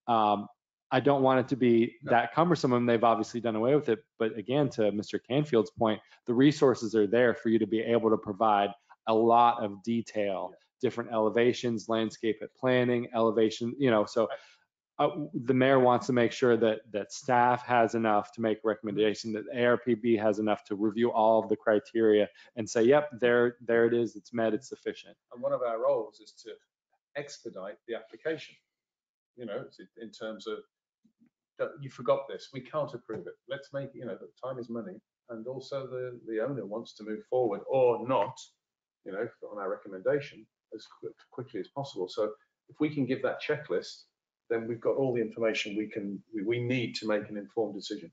Speaker 6: I don't want it to be that cumbersome, and they've obviously done away with it. But again, to Mr. Canfield's point, the resources are there for you to be able to provide a lot of detail, different elevations, landscape planning, elevation, so the mayor wants to make sure that staff has enough to make a recommendation, that ARPB has enough to review all of the criteria and say, yep, there it is, it's met, it's sufficient.
Speaker 12: And one of our roles is to expedite the application. In terms of, you forgot this, we can't approve it. Let's make, the time is money. And also the owner wants to move forward or not, on our recommendation as quickly as possible. So if we can give that checklist, then we've got all the information we need to make an informed decision.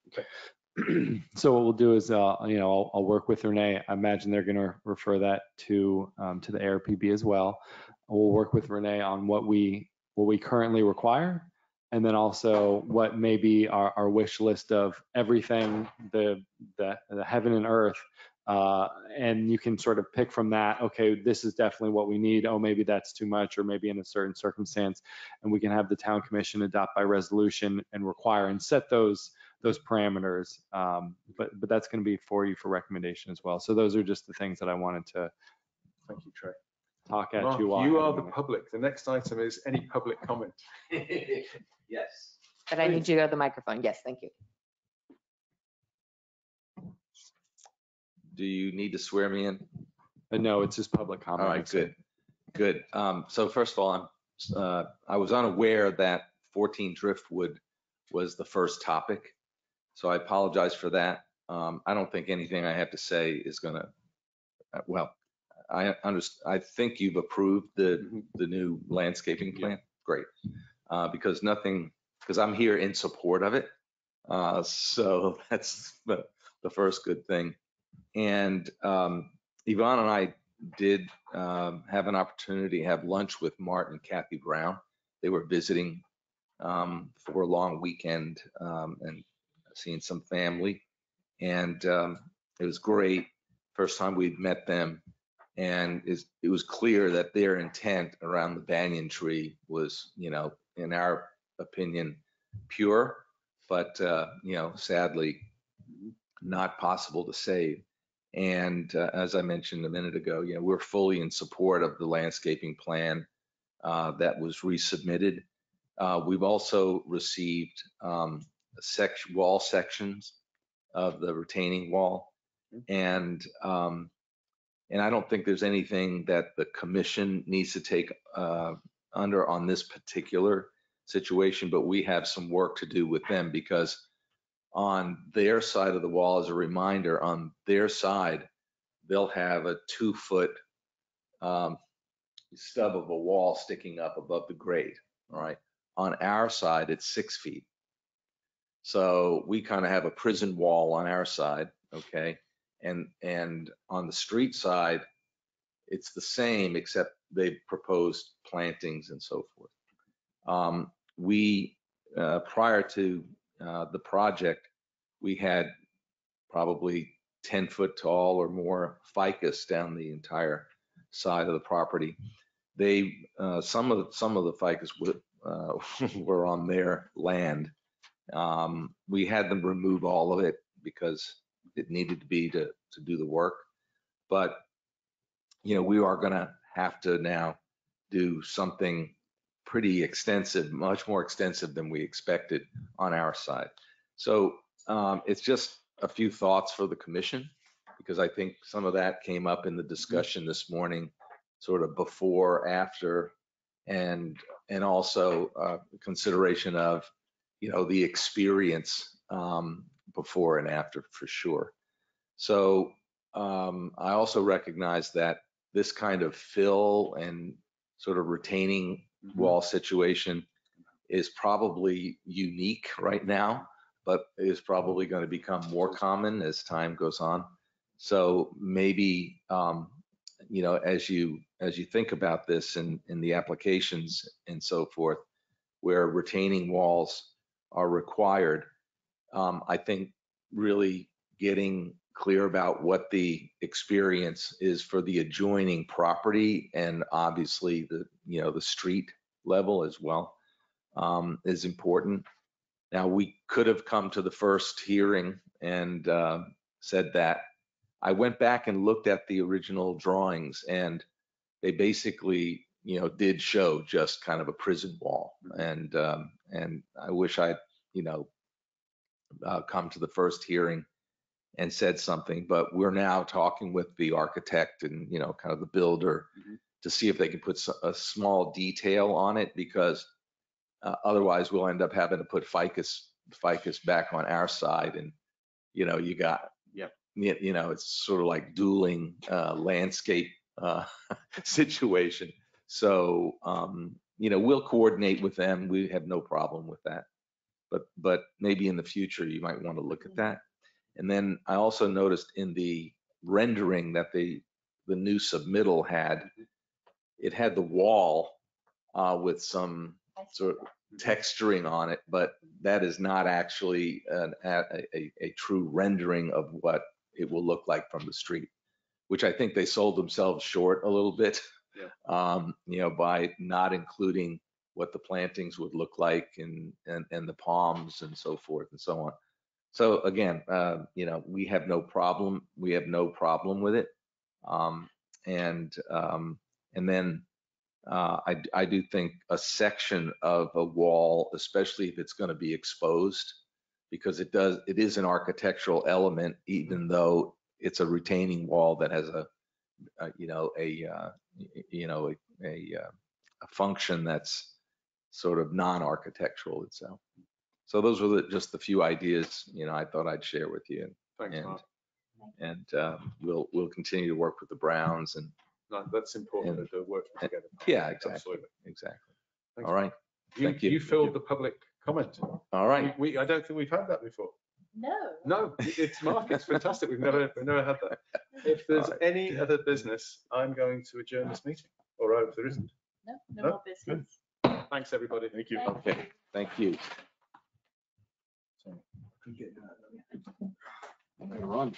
Speaker 12: Okay.
Speaker 6: So what we'll do is, I'll work with Renee. I imagine they're going to refer that to the ARPB as well. We'll work with Renee on what we currently require, and then also what may be our wish list of everything, the heaven and earth. And you can sort of pick from that, okay, this is definitely what we need. Oh, maybe that's too much, or maybe in a certain circumstance, and we can have the town commission adopt by resolution and require and set those parameters. But that's going to be for you for recommendation as well. So those are just the things that I wanted to.
Speaker 12: Thank you, Trey.
Speaker 6: Talk at
Speaker 12: Mark,
Speaker 6: you.
Speaker 12: You are the public. The next item is any public comment.
Speaker 2: Yes. But I need you to go to the microphone. Yes, thank you.
Speaker 14: Do you need to swear me in?
Speaker 6: No, it's just public comment.
Speaker 14: All right, good. So first of all, I was unaware that 14 Driftwood was the first topic, so I apologize for that. I don't think anything I have to say is gonna, well, I think you've approved the new landscaping plan. Great, because I'm here in support of it. So that's the first good thing. And Yvonne and I did have an opportunity to have lunch with Martin and Kathy Brown. They were visiting for a long weekend and seeing some family. And it was great. First time we'd met them. And it was clear that their intent around the banyan tree was, in our opinion, pure, but, sadly not possible to save. And as I mentioned a minute ago, we're fully in support of the landscaping plan that was resubmitted. We've also received wall sections of the retaining wall. And I don't think there's anything that the commission needs to take under on this particular situation, but we have some work to do with them, because on their side of the wall, as a reminder, on their side, they'll have a 2-foot stub of a wall sticking up above the grade. All right. On our side, it's 6 feet. So we kind of have a prison wall on our side. Okay. And on the street side, it's the same, except they've proposed plantings and so forth. Prior to the project, we had probably 10-foot tall or more ficus down the entire side of the property. Some of the ficus were on their land. We had them remove all of it because it needed to be to do the work. But we are going to have to now do something pretty extensive, much more extensive than we expected on our side. So it's just a few thoughts for the commission, because I think some of that came up in the discussion this morning, sort of before, after, and also consideration of
Speaker 21: the experience before and after for sure. So I also recognize that this kind of fill and sort of retaining wall situation is probably unique right now, but is probably going to become more common as time goes on. So maybe, as you think about this in the applications and so forth, where retaining walls are required, I think really getting clear about what the experience is for the adjoining property and obviously the street level as well is important. Now, we could have come to the first hearing and said that. I went back and looked at the original drawings, and they basically, did show just kind of a prison wall. And I wish I'd, come to the first hearing and said something, but we're now talking with the architect and, kind of the builder to see if they can put a small detail on it, because otherwise we'll end up having to put ficus back on our side, and you got it's sort of like dueling landscape situation. So we'll coordinate with them. We have no problem with that, but maybe in the future you might want to look at that. And then I also noticed in the rendering that the new submittal had the wall with some sort of texturing on it, but that is not actually a true rendering of what it will look like from the street, which I think they sold themselves short a little bit, by not including what the plantings would look like and the palms and so forth and so on. So again, we have no problem. We have no problem with it. And then I do think a section of a wall, especially if it's going to be exposed, because it is an architectural element, even though it's a retaining wall that has a function that's sort of non-architectural itself. So those were just the few ideas, I thought I'd share with you.
Speaker 12: Thanks, Mark.
Speaker 21: And we'll continue to work with the Browns and.
Speaker 12: No, that's important to work together.
Speaker 21: Yeah, exactly.
Speaker 12: Absolutely.
Speaker 21: Exactly.
Speaker 12: Thanks,
Speaker 21: All right.
Speaker 12: Thank you. You filled the public comment.
Speaker 21: All right.
Speaker 12: I don't think we've had that before.
Speaker 18: No.
Speaker 12: No, it's Mark. It's fantastic. We've never had that. If there's any other business, I'm going to adjourn this meeting. All right, if there isn't.
Speaker 18: No more business.
Speaker 12: Good. Thanks, everybody.
Speaker 21: Thank you. Okay. Thank you.
Speaker 11: Run.